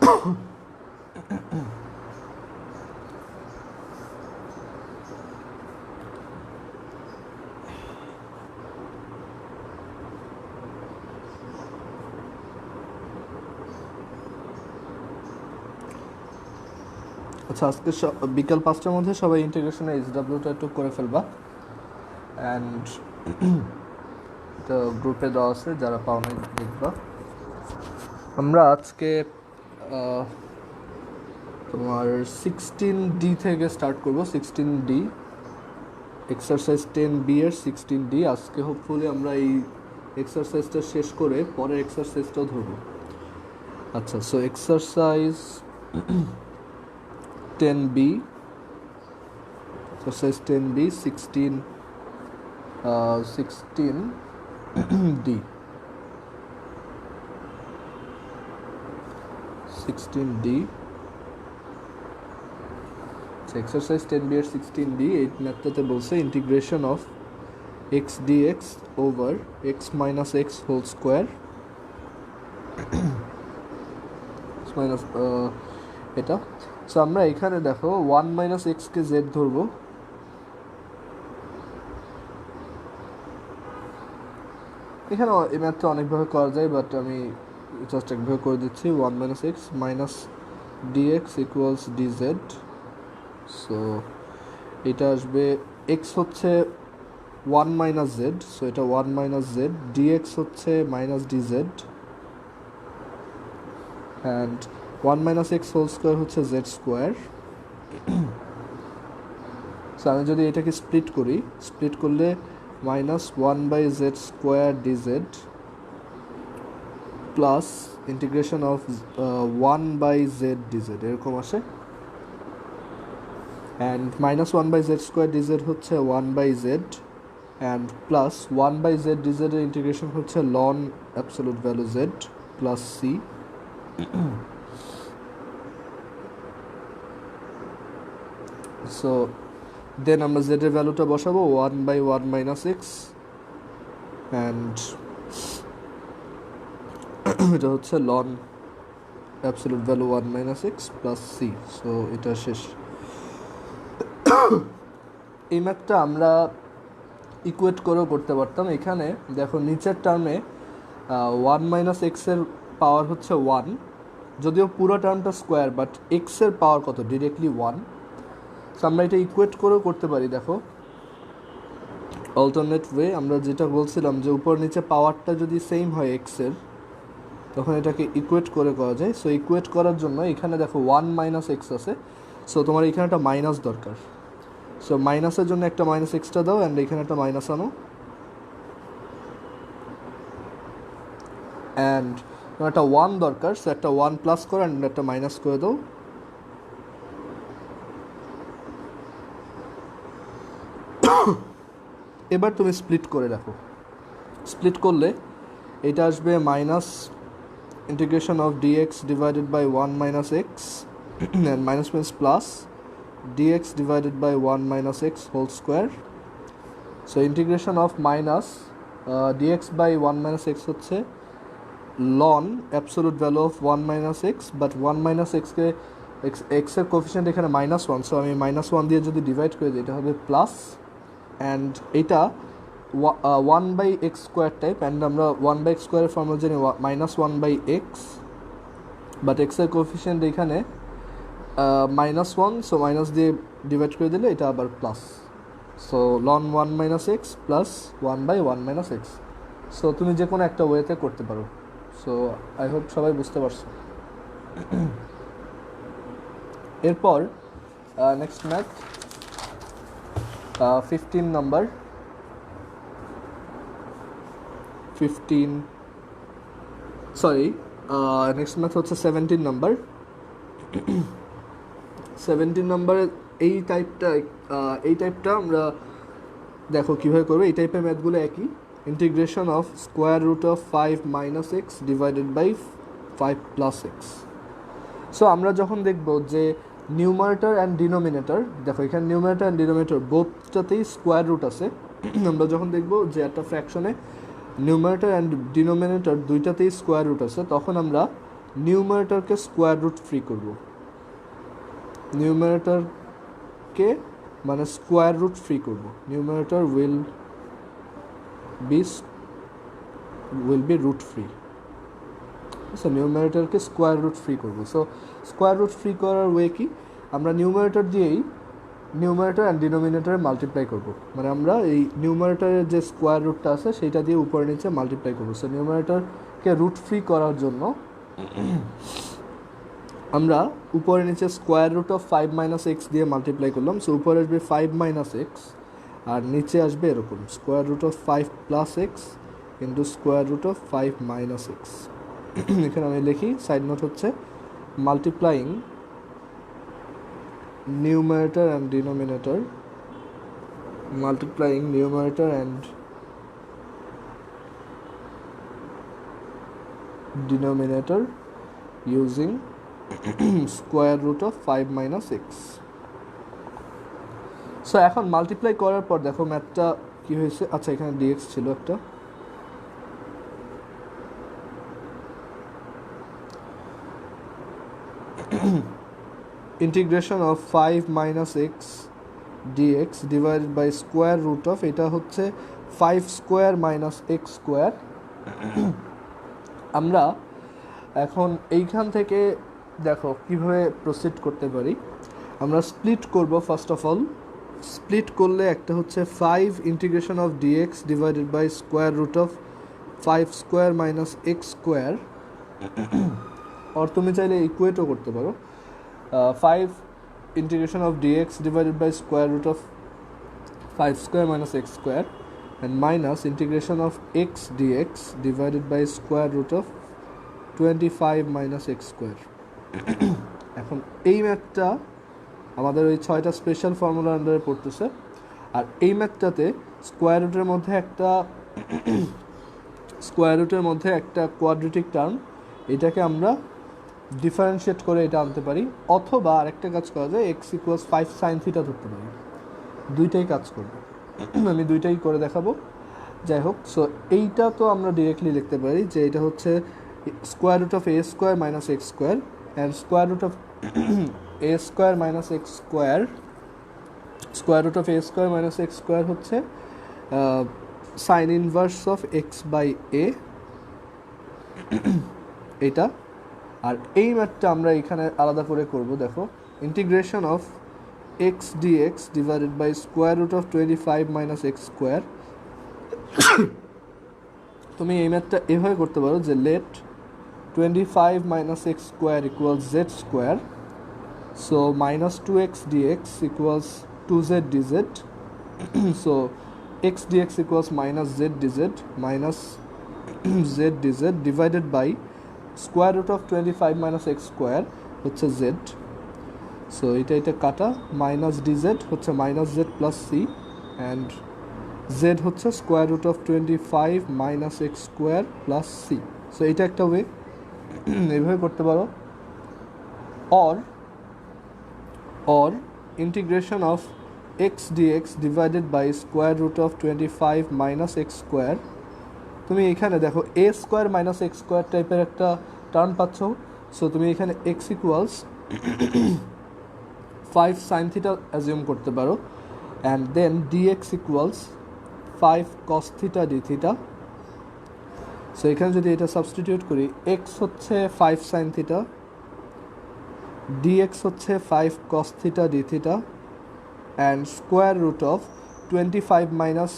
আচ্ছা, আজকে বিকাল 5টার মধ্যে সবাই ইন্টিগ্রেশনে এইচডাব্লিউটা একটু করে ফেলবা, অ্যান্ড এটা গ্রুপে দেওয়া আছে, যারা পাও নাই দেখবা। আমরা আজকে তোমার 16D থেকে স্টার্ট করব। 16D এক্সারসাইজ 10B এর 16D। আজকে হোপফুলি আমরা এই এক্সারসাইজটা শেষ করে পরের এক্সারসাইজটাও ধরবো। আচ্ছা, so exercise 10B, exercise 10B 16D 16D exercise 10B এর 16D। এই ম্যাথটাতে বলছে integration of x dx over x minus x whole square minus এটা। সো আমরা এখানে দেখো 1 মাইনাস এক্সকে জেড ধরবো। এখানে এই ম্যাথটা অনেকভাবে করা যায়, বাট আমি জাস্ট একভাবে করে দিচ্ছি। 1 minus x minus dx equals dz. So এটা আসবে, এক্স হচ্ছে 1 মাইনাস জেড, সো এটা 1 মাইনাস জেড। ডিএক্স হচ্ছে minus dz, and 1 minus X whole square হচ্ছে জেড স্কোয়ার। সো আমি যদি এটাকে স্প্লিট করি, স্প্লিট করলে minus 1 by Z square dz plus integration of 1 by Z dz এরকম আসে। And minus 1 by Z square dz হচ্ছে 1 by Z, and plus 1 by Z ডিজেডের ইন্টিগ্রেশন হচ্ছে ln absolute value Z plus C. So then আমরা জেডের ভ্যালুটা বসাবো 1 by 1 minus X, and এটা হচ্ছে ln absolute value 1 minus x plus C. So এটা শেষ। এই ম্যাথটা আমরা ইকুয়েট করেও করতে পারতাম। এখানে দেখো নিচের টার্মে 1 মাইনাস এক্সের পাওয়ার হচ্ছে 1, যদিও পুরো টার্মটা স্কোয়ার, বাট এক্সের পাওয়ার কত? ডিরেক্টলি 1। সো আমরা এটা ইকুয়েট করেও করতে পারি। দেখো অল্টারনেট ওয়ে, আমরা যেটা বলছিলাম যে উপর নিচে পাওয়ারটা যদি সেম হয় এক্সের, তখন এটাকে ইকুয়েট করে করা যায়। সো ইকুয়েট করার জন্য এখানে দেখো 1 মাইনাস এক্স আছে, সো তোমার এখানে একটা মাইনাস দরকার। সো মাইনাসের জন্য একটা মাইনাস এক্সট্রা দাও, অ্যান্ড এখানে একটা মাইনাস আনো, অ্যান্ড একটা 1 দরকার, সো একটা 1 প্লাস করো অ্যান্ড একটা মাইনাস করে দাও। এবার তুমি স্প্লিট করে দেখো। স্প্লিট করলে এটা আসবে minus integration of dx divided by 1 minus X, and minus means plus dx divided by 1 minus X whole square. So integration of minus dx by 1 minus X হচ্ছে ln absolute value of 1 minus X, but 1 minus এক্সকে এক্সের coefficient এখানে -1, so আমি -1 দিয়ে যদি divide করে দিই এটা হবে প্লাস, অ্যান্ড এটা 1 by x square type, and আমরা 1 বাই এক্স স্কোয়ারের ফর্মুলা জানি -1 বাই এক্স, বাট এক্সের কোফিশিয়েন্ট এখানে -1, সো মাইনাস দিয়ে ডিভাইড করে দিলে এটা আবার plus. So ln 1 minus x plus 1 by 1 minus x. So তুমি যে কোনো একটা ওয়েতে করতে পারো। সো আই হোপ সবাই বুঝতে পারছো। এরপর next math 15 number, 15 sorry next math হচ্ছে 17 নাম্বার। 17 নাম্বারের এই টাইপটা আমরা দেখো কীভাবে করবো। এই টাইপের ম্যাথগুলো একই, integration of square root of 5 minus X divided by 5 plus X. So আমরা যখন দেখব যে নিউমারেটর অ্যান্ড ডিনোমিনেটর, দেখো এখানে নিউমারেটর অ্যান্ড ডিনোমিনেটর বোথটাতেই স্কোয়ার রুট আছে। আমরা যখন দেখব যে একটা ফ্র্যাকশনে নিউমারেটর অ্যান্ড ডিনোমিনেটর দুইটাতেই স্কোয়ার রুট আছে, তখন আমরা নিউমারেটরকে স্কোয়ার রুট ফ্রি করব, নিউমারেটরকে মানে স্কোয়ার রুট ফ্রি করব, numerator will be root free. So নিউমারেটরকে স্কোয়ার রুট ফ্রি করব। সো স্কোয়ার রুট ফ্রি করার ওয়ে কি, আমরা নিউমারেটর দিয়েই নিউমারেটর অ্যান্ড ডিনোমিনেটরে মাল্টিপ্লাই করব, মানে আমরা এই নিউমারেটরের যে স্কোয়ার রুটটা আছে সেইটা দিয়ে উপরে নিচে মাল্টিপ্লাই করব। সো নিউমারেটরকে রুট ফ্রি করার জন্য আমরা উপরে নিচে square root of 5 minus x দিয়ে মাল্টিপ্লাই করলাম। সো উপরে আসবে 5 মাইনাস এক্স আর নিচে আসবে এরকম square root of 5 plus x into square root of 5 minus x. এখানে আমি লিখি সাইড নোট হচ্ছে multiplying numerator and denominator, multiplying numerator and denominator using square root of 5 minus x. So এখন মাল্টিপ্লাই করার পর দেখো ম্যাথটা কি হয়েছে, আচ্ছা এখানে dx ছিল একটা, integration of 5 minus x dx divided by square root of, এটা হচ্ছে 5 স্কোয়ার মাইনাস এক্স স্কোয়ার। আমরা এখন এইখান থেকে দেখো কিভাবে প্রসিড করতে পারি, আমরা স্প্লিট করব। ফার্স্ট অফ অল স্প্লিট করলে একটা হচ্ছে 5 integration of dx divided by square root of 5 square minus x square, আর তুমি চাইলে ইকুয়েটও করতে পারো 5 integration of dx divided by square root of 5 square minus x square and minus integration of x dx divided by square root of 25 minus x square. এখন এই ম্যাথটা আমাদের ওই 6টা স্পেশাল ফর্মুলার আন্ডারে পড়তেছে, আর এই ম্যাথটাতে স্কোয়ার রুটের মধ্যে একটা কোয়াড্রেটিক টার্ম, এটাকে আমরা ডিফারেন্সিয়েট করে এটা আনতে পারি, অথবা আরেকটা কাজ করা যায় এক্স ইকুয়ালস 5 সাইন থিটা ধরতে পারি, দুইটাই কাজ করবে। আমি দুইটাই করে দেখাবো। যাই হোক, সো এইটা তো আমরা ডিরেক্টলি লিখতে পারি যে এটা হচ্ছে square root of A square minus x square and square root of A square minus x square, square root of A square minus x square হচ্ছে sine inverse of X by A, এটা। আর এই ম্যাথটা আমরা এখানে আলাদা করে করব। দেখো integration of x dx divided by square root of 25 minus x square. তুমি এই ম্যাথটা এভাবে করতে পারো যে late 25 minus x square equals Z square, so minus 2x dx equals 2z dz, so x dx equals minus z dz minus z dz divided by square root of 25 minus x square হচ্ছে Z, so এটা কাটা, minus DZ হচ্ছে minus Z plus c and z হচ্ছে square root of 25 minus x square plus C. So এটা একটা way, এইভাবে করতে পারো। Or integration of x dx divided by square root of 25 minus x square. তুমি এখানে দেখো এ স্কোয়ার মাইনাস এক্স স্কোয়ার টাইপের একটা টার্ম পাচ্ছ, সো তুমি এখানে x equals 5 sine theta assume করতে পারো and then dx equals 5 cos theta D theta. So এখানে যদি এটা সাবস্টিটিউট করি, এক্স হচ্ছে 5 সাইন থিটা, ডিএক্স হচ্ছে 5 cos theta D theta and square root of 25 minus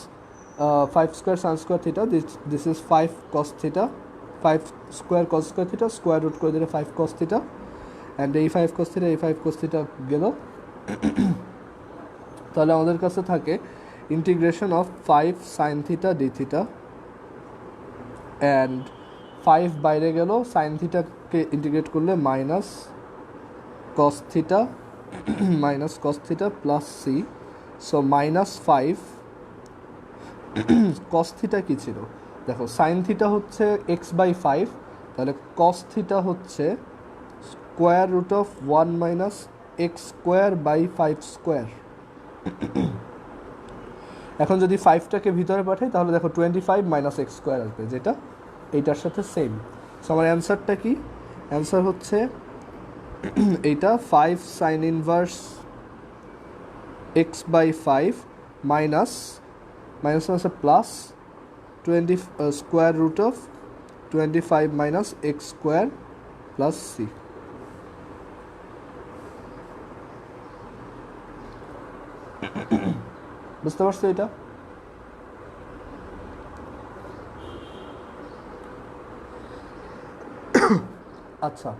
5 square sine square theta, this is 5 cos theta, 5 square cos square theta, square root করে দিলে 5 cos theta and এই 5 cos theta এই 5 cos theta গেল। তাহলে আমাদের কাছে থাকে integration of 5 sine theta D theta and 5 বাইরে গেল, সাইন থিটাকে ইন্টিগ্রেট করলে minus cos theta plus C, so minus 5 cos theta কী ছিল দেখো, সাইন থিটা হচ্ছে এক্স বাই 5, তাহলে কস থিটা হচ্ছে square root of 1 minus x square by 5 square. এখন যদি 5টাকে ভিতরে পাঠাই তাহলে দেখো 25 মাইনাস এক্স স্কোয়ার আসবে, যেটা এইটার সাথে সেম। সো আমার অ্যান্সারটা কি, অ্যান্সার হচ্ছে এইটা 5 sine inverse X by 5 minus আছে plus 20 square root of 25 minus x square plus C. বুঝতে পারছো এটা? আচ্ছা,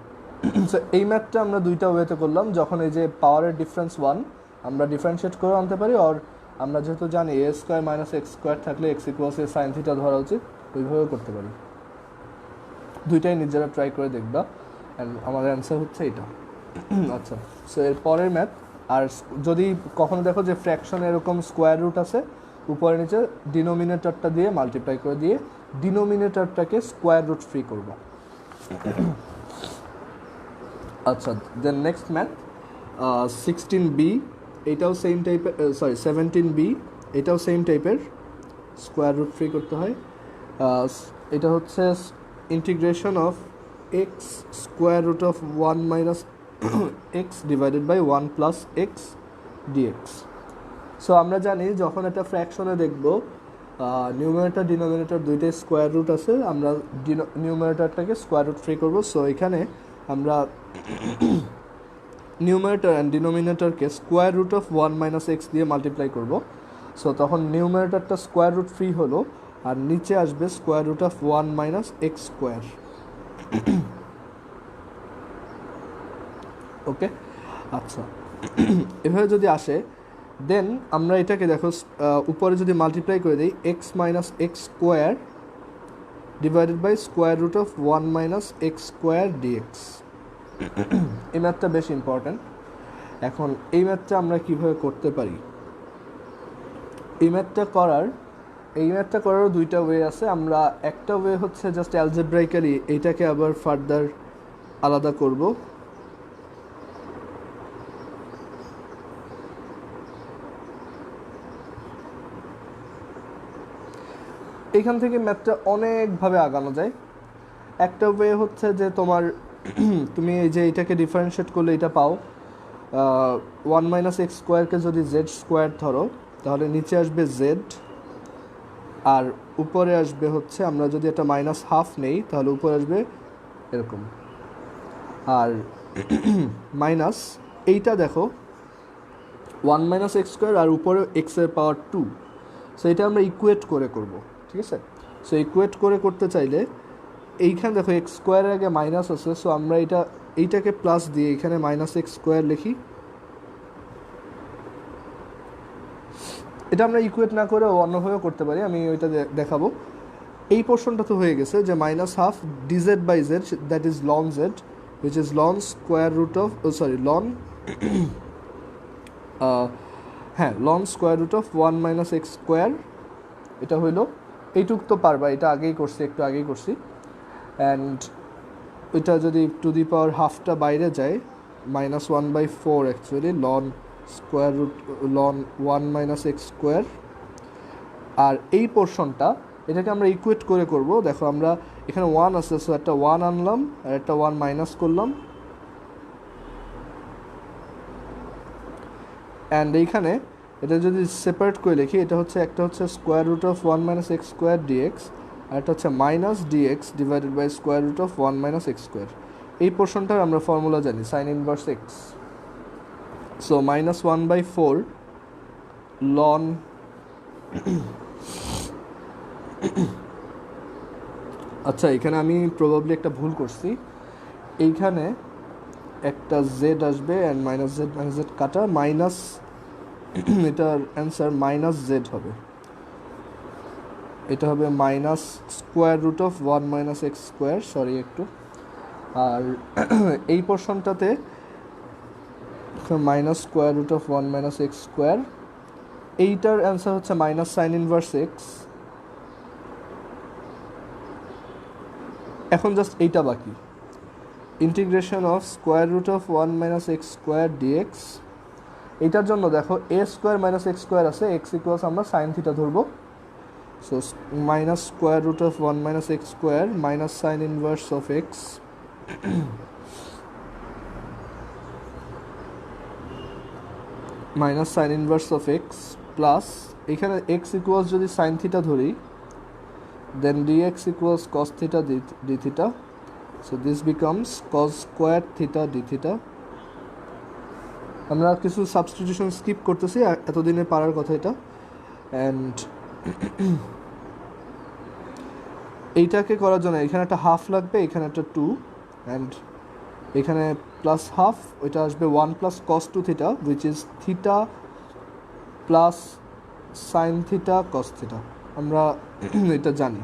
সো এই ম্যাথটা আমরা দুইটা ওয়েতে করলাম। যখন এই যে পাওয়ারের ডিফারেন্স 1 আমরা ডিফারেন্সিয়েট করে আনতে পারি, আর আমরা যেহেতু জানি এ স্কোয়ার মাইনাস এক্স স্কোয়ার থাকলে এক্স ইকুয়ালস এ সাইন থিটা ধরা উচিত, ওইভাবেও করতে পারি। দুইটাই নিজেরা ট্রাই করে দেখবা, অ্যান্ড আমাদের অ্যান্সার হচ্ছে এটা। আচ্ছা, সো এর পরের ম্যাথ। আর যদি কখনো দেখো যে ফ্র্যাকশন এরকম স্কোয়ার রুট আছে, উপরে নিচে ডিনোমিনেটরটা দিয়ে মাল্টিপ্লাই করে দিয়ে ডিনোমিনেটরটাকে স্কোয়ার রুট ফ্রি করবা। আচ্ছা, দেন নেক্সট ম্যাথ 16b, এটাও সেম টাইপের, 17b, এটাও সেম টাইপের, স্কোয়ার রুট ফ্রি করতে হয়। এটা হচ্ছে integration of x square root of 1 minus X divided by 1 plus X dx. So আমরা জানি যখন একটা ফ্র্যাকশনে দেখব নিউমারেটর ডিনোমিনেটর দুইটাই স্কোয়ার রুট আছে, আমরা নিউমারেটরটাকে স্কোয়ার রুট ফ্রি করবো। সো এখানে আমরা নিউমারেটর অ্যান্ড ডিনোমিনেটরকে square root of 1 minus x দিয়ে মাল্টিপ্লাই করব। সো তখন নিউমারেটরটা স্কোয়ার রুট ফ্রি হলো, আর নিচে আসবে square root of 1 minus x square. ওকে, আচ্ছা, এভাবে যদি আসে দেন আমরা এটাকে দেখো উপরে যদি মাল্টিপ্লাই করে দিই x minus x square divided by square root of 1 minus x square d x. এই ম্যাথটা বেশ ইম্পর্ট্যান্ট। এখন এই ম্যাথটা আমরা কীভাবে করতে পারি? এই ম্যাথটা করারও দুইটা ওয়ে আছে। আমরা একটা ওয়ে হচ্ছে জাস্ট অ্যালজেব্রাইক্যালি এইটাকে আবার ফার্দার আলাদা করব। এইখান থেকে ম্যাথটা অনেকভাবে আগানো যায়। একটা ওয়ে হচ্ছে যে তুমি এই যে এটাকে ডিফারেন্সিয়েট করলে এটা পাও 1 মাইনাস এক্স স্কোয়ারকে যদি জেড স্কোয়ার ধরো, তাহলে নিচে আসবে জেড, আর উপরে আসবে হচ্ছে, আমরা যদি এটা মাইনাস হাফ নেই তাহলে উপরে আসবে এরকম, আর মাইনাস এইটা দেখো 1 মাইনাস এক্স স্কোয়ার আর উপরে এক্সের পাওয়ার 2। সো এটা আমরা ইকুয়েট করে করব, ঠিক আছে? সো ইকুয়েট করে করতে চাইলে এইখানে দেখো এক্স স্কোয়ারের আগে মাইনাস আছে, সো আমরা এইটাকে প্লাস দিয়ে এখানে মাইনাস এক্স স্কোয়ার লিখি। এটা আমরা ইকুয়েট না করে অন্যভাবেও করতে পারি, আমি ওইটা দেখাবো। এই পোর্শনটা তো হয়ে গেছে যে minus half d z by z, that is ln z, which is ln square root of ln ln square root of 1 minus x square. এটা হইলো, এইটুক তো পারবা, এটা একটু আগেই করছি। অ্যান্ড এটা যদি টু দি পাওয়ার হাফটা বাইরে যায়, -1/4 actually ln square root ln 1 minus x square. আর এই পোর্শনটা এটাকে আমরা ইকুয়েট করে করব। দেখো আমরা এখানে 1 আছে, সো একটা 1 আনলাম আর একটা 1 মাইনাস করলাম, অ্যান্ড এইখানে এটা যদি সেপারেট করে লিখি, এটা হচ্ছে একটা হচ্ছে square root of 1 minus x square dx, আর একটা হচ্ছে minus dx divided by square root of 1 minus x square. এই পোর্শনটার আমরা ফর্মুলা জানি, sine inverse X. So -1/4 ln আচ্ছা, এখানে আমি প্রবাবলি একটা ভুল করছি, এইখানে একটা জেড আসবে অ্যান্ড মাইনাস জেড কাটা মাইনাস, এটার অ্যান্সার মাইনাস জেড হবে। এটা হবে minus square root of 1 minus x square, sorry একটু। আর এই পোর্শনটাতে minus square root of 1 minus x square, এইটার অ্যান্সার হচ্ছে মাইনাস সাইন ইনভার্স এক্স। এখন জাস্ট এইটা বাকি, integration of square root of 1 minus x square dx. এইটার জন্য দেখো এ স্কোয়ার মাইনাস এক্স স্কোয়ার আছে, এক্স ইকুয়ালস আমরা সাইন থিটা ধরবো। So minus square root of 1 minus x square minus sine inverse of X minus sine inverse of x plus এখানে x equals যদি sine theta ধরি then dx equals cos theta D theta, so this becomes cos square theta D theta. আমরা কিছু substitution skip করতেছি, এতদিনে পারার কথা এটা। অ্যান্ড এইটাকে করার জন্য এখানে একটা হাফ লাগবে, এখানে একটা 2, অ্যান্ড এখানে প্লাস হাফ, ওইটা আসবে 1 plus cos 2 theta which is theta plus sine theta cos theta. আমরা এটা জানি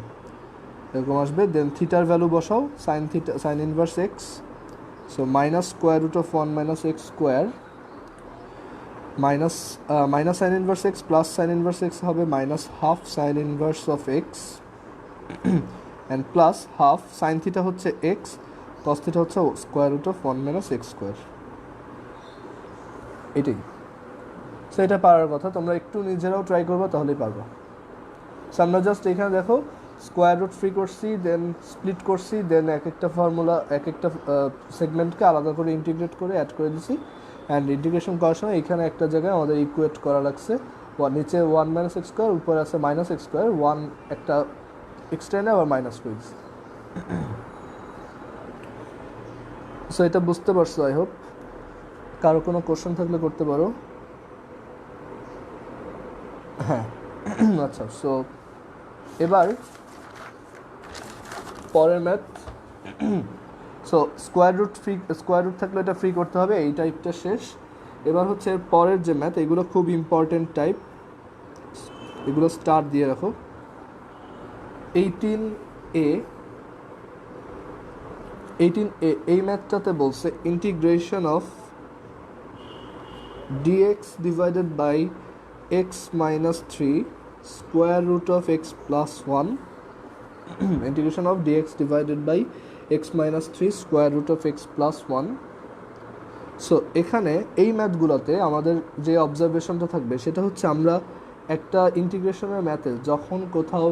এরকম আসবে। দেন থিটার ভ্যালু বসাও, sine inverse X, so minus square root of 1 minus x square minus sine inverse X plus sine inverse X হবে minus half sine inverse of X and plus half sine theta হচ্ছে x, cos theta হচ্ছে square root of 1 minus x square. এটাই, so এটা পারার কথা, তোমরা একটু নিজেরাও ট্রাই করবো তাহলেই পারবো। সো আমরা জাস্ট এখানে দেখো স্কোয়ার রুট ফ্রি করছি, দেন স্প্লিট করছি, দেন এক একটা ফর্মুলা এক একটা সেগমেন্টকে আলাদা করে ইন্টিগ্রেট করে অ্যাড করে দিছি। অ্যান্ড ইন্টিগ্রেশন করার সময় এখানে একটা জায়গায় আমাদের ইকুয়েট করা লাগছে, নিচে 1 মাইনাস এক্স স্কোয়ার, উপরে আছে মাইনাস এক্স স্কোয়ার, 1 একটা এক্সট্রা আবার মাইনাস করে দিছি। সো এটা বুঝতে পারছো আই হোপ। কারো কোনো কোশ্চেন থাকলে করতে পারো। হ্যাঁ আচ্ছা, সো এবার পরের ম্যাথ। সো স্কোয়ার রুট থাকলে এটা ফ্রি করতে হবে, এই টাইপটা শেষ। এবার হচ্ছে পরের যে ম্যাথ, এগুলো খুব ইম্পর্টেন্ট টাইপ, এগুলো স্টার দিয়ে রাখো। 18A এই ম্যাথটাতে বলছে integration of dx divided by x minus 3 square root of x plus 1 integration of dx divided by x minus 3 square root of x plus 1। So এখানে এই ম্যাথগুলোতে আমাদের যে অবজারভেশনটা থাকবে সেটা হচ্ছে আমরা একটা ইন্টিগ্রেশনের ম্যাথে যখন কোথাও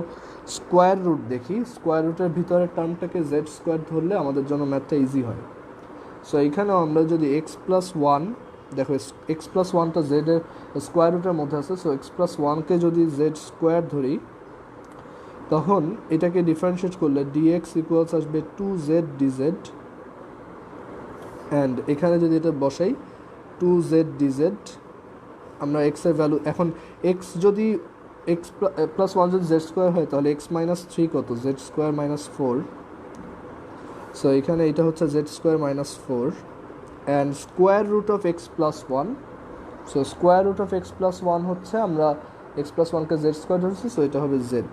স্কোয়ার রুট দেখি, স্কোয়ার রুটের ভিতরের টার্মটাকে জেড স্কোয়ার ধরলে আমাদের জন্য ম্যাথটা ইজি হয়। সো এখানেও আমরা যদি এক্স প্লাস ওয়ান, দেখো এক্স প্লাস ওয়ানটা জেডের স্কোয়ার রুটের মধ্যে আছে, সো এক্স প্লাস ওয়ানকে যদি জেড স্কোয়ার ধরি তখন এটাকে ডিফারেন্সিয়েট করলে ডিএক্স ইকুয়ালস আসবে 2z dz, অ্যান্ড এখানে যদি এটা বসাই 2z dz, আমরা এক্সের ভ্যালু এখন এক্স যদি এক্স প্লাস ওয়ান যদি জেড স্কোয়ার হয় তাহলে এক্স মাইনাস 3 কত, জেড স্কোয়ার মাইনাস 4। সো এখানে এটা হচ্ছে Z square minus 4 and square root of x plus 1। So square root of x plus 1 হচ্ছে আমরা এক্স প্লাস 1কে জেড স্কোয়ার ধরেছি, সো এটা হবে জেড।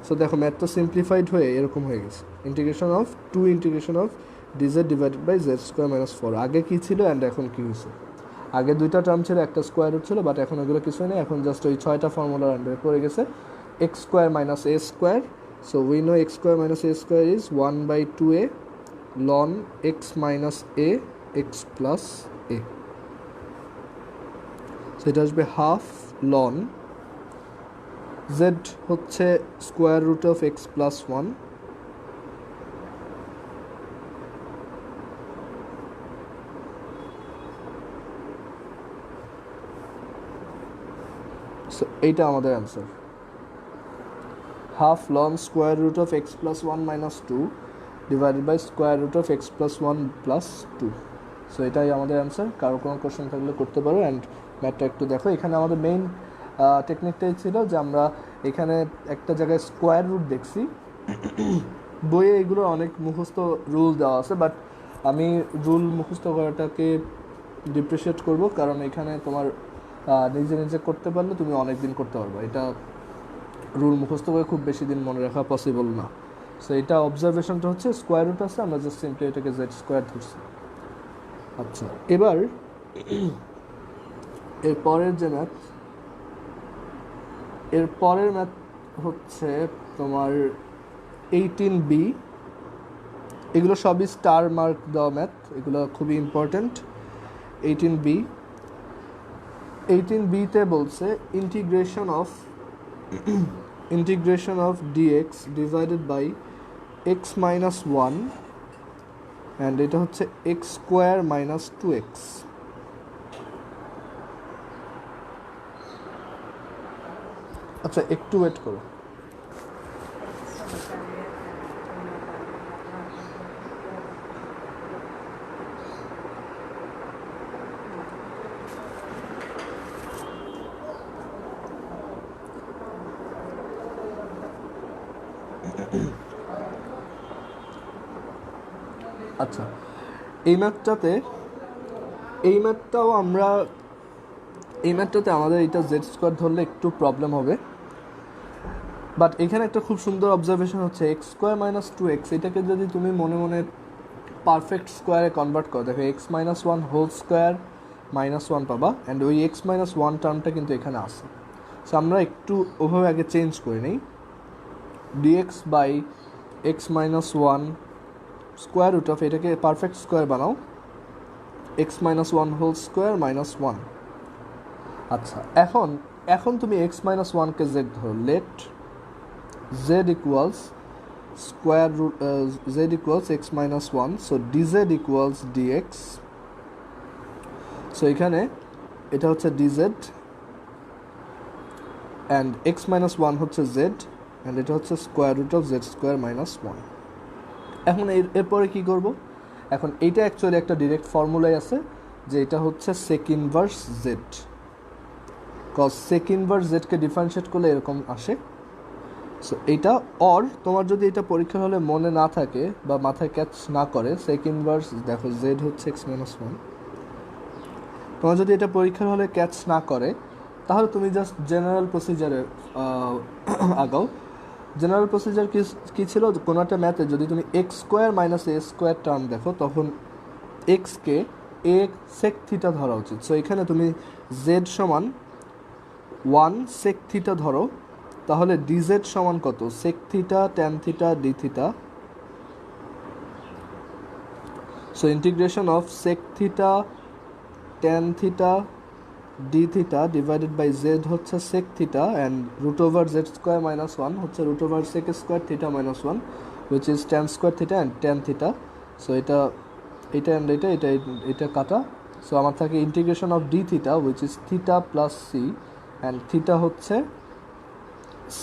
সো দেখো ম্যাথটা সিম্পলিফাইড হয়ে এরকম হয়ে গেছে, integration of dz divided by Z square minus 4। আগে কী ছিল অ্যান্ড এখন কী হয়েছে, আগে দুইটা টার্ম ছিল, একটা স্কোয়ার রুট ছিল, বাট এখন এগুলো কিছুই নেই, এখন জাস্ট ওই 6টা ফর্মুলার আন্ডারে পড়ে গেছে। X square minus a square, so we know x square minus a square is 1/2a ln x minus a x plus a, so এটা আসবে হাফ লন জেড হচ্ছে square root of x plus 1 so এইটা আমাদের answer, half ln square root of x plus 1 minus 2 divided by square root of x plus 1 plus 2। So এটাই আমাদের answer. কারো কোনো question থাকলে করতে পারো। অ্যান্ড ম্যাথটা একটু দেখো, এখানে আমাদের মেইন টেকনিকটাই ছিল যে আমরা এখানে একটা জায়গায় স্কোয়ার রুট দেখছি, বইয়ে এগুলো অনেক মুখস্থ রুল দেওয়া আছে, বাট আমি রুল মুখস্থ করাটাকে ডিপ্রিশিয়েট করব, কারণ এখানে তোমার নিজে নিজে করতে পারলে তুমি অনেক দিন করতে পারবে, এটা রুল মুখস্থ করে খুব বেশি দিন মনে রাখা পসিবল না। সো এটা অবজারভেশনটা হচ্ছে স্কোয়ার রুট আছে, আমরা জাস্ট সিম্পলি এটাকে জেড স্কোয়ার ধরছি। আচ্ছা, এবার এরপরের যে ম্যাথ, এরপরের ম্যাথ হচ্ছে তোমার 18B। এগুলো সবই স্টার মার্ক দেওয়া ম্যাথ, এগুলো খুবই ইম্পর্ট্যান্ট। 18Bতে বলছে integration of dx divided by x minus 1 and এটা হচ্ছে এক্স স্কোয়ার মাইনাস 2x। আচ্ছা একটু ওয়েট করো। আচ্ছা এই ম্যাথটাতে আমাদের এটা জেড স্কোয়ার ধরলে একটু প্রবলেম হবে, বাট এখানে একটা খুব সুন্দর অবজারভেশন হচ্ছে এক্স স্কোয়ার মাইনাস 2x, এটাকে যদি তুমি মনে মনে পারফেক্ট স্কোয়ারে কনভার্ট করো, দেখো x minus 1 whole square minus 1 পাবা, অ্যান্ড ওই এক্স মাইনাস 1 টার্মটা কিন্তু এখানে আসে। সো আমরা একটু ওভাবে আগে চেঞ্জ করে নিই, d x by x minus 1 square root of, এটাকে পারফেক্ট স্কোয়ার বানাও, x minus 1 whole square minus 1। আচ্ছা এখন তুমি এক্স মাইনাস 1কে জেড ধরো, let z equals square root z equals x minus 1, so DZ equals d x. So এখানে এটা হচ্ছে ডিজেড অ্যান্ড এক্স মাইনাস 1 হচ্ছে জেড, অ্যান্ড এটা হচ্ছে square root of z square minus 1। এখন এরপরে কী করব, এখন এইটা অ্যাকচুয়ালি একটা ডিরেক্ট ফর্মুলাই আছে যে এটা হচ্ছে sec inverse Z, cause sec inverse জেডকে ডিফারেন্সিয়েট করলে এরকম আসে। সো এইটা অর তোমার যদি এটা পরীক্ষার হলে মনে না থাকে বা মাথায় ক্যাচ না করে, সেক ইনভার্স দেখো জেড হচ্ছে এক্স মাইনাস 1, তোমার যদি এটা পরীক্ষার হলে ক্যাচ না করে তাহলে তুমি জাস্ট জেনারেল প্রসিজারে আগাও। জেনারেল প্রসিজার কী ছিল, কোনো একটা ম্যাথে যদি তুমি x square minus a square term দেখো তখন এক্সকে এ সেক থিটা ধরা উচিত। সো এখানে তুমি জেড সমান 1 সেক থিটা ধরো, তাহলে ডিজেড সমান কত, sec theta tan theta D theta. So integration of sec theta tan theta D theta divided by z হচ্ছে sec theta, and root over z square minus 1 হচ্ছে root over sec square theta minus 1, which is tan square theta and tan theta. So এটা and এটা কাটা। So আমার থাকে integration of d theta which is theta plus c, and theta হচ্ছে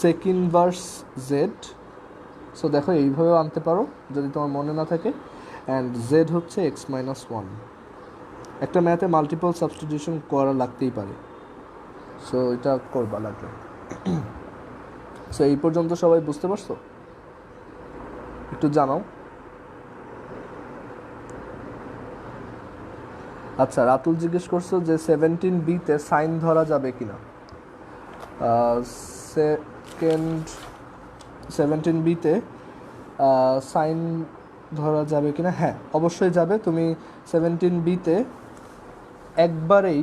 sec inverse Z. So দেখো এইভাবেও আনতে পারো যদি তোমার মনে না থাকে, অ্যান্ড জেড হচ্ছে এক্স মাইনাস 1। একটা ম্যাথে মাল্টিপল সাবস্টিটিউশন করা লাগতেই পারে, সো এটা করবা লাগবে। সো এই পর্যন্ত সবাই বুঝতে পারছো? একটু জানাও। আচ্ছা রাতুল জিজ্ঞেস করছো যে 17B-তে সাইন ধরা যাবে কিনা। সেকেন্ড 17B-তে সাইন ধরা যাবে কিনা, হ্যাঁ অবশ্যই যাবে। তুমি 17B-তে একবারেই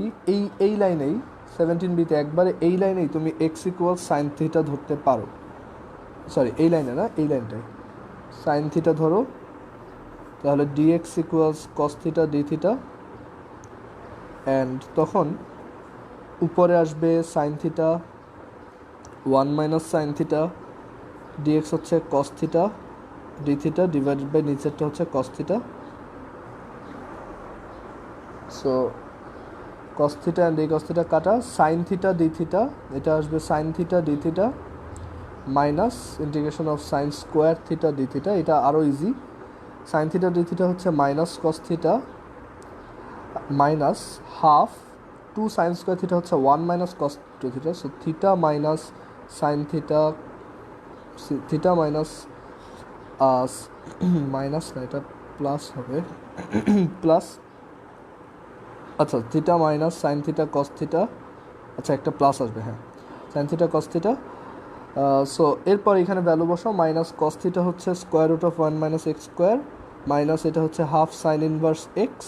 এই লাইনেই 17B-তে একবারে এই লাইনেই তুমি এক্স ইকুয়াল সাইন থিটা ধরতে পারো, সরি এই লাইনে না, এই লাইনটাই সাইন থিটা ধরো, তাহলে dx equals cos theta D theta, and তখন উপরে আসবে sine theta 1 minus sine theta, dx হচ্ছে cos theta D theta divided by নিচেরটা হচ্ছে cos theta. So cos theta and এই কস থিটা কাটা, সাইন থিটা ডি থিটা, এটা আসবে sine theta D theta minus integration of sine square theta D theta, এটা আরও easy. Sine theta D theta হচ্ছে minus cos theta minus half 2 sine square theta হচ্ছে 1 minus cos two theta. So theta minus sine theta, theta minus minus না এটা plus হবে plus, আচ্ছা theta minus sine theta cos theta, আচ্ছা একটা plus আসবে, হ্যাঁ sine theta cos theta. So এরপর এখানে ভ্যালু বসাও, মাইনাস কস থিটা হচ্ছে square root of 1 minus x square, minus এটা হচ্ছে half sine inverse x,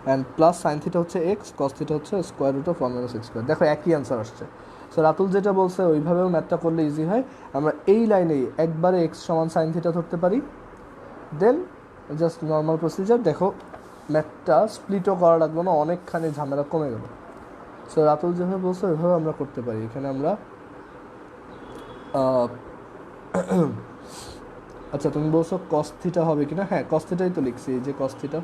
and plus sine theta হচ্ছে এক্স, কস থিটা হচ্ছে square root of 1 minus x square. দেখো একই অ্যান্সার আসছে। সো রাতুল যেটা বলছে ওইভাবেও ম্যাথটা করলে ইজি হয়। আমরা এই লাইনেই একবারে এক্স সমান সাইন থিটা ধরতে পারি, দেন জাস্ট নর্মাল প্রসিজার। দেখো ম্যাথটা স্প্লিটও করা লাগলো না, অনেকখানি ঝামেলা কমে গেল। সো রাতুল যেভাবে বলছে ওইভাবে আমরা করতে পারি। এখানে আমরা আচ্ছা তুমি বলছো কস থিটা হবে কিনা, হ্যাঁ কস থিটাই তো লিখছি, এই যে কস থিটা।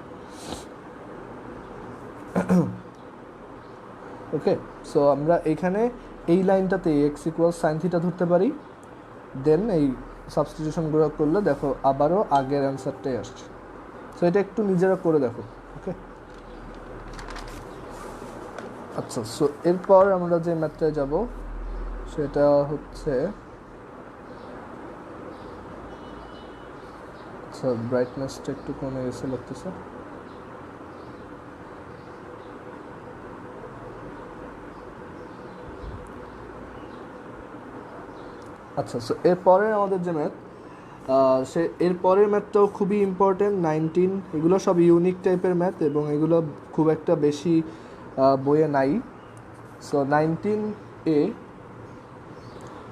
ওকে, সো আমরা এখানে এই লাইনটাতে এক্স ইকুয়াল সাইন থিটা ধরতে পারি, দেন এই সাবস্টিটিউশনগুলো করলে দেখো আবারও আগের অ্যান্সারটাই আসছে। সো এটা একটু নিজেরা করে দেখো। ওকে, আচ্ছা সো এরপর আমরা যে ম্যাথটায় যাব সেটা হচ্ছে, আচ্ছা ব্রাইটনেসটা একটু কমে গেছে লাগতেছে। আচ্ছা সো এরপরের আমাদের যে ম্যাথ, সে এরপরের ম্যাথটাও খুবই ইম্পর্টেন্ট, 19, এগুলো সব ইউনিক টাইপের ম্যাথ এবং এগুলো খুব একটা বেশি বইয়ে নাই। So 19a,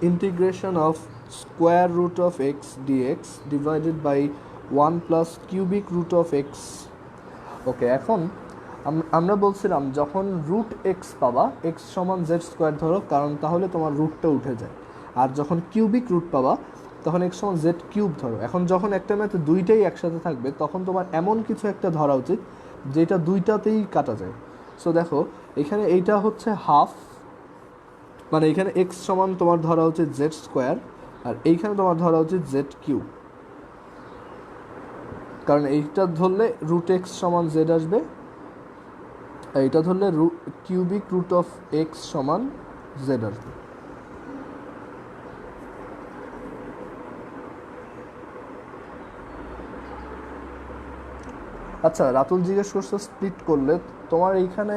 integration of square root of x dx divided by 1 plus cubic root of x. Okay, এখন আমরা বলছিলাম যখন রুট এক্স পাবা এক্স সমান জেড স্কোয়ার ধরো, কারণ তাহলে তোমার রুটটা উঠে যায়। আর যখন কিউবিক রুট পাবা তখন এক্স সমান জেড কিউব ধরো। এখন যখন একটা ম্যাথে দুইটাই একসাথে থাকবে তখন তোমার এমন কিছু একটা ধরা উচিত যেটা দুইটাতেই কাটা যায়। সো দেখো এখানে এইটা হচ্ছে হাফ, মানে এখানে এক্স সমান তোমার ধরা উচিত জেড স্কোয়ার, আর এইখানে তোমার ধরা উচিত জেড কিউব, কারণ এইটা ধরলে রুট এক্স সমান জেড আসবে, এইটা ধরলে কিউবিক রুট অফ এক্স সমান জেড আসবে। আচ্ছা রাতুল জিজ্ঞেস করছো স্প্লিট করলে, তোমার এইখানে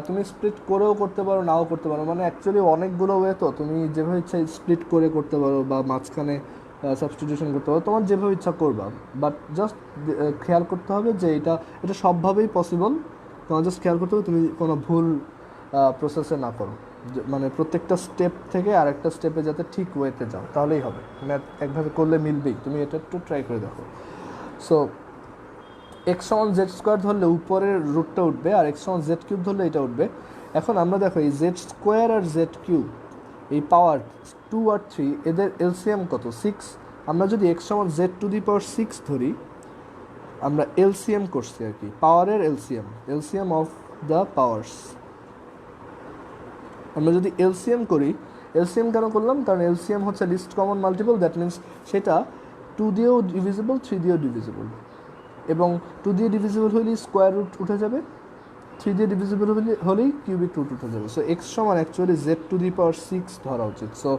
তুমি স্প্লিট করেও করতে পারো নাও করতে পারো, মানে অ্যাকচুয়ালি অনেকগুলো ওয়ে, তো তুমি যেভাবে ইচ্ছা স্প্লিট করে করতে পারো বা মাঝখানে সাবস্টিটিউশন করতে পারো, তোমার যেভাবে ইচ্ছা করবা। বাট জাস্ট খেয়াল করতে হবে যে এটা সবভাবেই পসিবল, তোমার জাস্ট খেয়াল করতে হবে তুমি কোনো ভুল প্রসেসে না করো, মানে প্রত্যেকটা স্টেপ থেকে আরেকটা স্টেপে যাতে ঠিক ওয়েতে যাও তাহলেই হবে। ম্যাথ একভাবে করলে মিলবেই, তুমি এটা একটু ট্রাই করে দেখো। সো এক্স সমান জেড স্কোয়ার ধরলে উপরের রুটটা উঠবে, আর এক্স সমান জেড কিউব ধরলে এটা উঠবে। এখন আমরা দেখো এই জেড স্কোয়ার আর জেড কিউব, এই পাওয়ার 2 আর 3, এদের এলসিএম কত? 6। আমরা যদি এক্স সমান জেড টু দি পাওয়ার 6 ধরি, আমরা এলসিএম করছি আর কি, পাওয়ারের এলসিএম অফ দ্য পাওয়ার্স। আমরা যদি এলসিএম করি, এলসিএম কেন করলাম? কারণ এলসিএম হচ্ছে list common multiple, that means সেটা 2 দিয়েও ডিভিজিবল, 3 দিয়েও ডিভিজিবল, এবং 2 দিয়ে ডিভিজিবল হলেই স্কোয়ার রুট উঠে যাবে, 3 দিয়ে ডিভিজিবল হলেই কিউবিক রুট উঠে যাবে। সো এক্স সমান actually z to the power 6 ধরা উচিত। সো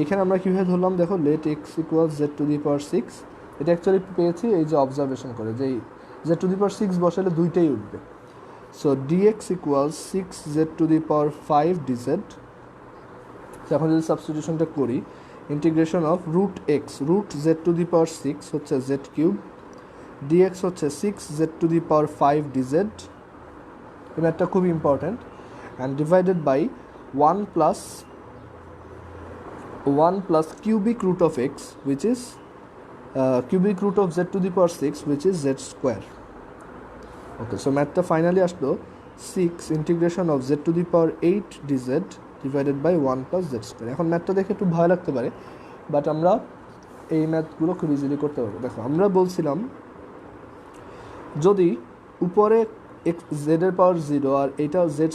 এখানে আমরা কীভাবে ধরলাম দেখো, let x equal z to the power 6, এটা অ্যাকচুয়ালি পেয়েছি এই যে অবজারভেশন করে, যে জেড টু দি পাওয়ার 6 বসালে দুইটাই উঠবে। So dx equal 6 z to the power 5 dz. এখন যদি সাবস্টিটিউশনটা করি, integration of root x, root z to the power 6 হচ্ছে জেড কিউব, ডিএক্স হচ্ছে 6 z to the power 5 dz, এই ম্যাথটা খুব important, and divided by 1 plus cubic root of x which is cubic root of z to the power 6 which is z square. Okay, so ম্যাথটা finally আসলো 6 integration of z to the power 8 d z divided by 1 plus Z square. এখন ম্যাথটা দেখে একটু ভয় লাগতে পারে, but আমরা এই ম্যাথগুলো খুব ইজিলি করতে পারবো। দেখো আমরা বলছিলাম যদি উপরে এক্স জেডের পাওয়ার 0 আর এটা জেড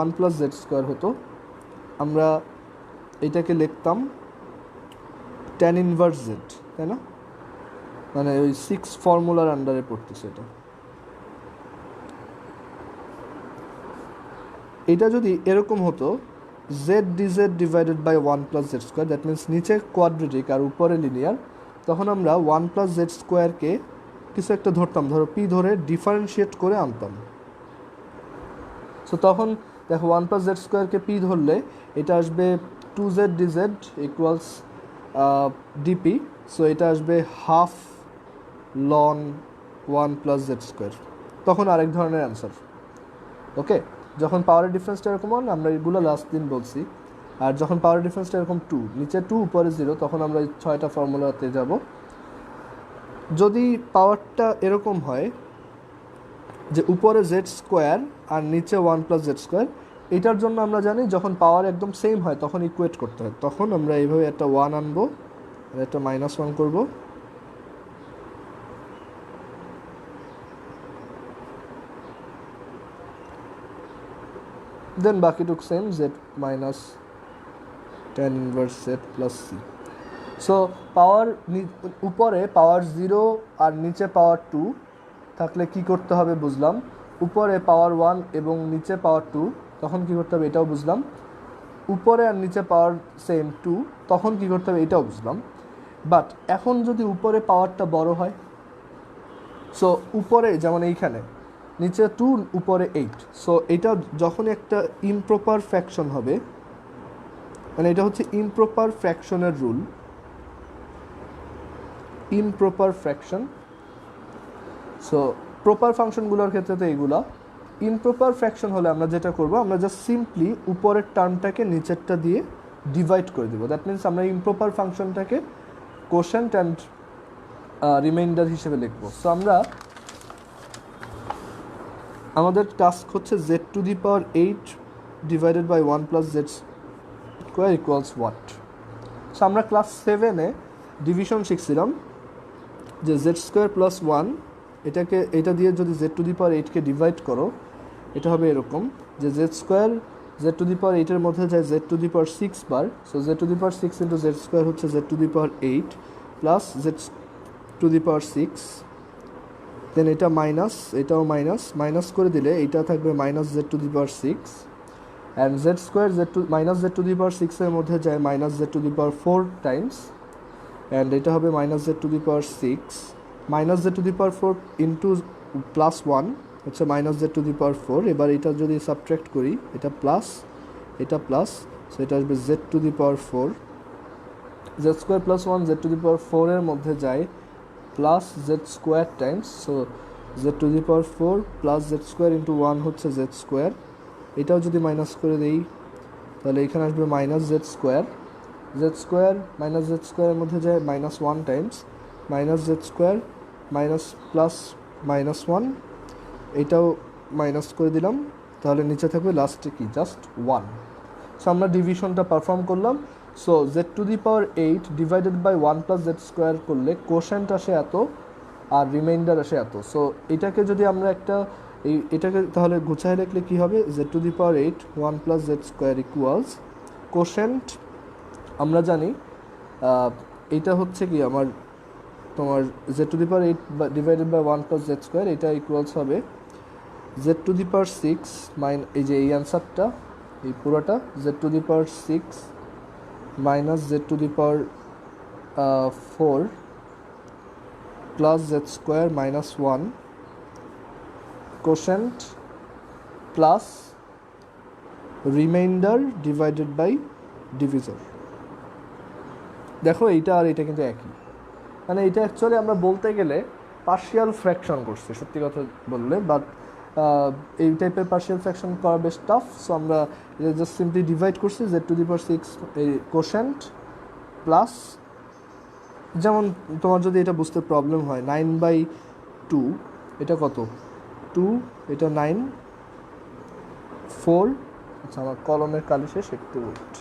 1 প্লাস জেড স্কোয়ার হতো, আমরা এটাকে লিখতাম tan ইনভার্স জেড, তাই না? মানে ওই 6 ফর্মুলার আন্ডারে পড়তেছে এটা। এটা যদি এরকম হতো z d z divided by 1 plus Z square, that means নিচে কোয়াড্রেটিক আর উপরে লিনিয়ার, তখন আমরা 1 প্লাস জেড স্কোয়ারকে কিছু একটা ধরতাম, ধরো পি ধরে ডিফারেন্সিয়েট করে আনতাম। সো তখন দেখো 1 প্লাস জেড স্কোয়ারকে পি ধরলে এটা আসবে 2z DZ equals DP, so এটা আসবে half loan 1 plus Z square, তখন আরেক ধরনের অ্যান্সার। ওকে, যখন পাওয়ারের ডিফারেন্সটা এরকম 1, আমরা এগুলো লাস্ট দিন বলছি, আর যখন পাওয়ারের ডিফারেন্সটা এরকম 2, নিচে 2 উপরে 0, তখন আমরা এই 6টা ফর্মুলাতে যাব। যদি পাওয়ারটা এরকম হয় যে উপরে জেড স্কোয়ার আর নিচে 1 প্লাস জেড স্কোয়ার, এটার জন্য আমরা জানি যখন পাওয়ার একদম সেম হয় তখন ইকুয়েট করতে হয়, তখন আমরা এইভাবে একটা 1 আনবো আর একটা -1 করবো, দেন বাকিটুক same z minus tan inverse z plus C. So power উপরে পাওয়ার 0 আর নিচে পাওয়ার 2 থাকলে কি করতে হবে বুঝলাম। উপরে পাওয়ার 1 এবং নিচে পাওয়ার 2 তখন কি করতে হবে এটাও বুঝলাম। উপরে আর নিচে পাওয়ার সেম 2 তখন কি করতে হবে এটাও বুঝলাম। বাট এখন যদি উপরে পাওয়ারটা বড় হয়, সো উপরে যেমন এইখানে নিচে 2 উপরে 8, সো এটা যখন একটা ইমপ্রপার ফ্র্যাকশন হবে, মানে এটা হচ্ছে ইমপ্রপার ফ্র্যাকশনের rule, improper fraction. So proper ফাংশনগুলোর ক্ষেত্রে তো এইগুলা। ইমপ্রপার ফ্র্যাকশন হলে আমরা যেটা করব, আমরা জাস্ট সিম্পলি উপরের টার্মটাকে নিচেরটা দিয়ে ডিভাইড করে দেবো। দ্যাট মিনস আমরা ইমপ্রপার ফাংশনটাকে কোশেন্ট অ্যান্ড রিমাইন্ডার হিসেবে লিখব। সো আমরা আমাদের টাস্ক হচ্ছে z to the power 8 divided by 1 plus Z square equals what. So আমরা ক্লাস 7-এ ডিভিশন শিখছিলাম যে জেড স্কোয়ার প্লাস 1 এটা দিয়ে যদি জেড টু দি পাওয়ার 8কে ডিভাইড করো, এটা হবে এরকম যে z square z to the power 8-এর মধ্যে যায় জেড টু দি পাওয়ার 6 বার। So Z to the power 6 into z square হচ্ছে z to the power 8 plus z to the power 6, then এটা মাইনাস, এটাও মাইনাস করে দিলে এইটা থাকবে minus z to the power 6, and z square minus z to the power 6-এর মধ্যে যায় minus z to the power 4 times, and এটা হবে minus z to the power 6 minus z to the power 4 into plus 1 হচ্ছে minus z to the power 4। এবার এটা যদি subtract করি, এটা প্লাস সো এটা আসবে Z to the power 4। Z square plus 1 Z to the power 4-এর মধ্যে যায় plus Z square times, so Z to the power 4 plus Z square into 1 হচ্ছে জেড স্কোয়ার। এটাও যদি মাইনাস করে দেই তাহলে এখানে আসবে minus z square minus Z স্কোয়ারের মধ্যে যায় minus 1 Times minus z square minus plus minus 1, এটাও মাইনাস করে দিলাম, তাহলে নিচে থাকবে লাস্টে কি জাস্ট 1। সো আমরা ডিভিশনটা পারফর্ম করলাম। So Z to the power 8 divided by 1 plus Z square করলে কোশেন্ট আসে এত আর রিমাইন্ডার আসে এত। সো এটাকে যদি আমরা এটাকে তাহলে গুছায় লিখলে কী হবে, z to the power 8 1 plus Z square equals quotient আমরা জানি এইটা হচ্ছে কি আমার তোমার z to the power 8 divided by 1 plus Z square, এটা ইকুয়ালস হবে জেড টু দি পাওয়ার 6 এই যে এই অ্যান্সারটা এই পুরোটা z to the power 6 minus z to the power 4 plus Z square minus 1 quotient plus remainder divided by divisor. দেখো এইটা আর এটা কিন্তু একই, মানে এটা অ্যাকচুয়ালি আমরা বলতে গেলে পার্শিয়াল ফ্র্যাকশন করছি সত্যি কথা বললে, বাট এই টাইপের পার্শিয়াল ফ্র্যাকশন করা বেশ টাফ। সো আমরা এটা জাস্ট সিম্পলি ডিভাইড করছি জেড টু দি পাওয়ার 6 এই কোশেন্ট প্লাস, যেমন তোমার যদি এটা বুঝতে প্রবলেম হয় 9/2 এটা কত 2, এটা 9 4, আচ্ছা আমার কলমের কালি শেষ একটু ওয়েট।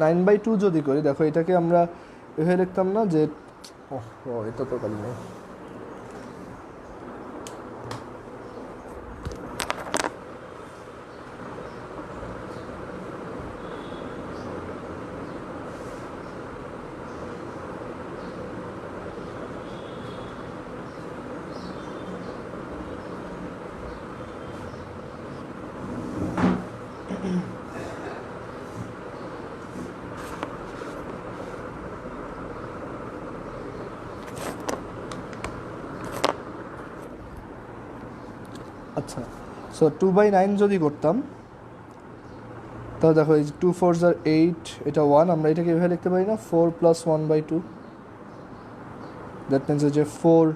নাইন বাই টু যদি করি, দেখো এটাকে আমরা এভাবে লিখতাম না যে ও এটা তো কালি নেই, আচ্ছা। সো 2/9 যদি করতাম তাহলে দেখো এই 2 4s are 8, এটা 1, আমরা এটাকে এভাবে লিখতে পারি না 4 প্লাস 1/2, দ্যাট মিনস যে 4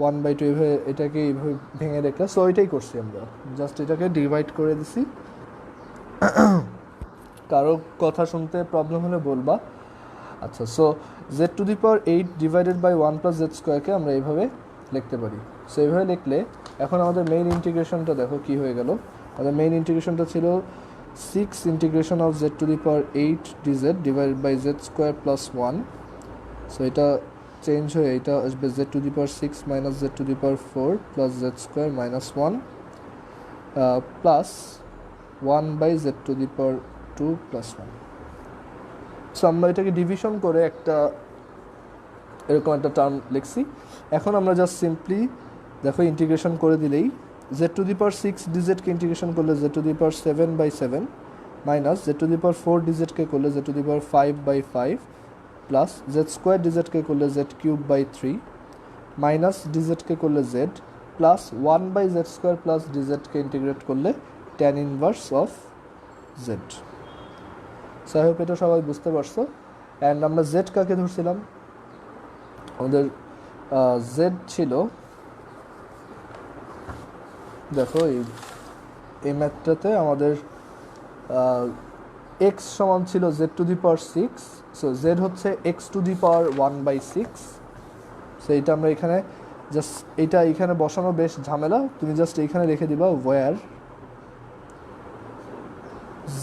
1/2 এভাবে এটাকে এইভাবে ভেঙে রেখে, সো এটাই করছি আমরা, জাস্ট এটাকে ডিভাইড করে দিছি। কারো কথা শুনতে প্রবলেম হলে বলবা। আচ্ছা, so Z to the power 8 divided by 1 plus z স্কোয়ারকে আমরা এইভাবে লিখতে পারি। সো এইভাবে লিখলে এখন আমাদের মেইন ইন্টিগ্রেশনটা দেখো কি হয়ে গেল। আমাদের মেইন ইন্টিগ্রেশনটা ছিল 6 integration of z to the power 8 dz divided by z square plus 1। So এটা চেঞ্জ হয়ে এটা আসবে z to the power 6 minus z to the power 4 plus z square minus 1 plus 1 by z to the power 2 plus 1। So আমরা এটাকে division করে একটা এরকম একটা টার্ম লিখছি। এখন আমরা জাস্ট সিম্পলি দেখো ইন্টিগ্রেশন করে দিলেই z টু দি পাওয়ার 6 ডিজেডকে ইন্টিগ্রেশন করলে z to the power 7 by 7 minus z to the power 4 ডিজেডকে করলে z to the power 5 by 5 plus z square ডিজেডকে করলে z কিউব বাই 3 মাইনাস ডিজেডকে করলে z plus 1 by z square plus ডিজেডকে integrate করলে tan inverse of z। So I hope এটা সবাই বুঝতে পারছো। অ্যান্ড আমরা z কাকে ধরছিলাম, আমাদের z ছিল দেখো এই ম্যাথটাতে আমাদের x সমান ছিল z to the power 6। So z হচ্ছে x to the power 1 by 6। So এইটা আমরা এখানে জাস্ট এইটা এখানে বসানো বেশ ঝামেলা, তুমি জাস্ট এইখানে রেখে দিবা where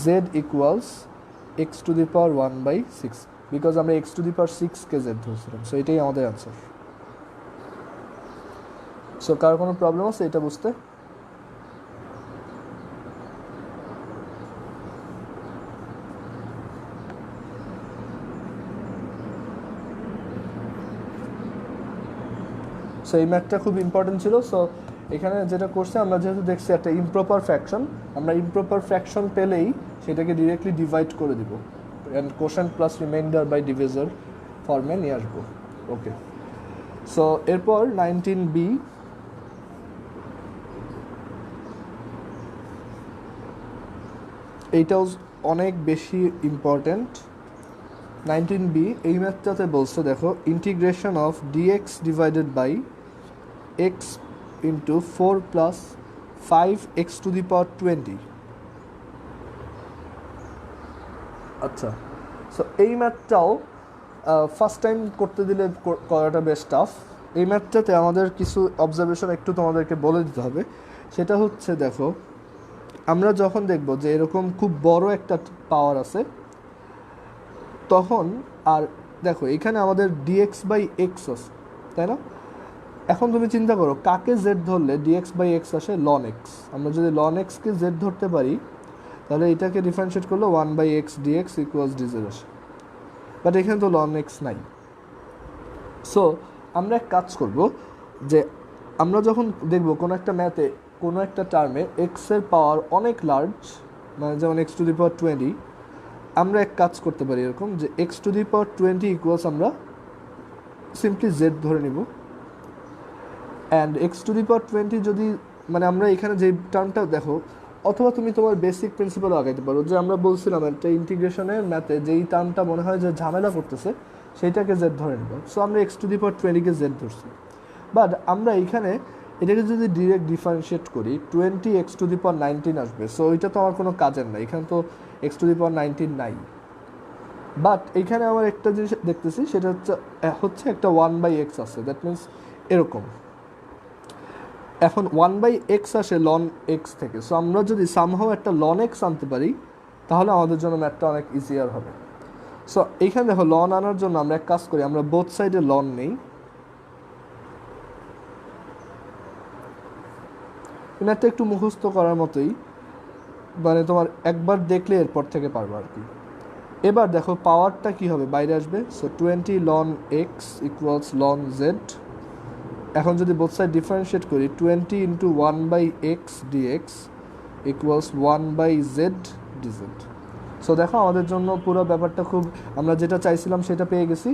z equals x to the power 1 by 6, because আমরা x টু দি পাওয়ার 6 কে z ধরছিলাম। সো এটাই আমাদের অ্যান্সার। সো কার কোনো প্রবলেম আছে এটা বুঝতে? সো এই ম্যাথটা খুব ইম্পর্টেন্ট ছিল। সো এখানে যেটা করছে আমরা যেহেতু দেখছি একটা ইমপ্রপার ফ্র্যাকশন, আমরা ইমপ্রপার ফ্র্যাকশন পেলেই সেটাকে ডিরেক্টলি ডিভাইড করে দিব and quotient plus remainder by divisor ফর্মে নিয়ে আসবো। ওকে, সো এরপর 19B, এইটাও অনেক বেশি ইম্পর্ট্যান্ট। 19B এই ম্যাথটাতে বলছে দেখো integration of dx divided by x into 4 plus 5x to the power 20। আচ্ছা, সো এই ম্যাথটাও ফার্স্ট টাইম করতে দিলে করাটা বেশ টাফ। এই ম্যাথটাতে আমাদের কিছু অবজারভেশন একটু তোমাদেরকে বলে দিতে হবে। সেটা হচ্ছে দেখো আমরা যখন দেখব যে এরকম খুব বড় একটা পাওয়ার আছে তখন, আর দেখো এখানে আমাদের dx বাই x আছে, তাই না? এখন তুমি চিন্তা করো কাকে z ধরলে dx বাই x আসে ln x। আমরা যদি ln x কে z ধরতে পারি তাহলে এটাকে ডিফারেন্সিয়েট করলে 1 by x dx equals dz আসে, বাট এখানে তো ln x নাই। সো আমরা এক কাজ করব যে আমরা যখন দেখব কোনো একটা ম্যাথে কোনো একটা টার্মে x এর পাওয়ার অনেক লার্জ, মানে যেমন x টু দি পাওয়ার 20, আমরা এক কাজ করতে পারি এরকম যে x to the power 20 equals আমরা সিম্পলি z ধরে নিব। And x to the power 20 যদি মানে আমরা এখানে যে টার্মটা দেখো, অথবা তুমি তোমার বেসিক প্রিন্সিপালও আগাইতে পারো যে আমরা বলছিলাম একটা ইন্টিগ্রেশনের ম্যাথে যেই টার্মটা মনে হয় যে ঝামেলা করতেছে সেইটাকে z ধরে নেব। সো আমরা x to the power 20 K z ধরছি, বাট আমরা এইখানে এটাকে যদি ডিরেক্ট ডিফারেন্সিয়েট করি 20 x টু দি পাওয়ার 19 আসবে। সো ওইটা তো আমার কোনো কাজের না, এখানে তো x টু দি পাওয়ার 19 নাই। বাট এইখানে আমার একটা জিনিস দেখতেছি সেটা হচ্ছে একটা 1 বাই x আছে, দ্যাট মিনস এরকম। এখন 1 বাই x আসে ln x থেকে। সো আমরা যদি সামহাও একটা ln x আনতে পারি তাহলে আমাদের জন্য ম্যাথটা অনেক ইজিয়ার হবে। সো এইখানে দেখো ln আনার জন্য আমরা এক কাজ করি, আমরা বোথ সাইডে ln নেই। ম্যাথটা একটু মুখস্থ করার মতোই, মানে তোমার একবার দেখলে এরপর থেকে পারবো আর কি। এবার দেখো পাওয়ারটা কি হবে, বাইরে আসবে। So 20 ln x equals ln z। এখন যদি বোথ সাইড ডিফারেন্সিয়েট করি 20 into 1 by x dx equals 1 by Z d z. So দেখো আমাদের জন্য পুরো ব্যাপারটা খুব, আমরা যেটা চাইছিলাম সেটা পেয়ে গেছি।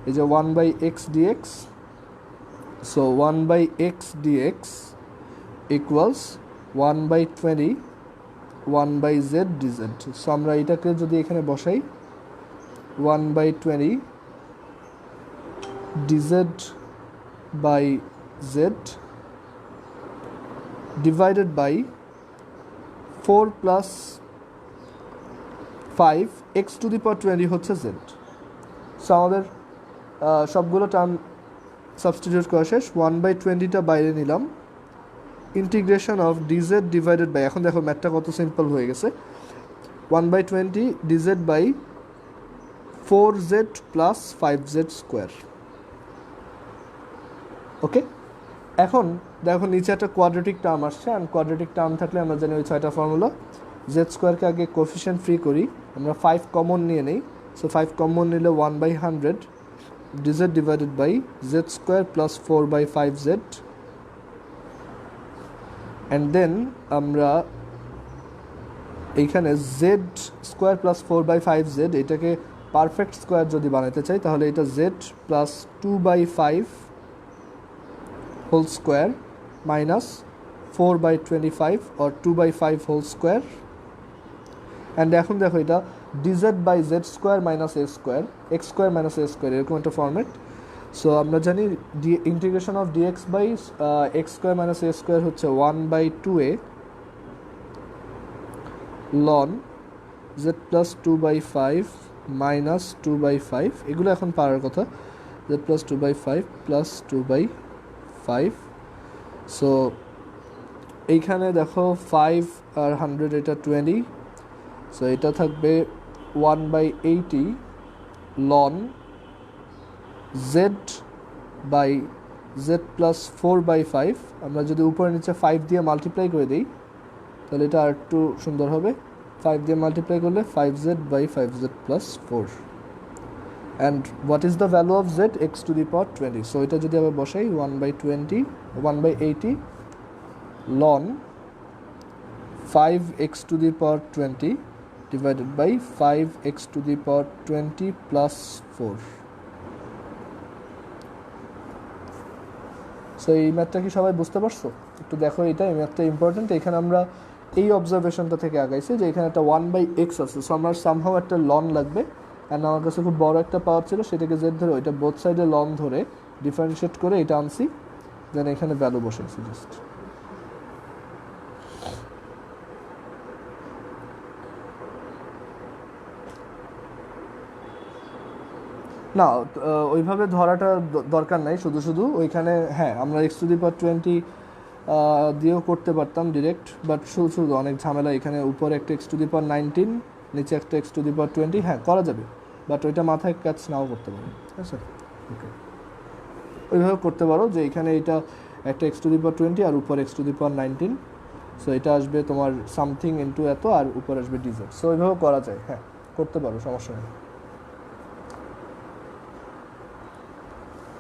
এই যে 1 by x dx, so 1 by x dx equals 1 by 20 1 by Z d z. So আমরা এটাকে যদি এখানে বসাই 1 by 20 d z by z divided by 4 plus 5 x to the power 20 হচ্ছে z। সো আমাদের সবগুলো টার্ম সাবস্টিটিউট করা শেষ। 1 বাই 20টা বাইরে নিলাম, integration of dz divided by, এখন দেখো ম্যাথটা কত সিম্পল হয়ে গেছে, 1/20 dz by 4z plus 5z square. Okay, এখন দেখো নিচে একটা কোয়াড্রেটিক টার্ম আসছে, অ্যান্ড কোয়াড্রেটিক টার্ম থাকলে আমরা জানি ওই 6টা ফর্মুলা। জেড স্কোয়ারকে আগে কোফিশিয়েন্ট ফ্রি করি, আমরা 5 কমন নিয়ে নেই, সো 5 কমন নিলে 1/100 d z divided by Z square plus 4/5z, and then আমরা এইখানে জেড স্কোয়ার প্লাস 4/5z এটাকে পারফেক্ট স্কোয়ার যদি বানাতে চাই তাহলে এটা z plus 2/5 whole square minus 4/25 or 2/5 whole square, and এখন দেখো এটা d z by Z square minus a square, x square minus a square, এরকম একটা ফর্মেট। সো আমরা জানি integration of d x by x square minus a square হচ্ছে 1/2a ln z plus 2/5 minus 2/5, এগুলো এখন পারার কথা, জেড প্লাস 2/5 প্লাস 2/5। সো এইখানে দেখো 5 আর 100 এটা 20, সো এটা থাকবে 1/80 ln z by z plus 4/5, আমরা যদি উপরে নিচে 5 দিয়ে মাল্টিপ্লাই করে দিই তাহলে এটা আর একটু সুন্দর হবে, 5 দিয়ে মাল্টিপ্লাই করলে 5z by 5z plus 4, and what is the value of z, x to the power 20। So এটা যদি আবার বসাই 1/80 ln 5x to the power 20 divided by 5x to the power 20 plus 4। So এই ম্যাথটা কি সবাই বুঝতে পারছো? একটু দেখো, এটা এই ম্যাথটা ইম্পর্টেন্ট। এখানে আমরা এই অবজারভেশনটা থেকে আগাইছি যে এখানে একটা 1/x আছে, সো আমার সামহাও একটা লন লাগবে, অ্যান্ড আমার কাছে খুব বড় একটা পাওয়ার ছিল, সেটাকে জেড ধরে ওইটা বোথ সাইডে লন ধরে ডিফারেন্সিয়েট করে এটা আনছি, দেন এখানে ভ্যালু বসাইছি জাস্ট। না, ওইভাবে ধরাটা দরকার নাই, শুধু শুধু ওইখানে হ্যাঁ আমরা এক্স টু দি পাওয়ার 20 দিয়েও করতে পারতাম ডিরেক্ট, বাট শুধু শুধু অনেক ঝামেলা। এখানে উপরে একটা এক্স টু দি পাওয়ার 19, নিচে একটা এক্স টু দি পাওয়ার 20, হ্যাঁ করা যাবে, বাট ওইটা মাথায় ক্যাচ নাও করতে পারো। ঠিক আছে, ওকে, ওইভাবে করতে পারো যে এখানে এটা একটা এক্স টু দি পাওয়ার 20 আর উপর x to the power 19, so এটা আসবে তোমার সামথিং ইন্টু এত, আর উপর আসবে ডিজেড। সো ওইভাবে করা যায়, হ্যাঁ করতে পারো, সমস্যা নেই।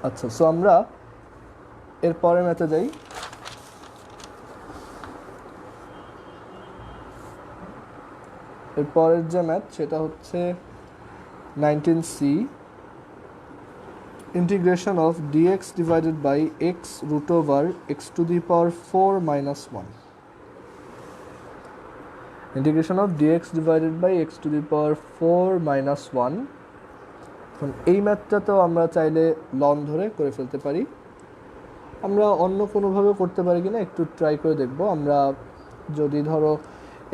আচ্ছা, সো আমরা এর পরের ম্যাথে যাই। এর পরের যে ম্যাথ সেটা হচ্ছে 19c, integration of dx divided by x root over x to the power 4 minus 1। Integration of dx divided by x to the power 4 minus 1। এখন এই ম্যাথটাতেও আমরা চাইলে লন ধরে করে ফেলতে পারি, আমরা অন্য কোনোভাবে করতে পারি কিনা একটু ট্রাই করে দেখব। আমরা যদি ধরো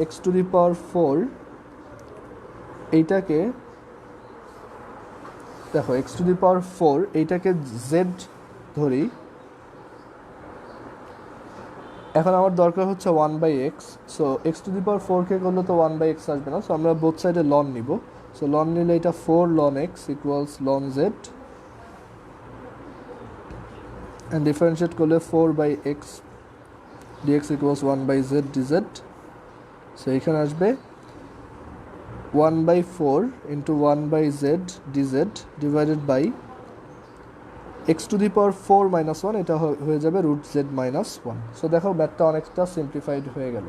x টু দি পাওয়ার 4 এইটাকে দেখো x টু দি পাওয়ার 4 এইটাকে z ধরি, এখন আমার দরকার হচ্ছে 1/x। So x to the power 4 কে করলে তো 1/x আসবে না, সো আমরা বোথ সাইডে লন নিব। সো লন নিলে এটা 4 ln x equals ln z, and differentiate করলে 4/x dx equals 1/z dz। So এখানে আসবে 1/4 into 1/z dz divided by x to the power 4 minus 1, এটা হয়ে যাবে রুট z মাইনাস 1। সো দেখো ম্যাথটা অনেকটা সিম্পলিফাইড হয়ে গেল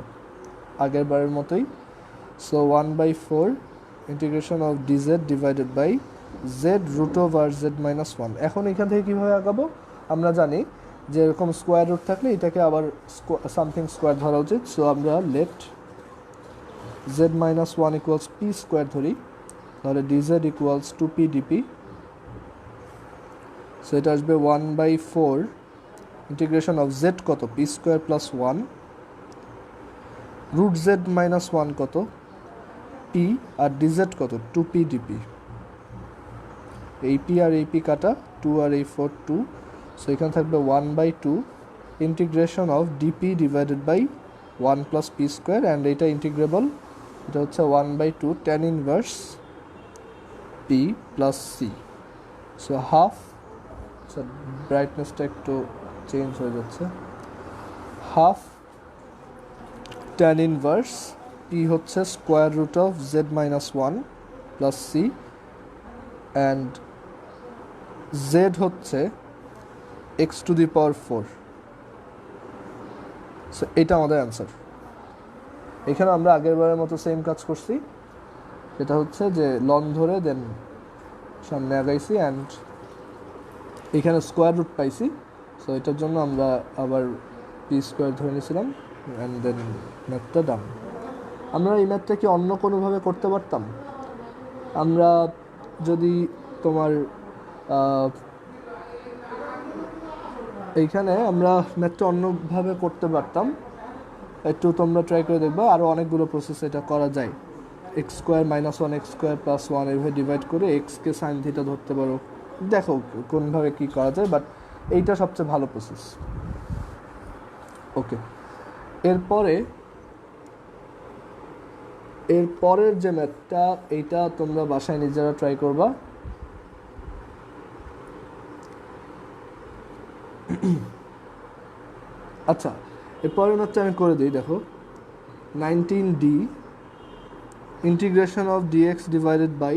আগের বারের মতোই। So 1/4 integration of dz divided by z root over z minus 1। এখন এখান থেকে কীভাবে আগাবো, আমরা জানি যে এরকম স্কোয়ার রুট থাকলে এটাকে আবার সামথিং স্কোয়ার ধরা উচিত। সো আমরা let z minus 1 equals p square ধরি, তাহলে dz equals 2p dp। So এটা আসবে 1/4 ইন্টিগ্রেশন অফ z কত, p square plus 1 root z minus 1 কত, পি, আর dz কত 2p dp। এই p আর এই p কাটা, 2 আর এই 4 2, সো এখানে থাকবে 1/2 integration of dp divided by 1 plus p square, and এটা ইন্টিগ্রেবল, এটা হচ্ছে 1/2 tan inverse p plus C. So half, ব্রাইটনেসটা একটু চেঞ্জ হয়ে যাচ্ছে, হাফ tan ইনভার্স পি হচ্ছে square root of z minus 1 plus c, and z হচ্ছে x to the power 4। So এটা আমাদের অ্যান্সার। এখানে আমরা আগের বারের মতো সেম কাজ করছি, এটা হচ্ছে যে লন ধরে দেন সামনে আগাইছি, অ্যান্ড এখানে স্কোয়ার রুট পাইছি। সো এটার জন্য আমরা আবার পি স্কোয়ার ধরে নিয়েছিলাম, অ্যান্ড দেন ম্যাথটা ডান। আমরা এই ম্যাথটা কি অন্য কোনোভাবে করতে পারতাম? আমরা যদি তোমার এইখানে আমরা ম্যাথটা অন্যভাবে করতে পারতাম, একটু তোমরা ট্রাই করে দেখবা, আরও অনেকগুলো প্রসেস এটা করা যায়। X square minus 1 x square plus 1 এইভাবে ডিভাইড করে এক্সকে সাইন থিটা ধরতে পারো, দেখো কোনভাবে কী করা যায়, বাট এইটা সবচেয়ে ভালো প্রসেস। ওকে, এরপরের যে ম্যাথটা, এইটা তোমরা বাসায় নিজেরা ট্রাই করবা। আচ্ছা, এরপরের ম্যাথটা আমি করে দিই, দেখো 19D integration of dx divided by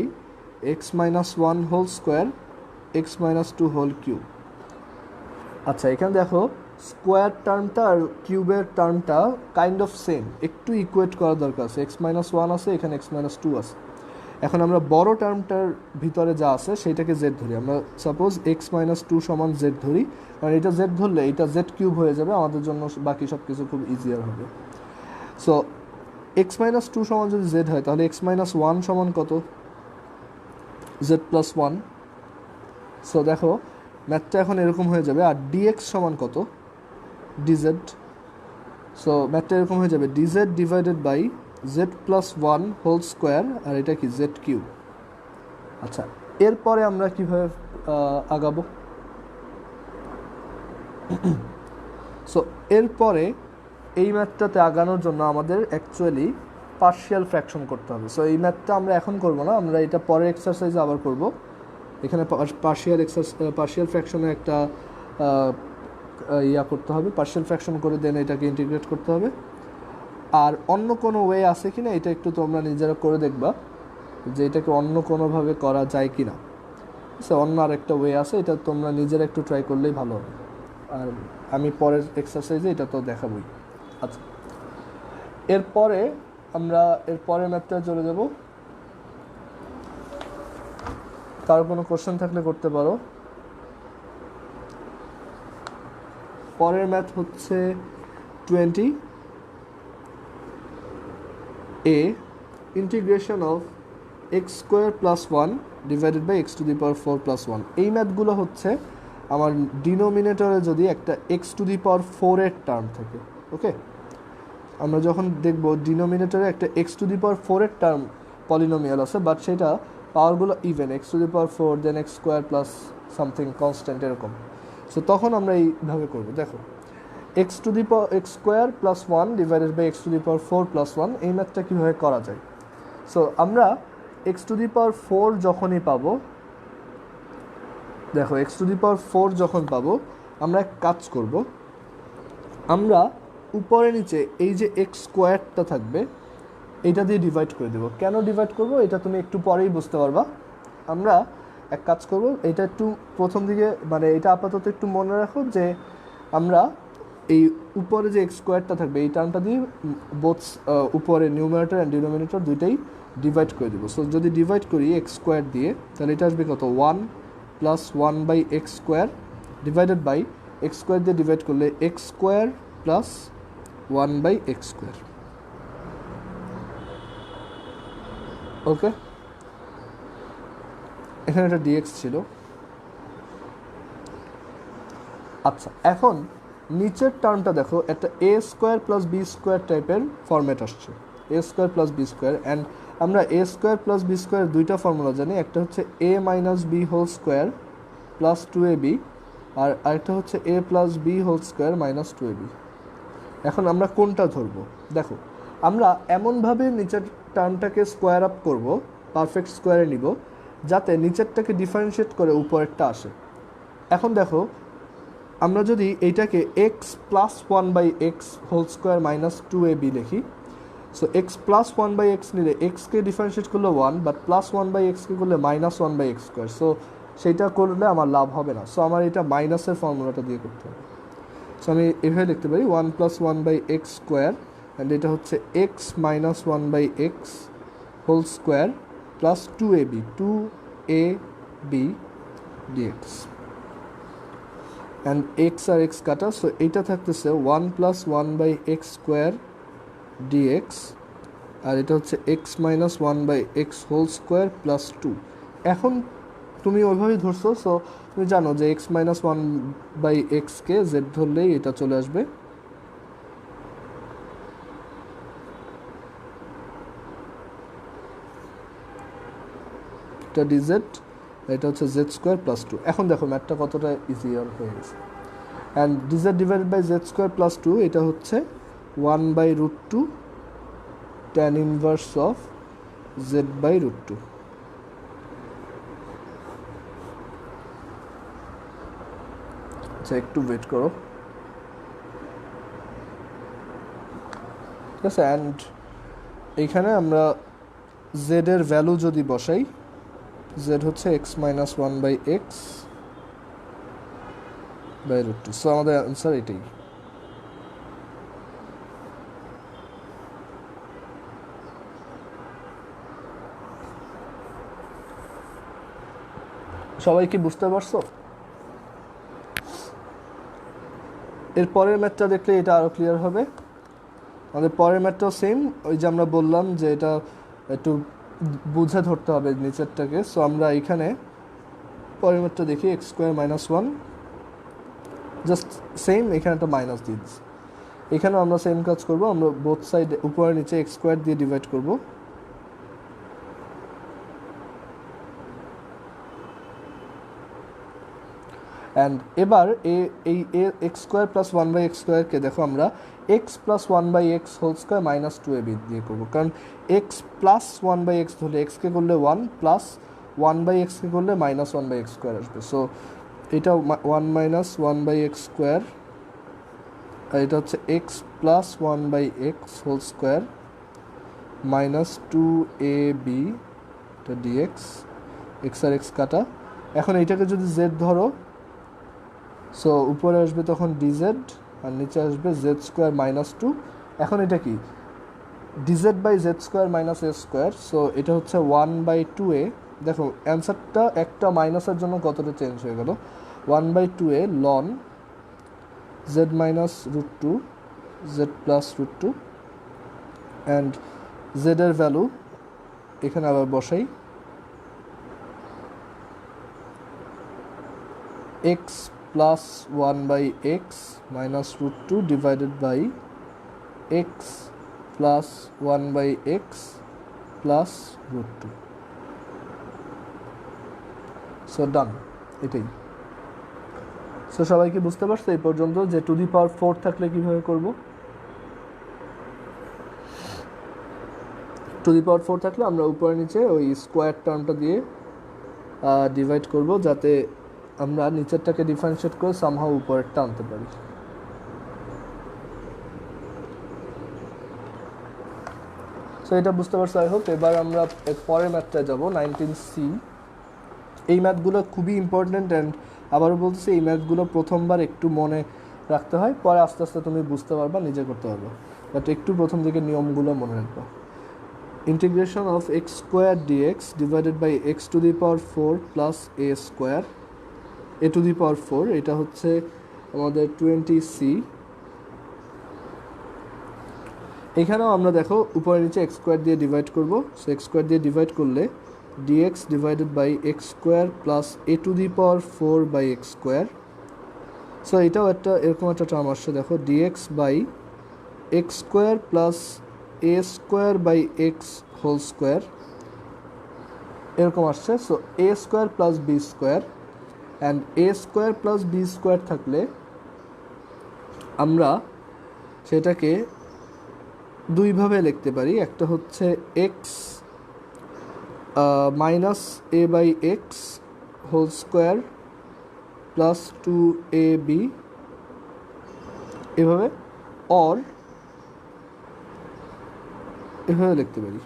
x minus 1 whole square x minus 2 whole cube. আচ্ছা, এখানে দেখো স্কোয়ার টার্মটা আর কিউবের টার্মটা কাইন্ড অফ সেম, একটু ইকুয়েট করার দরকার আছে। এক্স মাইনাস 1 আছে, এখানে এক্স মাইনাস 2 আছে। এখন আমরা বড় টার্মটার ভিতরে যা আছে সেইটাকে জেড ধরি। আমরা সাপোজ এক্স মাইনাস 2 সমান জেড ধরি, কারণ এটা জেড ধরলে এটা জেড কিউব হয়ে যাবে, আমাদের জন্য বাকি সব কিছু খুব ইজিয়ার হবে। সো এক্স মাইনাস 2 সমান যদি জেড হয়, তাহলে এক্স মাইনাস 1 সমান কত? Z plus 1। সো দেখো ম্যাথটা এখন এরকম হয়ে যাবে, আর ডিএক্স সমান কত? ডিজেড। সো ম্যাথটা এরকম হয়ে যাবে dz divided by z plus 1 whole square, আর এটা কি জেড কিউব। আচ্ছা, এরপরে আমরা কীভাবে আগাবো? সো এরপরে এই ম্যাথটাতে আগানোর জন্য আমাদের অ্যাকচুয়ালি পার্শিয়াল ফ্র্যাকশন করতে হবে। সো এই ম্যাথটা আমরা এখন করব না, আমরা এটা পরের এক্সারসাইজে আবার করব। এখানে পার্শিয়াল ফ্র্যাকশনে একটা করতে হবে, পার্শিয়াল ফ্র্যাকশন করে দেন এটাকে ইন্টিগ্রেট করতে হবে। আর অন্য কোনো ওয়ে আছে কি না, এটা একটু তোমরা নিজেরা করে দেখবা যে এটাকে অন্য কোনোভাবে করা যায় কি না। সো অন্য আরেকটা ওয়ে আছে, এটা তোমরা নিজেরা একটু ট্রাই করলেই ভালো হবে। আর আমি পরের এক্সারসাইজে এটা তো দেখাবই। আচ্ছা, এরপরে আমরা এরপরের ম্যাথটা চলে যাব। কারো কোনো কোশ্চেন থাকলে করতে পারো। পরের ম্যাথ হচ্ছে 20A integration of x square plus 1 divided by x to the power 4 plus 1। এই ম্যাথগুলো হচ্ছে আমার ডিনোমিনেটরে যদি একটা এক্স টু দি পাওয়ার 4 এর টার্ম থাকে। ওকে, আমরা যখন দেখব ডিনোমিনেটরে একটা এক্স টু দি পাওয়ার 4 এর টার্ম পলিনোমিয়াল আছে, বাট সেটা পাওয়ারগুলো even, x to the power 4 then x square plus something constant এরকম। সো তখন আমরা এইভাবে করব। দেখো x to the power x square plus 1 divided by x to the power 4 plus 1, এই ম্যাথটা কীভাবে করা যায়? সো আমরা এক্স টু দি পাওয়ার 4 যখনই পাবো, দেখো এক্স টু দি পাওয়ার 4 যখন পাবো, আমরা এক কাজ করব, আমরা উপরে নিচে এই যে এক্স স্কোয়ারটা থাকবে এইটা দিয়ে ডিভাইড করে দেবো। কেন ডিভাইড করব এটা তুমি একটু পরেই বুঝতে পারবা। আমরা এক কাজ করব, এটা একটু প্রথম দিকে মানে এটা আপাতত একটু মনে রাখো যে আমরা এই উপরে যে এক্স স্কোয়ারটা থাকবে এই টার্মটা দিয়ে বোথ উপরে নিউমারেটর অ্যান্ড ডিনোমিনেটর দুইটাই ডিভাইড করে দেবো। সো যদি ডিভাইড করি এক্স স্কোয়ার দিয়ে, তাহলে এটা আসবে কত? 1 plus 1 by x square divided by x square দিয়ে ডিভাইড করলে x square plus 1 by x square. Okay, এখানে একটা ডিএক্স ছিল। আচ্ছা, এখন নিচের টার্মটা দেখো, একটা a square plus b square টাইপের ফরম্যাট আসছে, a square plus b square. And আমরা a square plus b square দুইটা ফর্মুলা জানি, একটা হচ্ছে a minus b whole square plus 2ab আর আরেকটা হচ্ছে a plus b whole square minus 2ab। এখন আমরা কোনটা ধরবো? দেখো, আমরা এমনভাবে নিচের টার্মটাকে স্কোয়ার আপ করব, পারফেক্ট স্কোয়ারে নিব, যাতে নিচেরটাকে ডিফারেন্সিয়েট করে উপরেরটা আসে। এখন দেখো, আমরা যদি এইটাকে x plus 1/x whole square minus 2ab লিখি, সো এক্স প্লাস 1/x নিলে এক্সকে ডিফারেন্সিয়েট করলে 1, বাট প্লাস 1/xকে করলে মাইনাস 1/x স্কোয়ার, সো সেইটা করলে আমার লাভ হবে না। সো আমার এটা মাইনাসের ফর্মুলাটা দিয়ে করতে হবে। সো আমি এভাবে লিখতে পারি 1 + 1/x স্কোয়ার, অ্যান্ড এটা হচ্ছে x minus 1/x whole square plus 2ab dx, and x আর এক্স কাটা, সো এইটা থাকতেছে 1 + 1/x স্কোয়ার dx, আর এটা হচ্ছে x minus 1/x whole square plus 2। এখন তুমি ওইভাবেই ধরছো, সো তুমি জানো যে এক্স মাইনাস 1/xকে জেড ধরলেই এটা চলে আসবে। এটা ডিজেড, এটা হচ্ছে জেড স্কোয়ার প্লাস 2। এখন দেখো ম্যাথটা কতটা ইজিয়ার হয়ে গেছে। And d z divided by Z square plus 2, এটা হচ্ছে 1/√2 tan ইনভার্স অফ z/√2। আচ্ছা, একটু ওয়েট করো, ঠিক আছে। অ্যান্ড এইখানে আমরা জেড এর ভ্যালু যদি বসাই, জেড হচ্ছে x minus 1/x by √2, so আমাদের অ্যান্সার এটাই। সবাই কি বুঝতে পারছো? এর পরের ম্যাথটা দেখলে এটা আরও ক্লিয়ার হবে। আমাদের পরের ম্যাথটাও সেম, ওই যে আমরা বললাম যে এটা একটু বুঝে ধরতে হবে নিচেরটাকে। সো আমরা এখানে পরের ম্যাথটা দেখি, x square minus 1, just same, এখানে একটা মাইনাস দিয়ে দিচ্ছি। এখানেও আমরা সেম কাজ করব, আমরা বোথ সাইড উপরে নিচে এক্স স্কোয়ার দিয়ে ডিভাইড করব। অ্যান্ড এবার এই এক্স স্কোয়ার প্লাস 1/x স্কোয়ারকে দেখো আমরা x plus 1/x whole square minus 2ab দিয়ে করবো, কারণ এক্স প্লাস 1/x ধরলে এক্সকে করলে 1, প্লাস 1/xকে করলে মাইনাস 1/x স্কোয়ার আসবে। সো এটা 1 মাইনাস 1/x স্কোয়ার, আর এটা হচ্ছে x plus 1/x whole square minus 2ab dx, x আর এক্স কাটা। এখন এইটাকে যদি জেড ধরো, সো উপরে আসবে তখন ডিজেড, আর নিচে আসবে জেড স্কোয়ার মাইনাস 2। এখন এটা কি d z by Z square minus a square, so এটা হচ্ছে 1/2a। দেখো অ্যান্সারটা একটা মাইনাসের জন্য কতটা চেঞ্জ হয়ে গেল, 1/2a ln z minus √2 z plus √2, and জেডের ভ্যালু এখানে আবার বসাই, x plus 1/x minus √2 divided by x plus 1/x plus √2। So done, এটাই। সো সবাই কি বুঝতে পারছো এই পর্যন্ত যে টু দি পাওয়ার 4 থাকলে কীভাবে করব? টু দি পাওয়ার 4 থাকলে আমরা উপরে নিচে ওই স্কোয়ার টার্মটা দিয়ে ডিভাইড করব, যাতে আমরা নিচেরটাকে ডিফারেন্সিয়েট করে সামহাও উপরেরটা আনতে পারি। সো এটা বুঝতে পারছো আই হোপ। এবার আমরা পরের ম্যাথটায় যাব, 19C। এই ম্যাথগুলো খুবই ইম্পর্ট্যান্ট, অ্যান্ড আবারও বলতেছি এই ম্যাথগুলো প্রথমবার একটু মনে রাখতে হয়, পরে আস্তে আস্তে তুমি বুঝতে পারবা, নিজে করতে পারবা, বাট একটু প্রথম দিকে নিয়মগুলো মনে রাখবা। Integration of x square dx divided by x to the power 4 plus a square a to the power 4, এটা হচ্ছে আমাদের 20C। এখানেও আমরা দেখো উপরে নিচে এক্স স্কোয়ার দিয়ে ডিভাইড করব, সো এক্স স্কোয়ার দিয়ে ডিভাইড করলে dx divided by x square plus a to the power 4 by x square. So এটাও একটা এরকম একটা টার্ম আসছে, দেখো dx by x square plus a square by x whole square এরকম আসছে। So a square plus b square, and a square plus b square থাকলে আমরা সেটাকে দুইভাবে লিখতে পারি। একটা হচ্ছে x minus a by x whole square plus 2ab এভাবে, অর এভাবে লিখতে পারি।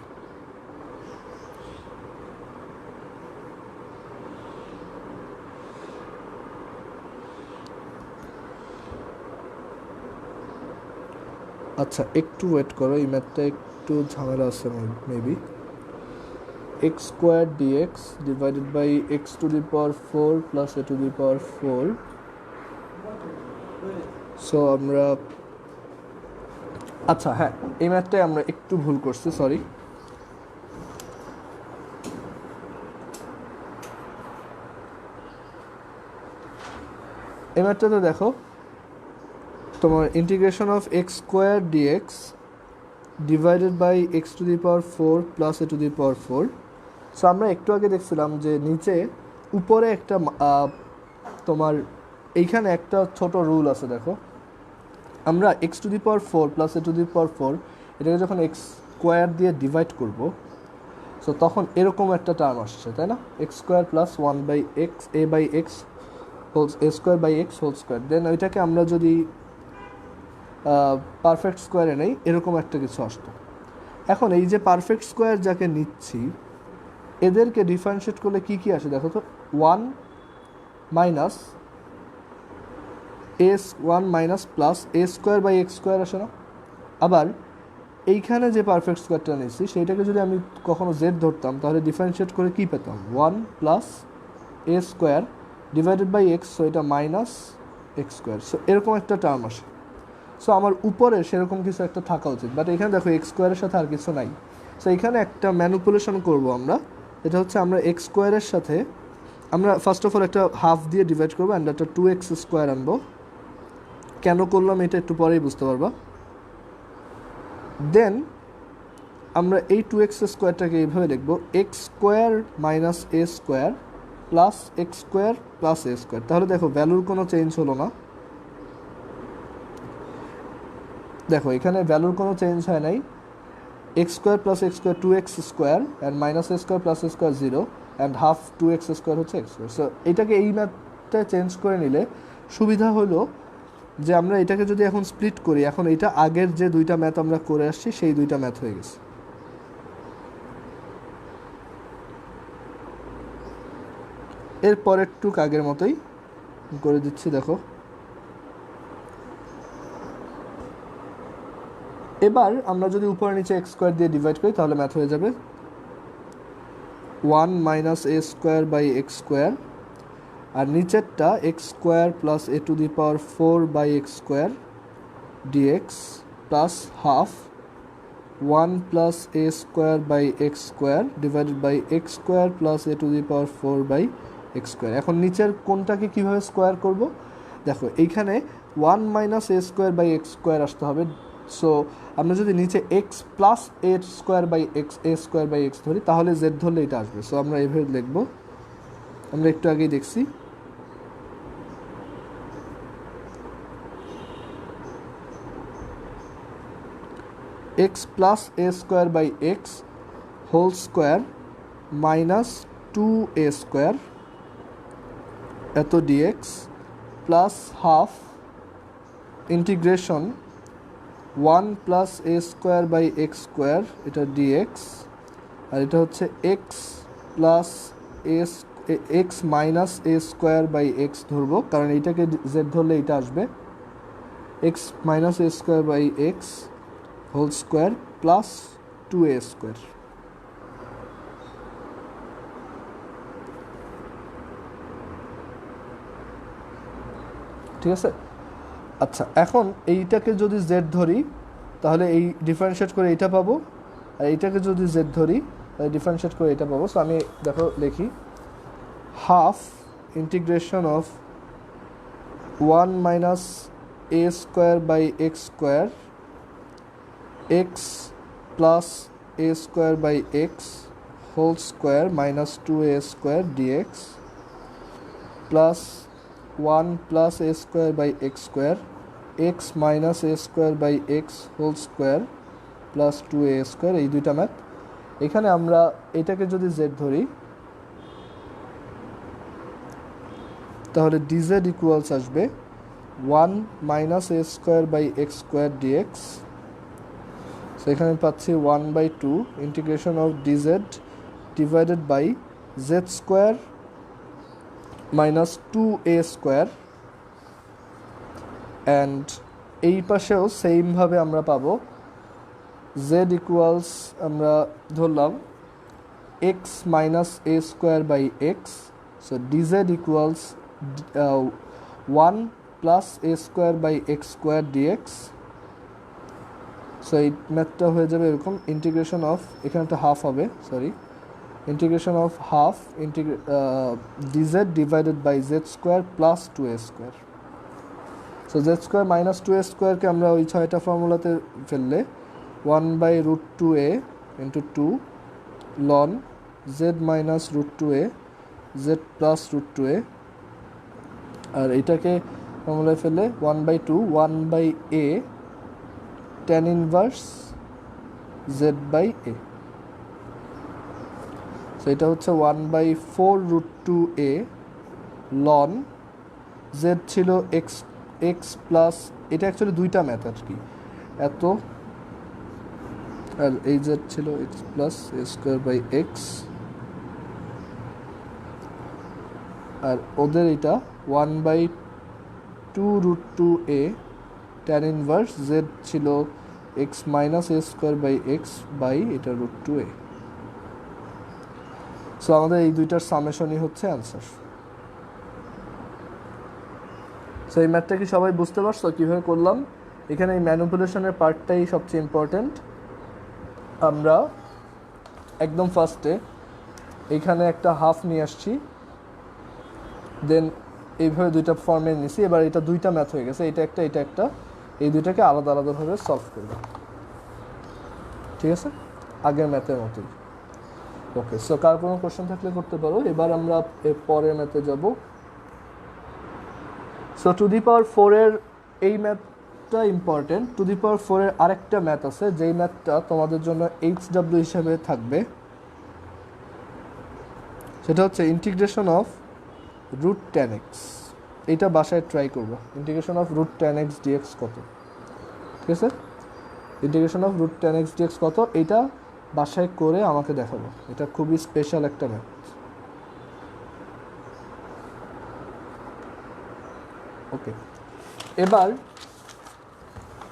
আচ্ছা একটু ওয়েট করো, এই ম্যাথটা একটু ঝামেলা আছে maybe. X square dx divided by x to the power 4 plus a to the power 4। So আমরা আচ্ছা হ্যাঁ, এই ম্যাথটাই আমরা একটু ভুল করছি, সরি। এই ম্যাথটাতে দেখো তোমার integration of x square dx divided by x to the power 4 plus a to the power 4। So আমরা একটু আগে দেখছিলাম যে নিচে উপরে একটা তোমার এইখানে একটা ছোট রুল আছে, দেখো আমরা x to the power 4 plus a to the power 4 এটাকে যখন এক্স স্কোয়ার দিয়ে ডিভাইড করব, সো তখন এরকম একটা টার্ম আসছে, তাই না? X square plus 1 by x a by x whole a square by x whole square. Then ওইটাকে আমরা যদি পারফেক্ট স্কোয়ারে নেই, এরকম একটা কিছু আসতো। এখন এই যে পারফেক্ট স্কোয়ার যাকে নিচ্ছি, এদেরকে ডিফারেন্সিয়েট করলে কি কি আসে দেখো তো। 1 minus one minus plus a square by x square আসে না? আবার এইখানে যে পারফেক্ট স্কোয়ারটা নিচ্ছি সেইটাকে যদি আমি কখনো জেড ধরতাম, তাহলে ডিফারেন্সিয়েট করে কী পেতাম? 1 plus a square divided by x, so এটা মাইনাস এক্স স্কোয়ার। সো এরকম একটা টার্ম আসে। সো আমার উপরে সেরকম কিছু একটা থাকা উচিত, বাট এখানে দেখো এক্স স্কোয়ারের সাথে আর কিছু নাই। সো এখানে একটা ম্যানিপুলেশন করব আমরা, এটা হচ্ছে আমরা এক্স স্কোয়ারের সাথে আমরা ফার্স্ট অফ অল একটা হাফ দিয়ে ডিভাইড করবো অ্যান্ড একটা 2x স্কোয়ার আনবো। কেন করলাম এটা একটু পরেই বুঝতে পারবা। দেন আমরা এই 2x স্কোয়ারটাকে এইভাবে লিখবো, x square minus a square plus x square plus a square. তাহলে দেখো ভ্যালুর কোনো চেঞ্জ হলো না, দেখো এখানে ভ্যালুর কোনো চেঞ্জ হয় নাই। X square plus x square 2x square and minus a square plus a square 0 and half 2x square হচ্ছে এক্স স্কোয়ার। সো এটাকে এই ম্যাথটা চেঞ্জ করে নিলে সুবিধা হলো যে আমরা এটাকে যদি এখন স্প্লিট করি, এখন এটা আগের যে দুইটা ম্যাথ আমরা করে আসছি সেই দুইটা ম্যাথ হয়ে গেছে। এর পরের টুক আগের মতোই করে দিচ্ছি, দেখো এবার আমরা যদি উপরে নিচে এক্স স্কোয়ার দিয়ে ডিভাইড করি তাহলে ম্যাথ হয়ে যাবে 1 minus a square by x square, আর নিচেরটা x square plus a to the power 4 by x square dx plus half 1 plus a square by x square divided by x square plus a to the power 4 by x square. এখন নিচের কোনটাকে কীভাবে square করব, দেখো এইখানে 1 minus a square by x square আসতে হবে। So আমরা যদি নিচে x plus a square by x a square by x ধরি, তাহলে জেড ধরলে এটা আসবে। সো আমরা এভাবে লিখব, আমরা একটু আগেই দেখছি। X plus a square by x whole square minus 2a square এত dx plus half integration 1 plus a square by x square এটা ডিএক্স, আর এটা হচ্ছে x plus x minus a square by x ধরবো, কারণ এইটাকে জেড ধরলে এটা আসবে x minus a square by x whole square plus 2a square. ঠিক আছে, আচ্ছা এখন এইটাকে যদি জেড ধরি তাহলে এই ডিফারেন্সিয়েট করে এইটা পাবো, আর এইটাকে যদি জেড ধরি তাহলে ডিফারেন্সিয়েট করে এটা পাবো। সো আমি দেখো লিখি half integration of 1 minus a square by x square x plus a square by x whole square minus 2a square dx plus 1 plus a square by x square, x minus a square by x whole square plus 2a square, এই দুইটা math. এখানে আমরা এটাকে যদি Z ধরি তাহলে DZ equals আসবে 1 minus a square by x square dx. So এখানে পাচ্ছি 1/2 integration of dz divided by Z square minus 2a square, and এই পাশেও সেমভাবে আমরা পাবো জেড ইকুয়ালস আমরা ধরলাম x minus a square by x, so DZ equals 1 plus a square by x square dx. So এই ম্যাথটা হয়ে যাবে এরকম, ইন্টিগ্রেশন অফ, এখানে একটা হাফ হবে, sorry, integration of half dz divided by Z square plus 2a square. So z square minus 2a স্কোয়ারকে আমরা ওই 6টা ফর্মুলাতে ফেললে 1/√2a into 2 ln z minus √2a z plus √2a, আর এটাকে ফর্মুলায় ফেললে 1/2 1/a tan inverse z by a. So এটা হচ্ছে 1/4√2a লন জেড ছিল এক্স এক্স প্লাস, এটা অ্যাকচুয়ালি দুইটা ম্যাথ আর কি, এত, আর এই জেড ছিল x plus a square by x, আর ওদের এটা 1/2√2a tan ইনভার্স জেড ছিল x minus a square by x by এটা √2a। সো আমাদের এই দুইটার সামেশনই হচ্ছে অ্যান্সার। সো এই ম্যাথটা কি সবাই বুঝতে পারছো কীভাবে করলাম? এখানে এই ম্যানিপুলেশনের পার্টটাই সবচেয়ে ইম্পর্ট্যান্ট। আমরা একদম ফার্স্টে এইখানে একটা হাফ নিয়ে আসছি, দেন এইভাবে দুইটা ফর্মে নিছি, এবার এটা দুইটা ম্যাথ হয়ে গেছে, এটা একটা এটা একটা, এই দুইটাকে আলাদা আলাদাভাবে সলভ করব, ঠিক আছে, আগের ম্যাথের মতোই। ওকে, সো কার কোনো কোশ্চেন থাকলে করতে পারো। এবার আমরা পরের ম্যাথে যাব। সো টু দি পাওয়ার 4 এর এই ম্যাথটা ইম্পর্টেন্ট। টু দি পাওয়ার 4 এর আরেকটা ম্যাথ আছে, যেই ম্যাথটা তোমাদের জন্য HW হিসাবে থাকবে, সেটা হচ্ছে ইন্টিগ্রেশন অফ √tan x। এইটা বাসায় ট্রাই করবো, integration of √tan x dx কত, ঠিক আছে, integration of √tan x dx কত, এইটা বাসায় করে আমাকে দেখাবো। এটা খুবই স্পেশাল একটা ম্যাথ। ওকে, এবার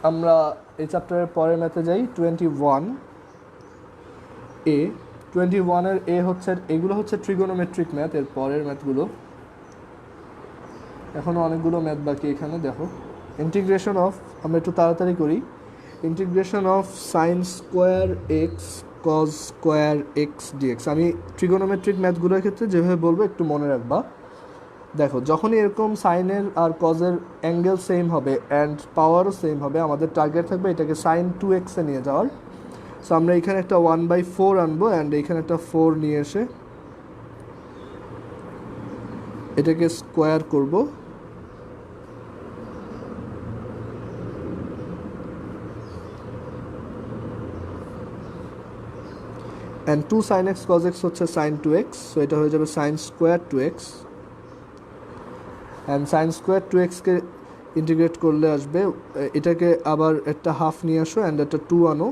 আমরা এই চ্যাপ্টারের পরের ম্যাথে যাই। 21A, 21-এর এ হচ্ছে, এগুলো হচ্ছে ট্রিগোনোমেট্রিক ম্যাথ, এর পরের ম্যাথগুলো। এখনও অনেকগুলো ম্যাথ বাকি। এখানে দেখো ইন্টিগ্রেশন অফ, আমরা একটু তাড়াতাড়ি করি, integration of sine square x cos square x dx. আমি ট্রিগোনোমেট্রিক ম্যাথগুলোর ক্ষেত্রে যেভাবে বলবো একটু মনে রাখবা। দেখো, যখনই এরকম সাইনের আর কজের অ্যাঙ্গেল সেম হবে অ্যান্ড পাওয়ারও সেম হবে, আমাদের টার্গেট থাকবে এটাকে sin 2x-এ নিয়ে যাওয়ার। সো আমরা এখানে একটা 1/4 আনবো অ্যান্ড এখানে একটা 4 নিয়ে এসে এটাকে স্কোয়ার করব, and 2 sin x cos x হচ্ছে sin 2x, সো এটা হয়ে যাবে sin square 2x, and sin square 2x-কে ইন্টিগ্রেট করলে আসবে, এটাকে আবার একটা হাফ নিয়ে আসো অ্যান্ড একটা 2 আনো,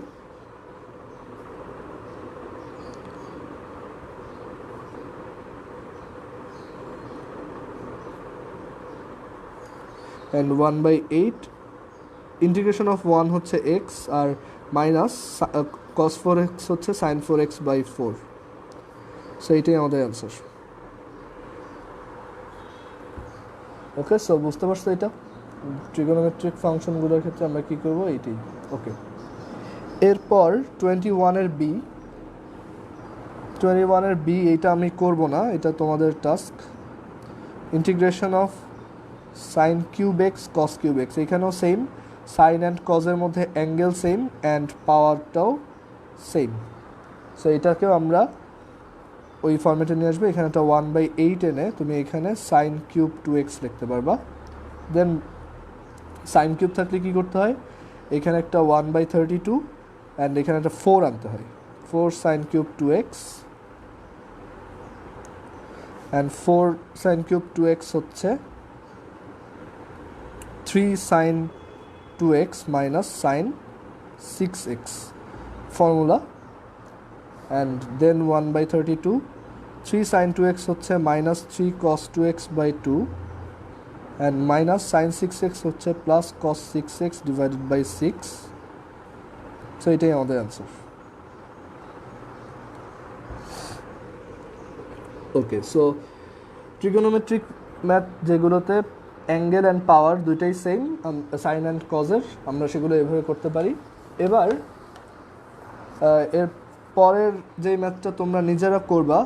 অ্যান্ড 1/8 ইন্টিগ্রেশন অফ 1 হচ্ছে x আর মাইনাস cos 4x হচ্ছে sin 4x/4। সো এইটাই আমাদের অ্যান্সার। ওকে, সো বুঝতে পারছো এটা ট্রিগোনোমেট্রিক ফাংশনগুলোর ক্ষেত্রে আমরা কী করবো, এইটাই। ওকে, এরপর 21-এর বি, 21-এর বি এইটা আমি করব না, এটা তোমাদের task. Integration of sine cube x cos cube x, এখানেও সেম, সাইন অ্যান্ড কজের মধ্যে অ্যাঙ্গেল সেম অ্যান্ড পাওয়ারটাও সেম। সো এটাকেও আমরা ওই ফর্মেটে নিয়ে আসবে। এখানে একটা 1/8 এনে তুমি এখানে সাইন কিউব 2x লিখতে পারবা। দেন সাইন কিউব থাকলে কী করতে হয়, এখানে একটা 1/32 অ্যান্ড এখানে একটা 4 আনতে হয়। 4 sine cube 2x and 4 sine cube 2x হচ্ছে 3 sine 2x minus sine 6x formula. And then 1/32, 3 sine 2x হচ্ছে minus 3 cos 2x/2 and minus sine 6x হচ্ছে plus cos 6x divided by 6। So এটাই আমাদের answer. Okay, so trigonometric math যেগুলোতে angle and power দুইটাই same, sine and কজের, আমরা সেগুলো এভাবে করতে পারি। এবার এর পরের যেই ম্যাথটা তোমরা নিজেরা করবা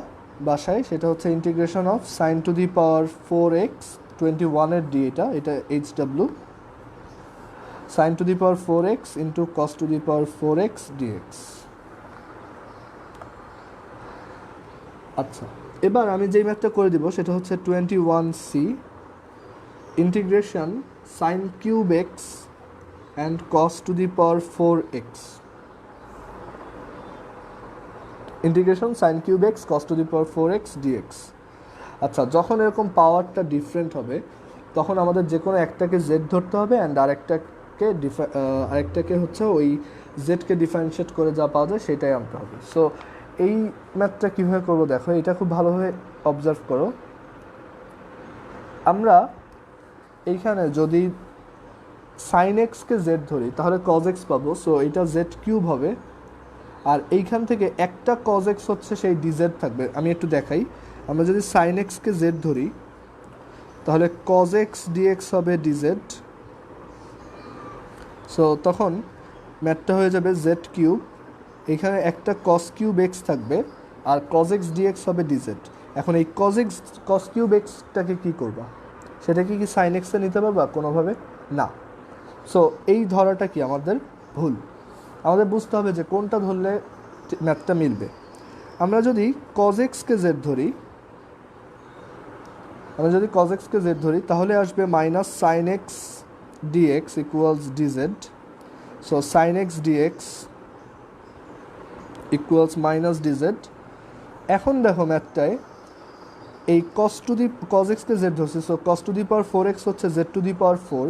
বাসায়, সেটা হচ্ছে integration of sine to the power 4x 21 d. এটা HW, sine to the power 4x into cos to the power 4x dx। আচ্ছা, এবার আমি যেই ম্যাথটা করে দিব সেটা হচ্ছে 21C integration sign cube x and cos to the power 4x। Integration sign cube x cos to the power 4x dx। আচ্ছা, যখন এরকম পাওয়ারটা ডিফারেন্ট হবে তখন আমাদের যে কোনো একটাকে জেড ধরতে হবে অ্যান্ড আরেকটাকে হচ্ছে ওই জেডকে ডিফারেন্সিয়েট করে যা পাওয়া যায় সেটাই আনতে হবে। সো এই ম্যাথটা কীভাবে করবো দেখো, এটা খুব ভালোভাবে অবজার্ভ করো। আমরা এইখানে যদি সাইন এক্সকে জেড ধরি তাহলে কজ এক্স পাবো, সো এইটা জেড কিউব হবে। আর এইখান থেকে একটা কজ এক্স হচ্ছে সেই ডিজেড থাকবে। আমি একটু দেখাই, আমরা যদি সাইন এক্সকে জেড ধরি তাহলে কজ এক্স ডিএক্স হবে ডিজেড। সো তখন ম্যাথটা হয়ে যাবে জেড কিউব, এখানে একটা কস কিউব এক্স থাকবে আর কজ এক্স ডিএক্স হবে ডিজেড। এখন এই কস কিউব এক্সটাকে কী করবা, সেটাকে কি সাইন এক্সে নিতে পারবা কোনোভাবে? না। সো এই ধরাটা কি আমাদের ভুল। আমাদের বুঝতে হবে যে কোনটা ধরলে ম্যাথটা মিলবে। আমরা যদি কজ এক্সকে জেড ধরি, তাহলে আসবে minus sine x dx equals dz. So sine x dx equals minus dz. এখন দেখো ম্যাথটায় এই কজ এক্সকে জেড ধরছি, so cos to the power 4x হচ্ছে জেড টু দি পাওয়ার 4,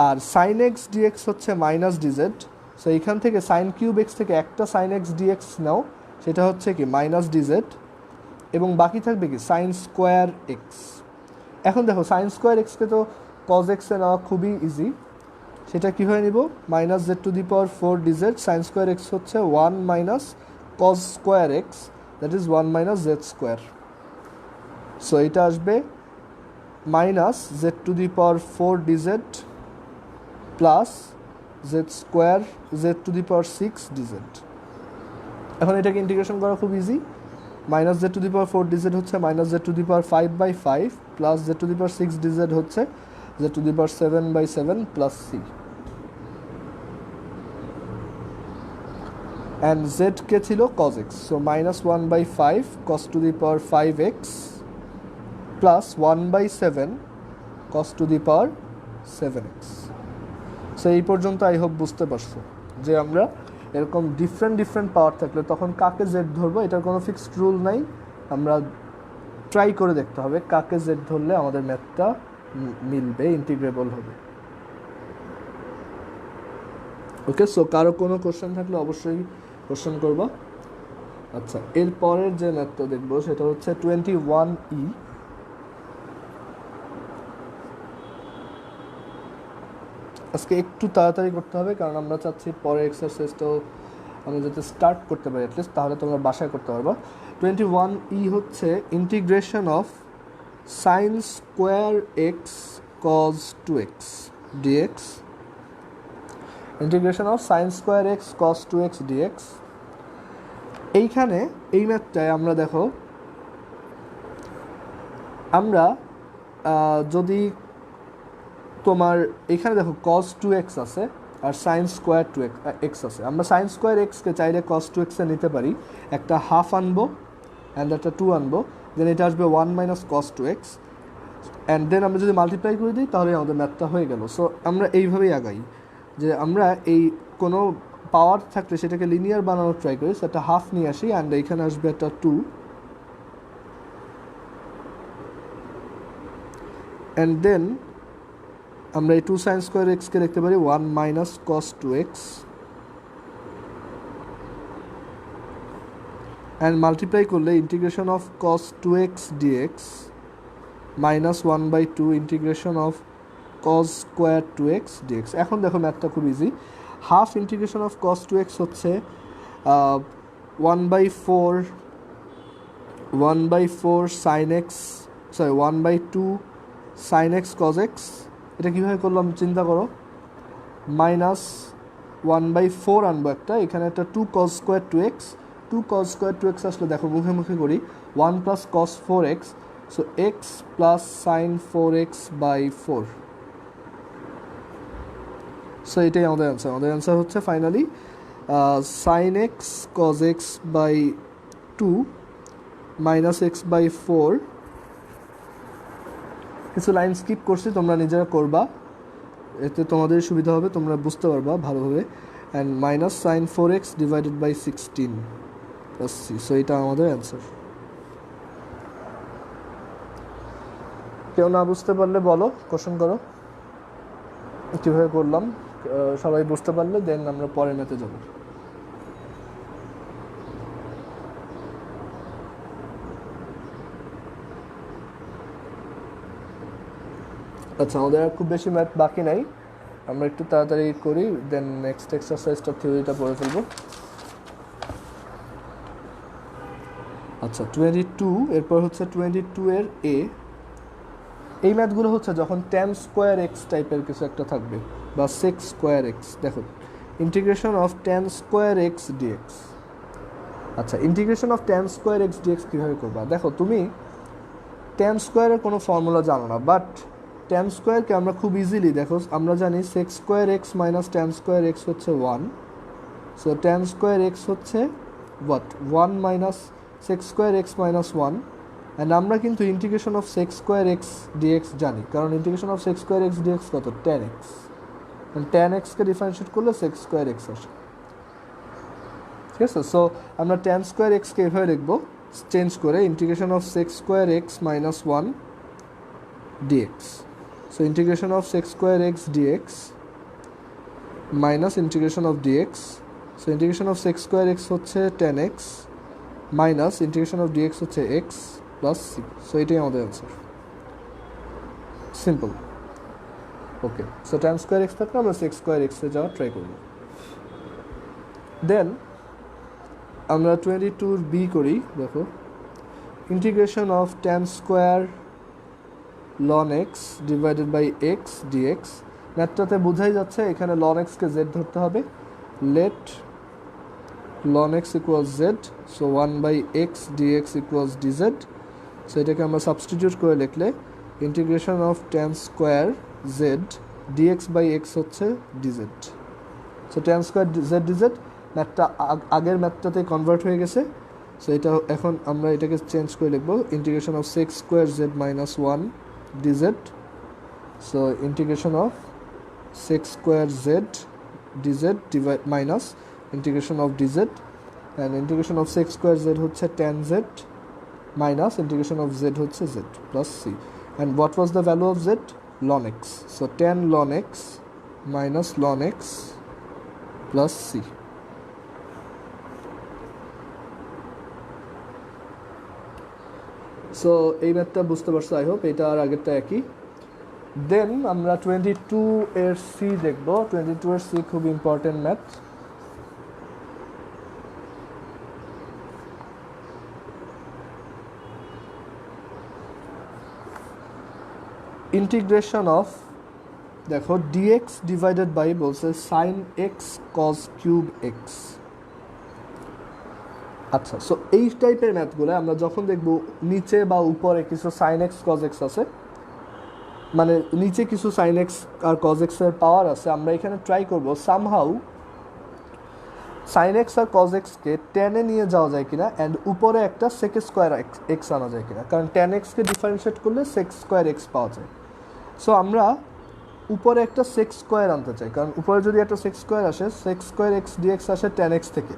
আর সাইন এক্স ডিএক্স হচ্ছে মাইনাস ডিজেড। সো এইখান থেকে সাইন কিউব এক্স থেকে একটা সাইন এক্স ডিএক্স নাও, সেটা হচ্ছে কি মাইনাস ডিজেড, এবং বাকি থাকবে কি সাইন স্কোয়ার এক্স। এখন দেখো সাইন স্কোয়ার এক্সকে তো কজ এক্সে নেওয়া খুবই ইজি, সেটা কীভাবে নিব, minus z to the power 4 dz, sine square x হচ্ছে 1 minus cos square x, that is 1 minus z square. So এটা আসবে minus z to the power 4 dz plus Z square z to the power 6 dz. এখন এটাকে integration করা খুব easy. Minus z to the power 4 dz হচ্ছে minus z to the power 5/5 plus z to the power 6 dz হচ্ছে z to the power 7/7 plus c. And z কে ছিল cos x, so minus 1/5 cos to the power 5x plus 1/7 cos to the power 7x। So এই পর্যন্ত I hope বুঝতে পারছো যে আমরা এরকম ডিফারেন্ট পাওয়ার থাকলে তখন কাকে জেড ধরবো, এটার কোনো ফিক্সড রুল নাই। আমরা ট্রাই করে দেখতে হবে কাকে জেড ধরলে আমাদের ম্যাথটা মিলবে, ইন্টিগ্রেবল হবে। ওকে, সো কারো কোনো কোশ্চেন থাকলে অবশ্যই কোশ্চেন করবা। আচ্ছা, এর পরের যে ম্যাথটা দেখবো সেটা হচ্ছে 21E। আজকে একটু তাড়াতাড়ি করতে হবে কারণ আমরা চাচ্ছি পরের এক্সারসাইজটাও আমরা যাতে স্টার্ট করতে পারি অ্যাটলিস্ট, তাহলে তোমরা বাসায় করতে পারবা। 21E হচ্ছে integration of sine square x cos 2x dx। Integration of sine square x cos 2x dx। এইখানে এই ম্যাথটায় আমরা দেখো, আমরা যদি তোমার এখানে দেখো cos 2x আছে আর সাইন স্কোয়ার টু এক্স আছে। আমরা সাইন স্কোয়ার এক্সকে চাইলে কস টু এক্সে নিতে পারি, একটা হাফ আনবো অ্যান্ড একটা 2 আনবো, দেন এটা আসবে 1 minus cos two x, and then আমরা যদি মাল্টিপ্লাই করে দিই তাহলে আমাদের ম্যাথটা হয়ে গেল। সো আমরা এইভাবেই আগাই, যে আমরা এই কোনো পাওয়ার থাকলে সেটাকে লিনিয়ার বানানোর ট্রাই করি। সো একটা হাফ নিয়ে আসি অ্যান্ড এইখানে আসবে একটা 2, অ্যান্ড দেন আমরা এই 2 সাইন স্কোয়ার এক্সকে লিখতে পারি 1 minus cos two x, and multiply করলে integration of cos two x dx minus 1/2 integration of cos square two x dx. এখন দেখো ম্যাথটা খুব easy. Half integration of cos two x হচ্ছে 1/4 sine x, sorry 1/2 sine x cos x. এটা কীভাবে করলাম চিন্তা করো, মাইনাস 1/4 আনবো একটা, এখানে একটা 2 cos square two x, 2 cos square two x আসলে দেখো মুখে মুখে করি 1 plus cos 4x, so x plus sine 4x/4। So এটাই আমাদের অ্যান্সার। আমাদের অ্যান্সার হচ্ছে finally sine x cos x by 2 minus x/4। কিছু লাইন স্কিপ করছি, তোমরা নিজেরা করবা, এতে তোমাদের সুবিধা হবে, তোমরা বুঝতে পারবা ভালোভাবে। And minus sine 4x divided by 16 plus c। So এটা আমাদের অ্যান্সার। কেউ না বুঝতে পারলে বলো, কোশ্চেন করো কীভাবে করলাম। সবাই বুঝতে পারলে দেন আমরা পরের ম্যাথে যাব। আচ্ছা, আমাদের আর খুব বেশি ম্যাথ বাকি নাই, আমরা একটু তাড়াতাড়ি করি, দেন নেক্সট এক্সারসাইজটা থিওরিটা পড়ে ফেলবো। আচ্ছা 22, এরপর হচ্ছে 22 এর এ। এই ম্যাথগুলো হচ্ছে যখন tan স্কোয়ার এক্স টাইপের কিছু একটা থাকবে বা sec স্কোয়ার এক্স। দেখো integration of tan square x dx. আচ্ছা, integration of tan square x dx কীভাবে করবা? দেখো তুমি tan স্কোয়ারের কোনো ফর্মুলা জানো না, বাট tan স্কোয়ারকে আমরা খুব ইজিলি, দেখো আমরা জানি sec square x minus tan square x হচ্ছে 1, সো tan স্কোয়ার এক্স হচ্ছে what 1 minus sec square x minus 1। And আমরা কিন্তু integration of sec square x dx জানি, কারণ integration of sec square x dx কত, tan এক্স। tan এক্সকে differentiate করলে sec square x আসে, ঠিক আছে? সো আমরা tan স্কোয়ার এক্সকে এভাবে লিখবো চেঞ্জ করে, integration of sec square x minus 1 dx. So integration of sec square x dx minus integration of dx. So integration of sec square x হচ্ছে tan x minus integration of dx হচ্ছে x plus C. So এটাই আমাদের answer, simple. Okay, so tan square x থাকলে আমরা sec square এক্সে যাওয়ার try করব। দেন আমরা 22 বি করি। দেখো integration of tan square ln x divided by x dx. ম্যাথটাতে বোঝাই যাচ্ছে এখানে ln x কে z ধরতে হবে, let ln x equals z, so 1/x dx equals dz। So এটাকে আমরা সাবস্টিটিউট করে লিখলে integration of tan square z dx by x হচ্ছে dz। So tan square z dz, ম্যাথটা আগের ম্যাথটাতে কনভার্ট হয়ে গেছে। সো এটা এখন আমরা এটাকে চেঞ্জ করে লিখবো integration of sec square z minus 1 dz। So integration of sec square z dz divide minus integration of dz, and integration of sec square z হচ্ছে tan z minus integration of z হচ্ছে z plus c। And what was the value of z? ln x, so tan ln x minus ln x plus c। So এই ম্যাথটা বুঝতে পারছো I hope, এটা আর আগেরটা একই। দেন আমরা 22 এর সি দেখবো। 22 এর সি খুব ইম্পর্টেন্ট ম্যাথ। ইন্টিগ্রেশন অফ, দেখো ডিএক্স ডিভাইডেড বাই বলছে sine x cos cube x. আচ্ছা, সো এই টাইপের ম্যাথগুলো আমরা যখন দেখব নিচে বা উপরে কিছু সাইন এক্স কজ এক্স আছে, মানে নিচে কিছু সাইন এক্স আর কজ এক্সের পাওয়ার আছে, আমরা এখানে ট্রাই করবো সামহাউ সাইন এক্স আর কজ এক্সকে টেনে নিয়ে যাওয়া যায় কিনা, অ্যান্ড উপরে একটা সেক স্কোয়ার এক্স আনা যায় কিনা, কারণ টেন এক্সকে ডিফারেন্সিয়েট করলে সেক স্কোয়ার এক্স পাওয়া যায়। সো আমরা উপরে একটা সেক স্কোয়ার আনতে চাই, কারণ উপরে যদি একটা সেক স্কোয়ার আসে, সেক স্কোয়ার এক্স ডিএক্স আসে টেন এক্স থেকে।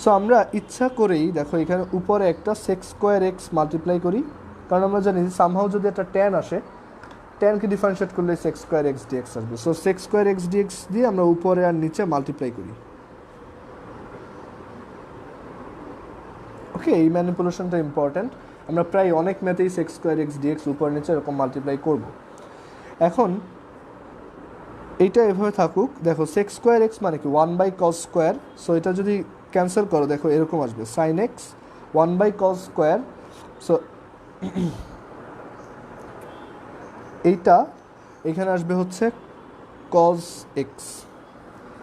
সো আমরা ইচ্ছা করেই দেখো এখানে উপরে একটা সেক স্কোয়ার এক্স মাল্টিপ্লাই করি, কারণ আমরা জানি সামহাও যদি একটা টেন আসে, টেনকে ডিফারেন্সিয়েট করলে সেক্স স্কোয়ার এক্স ডিএক্স আসবে। So sec square x dx দিয়ে আমরা উপরে আর নিচে মাল্টিপ্লাই করি। ওকে, এই ম্যানিপুলেশনটা ইম্পর্ট্যান্ট। আমরা প্রায় অনেক ম্যাথেই সেক্স স্কোয়ার এক্স ডিএক্স উপর নিচে এরকম মাল্টিপ্লাই করব। এখন এইটা এভাবে থাকুক। দেখো সেক্স স্কোয়ার এক্স মানে কি 1/cos স্কোয়ার, সো এটা যদি ক্যান্সেল করো দেখো এরকম আসবে sine x 1/cos square. So এইটা এখানে আসবে হচ্ছে cos এক্স।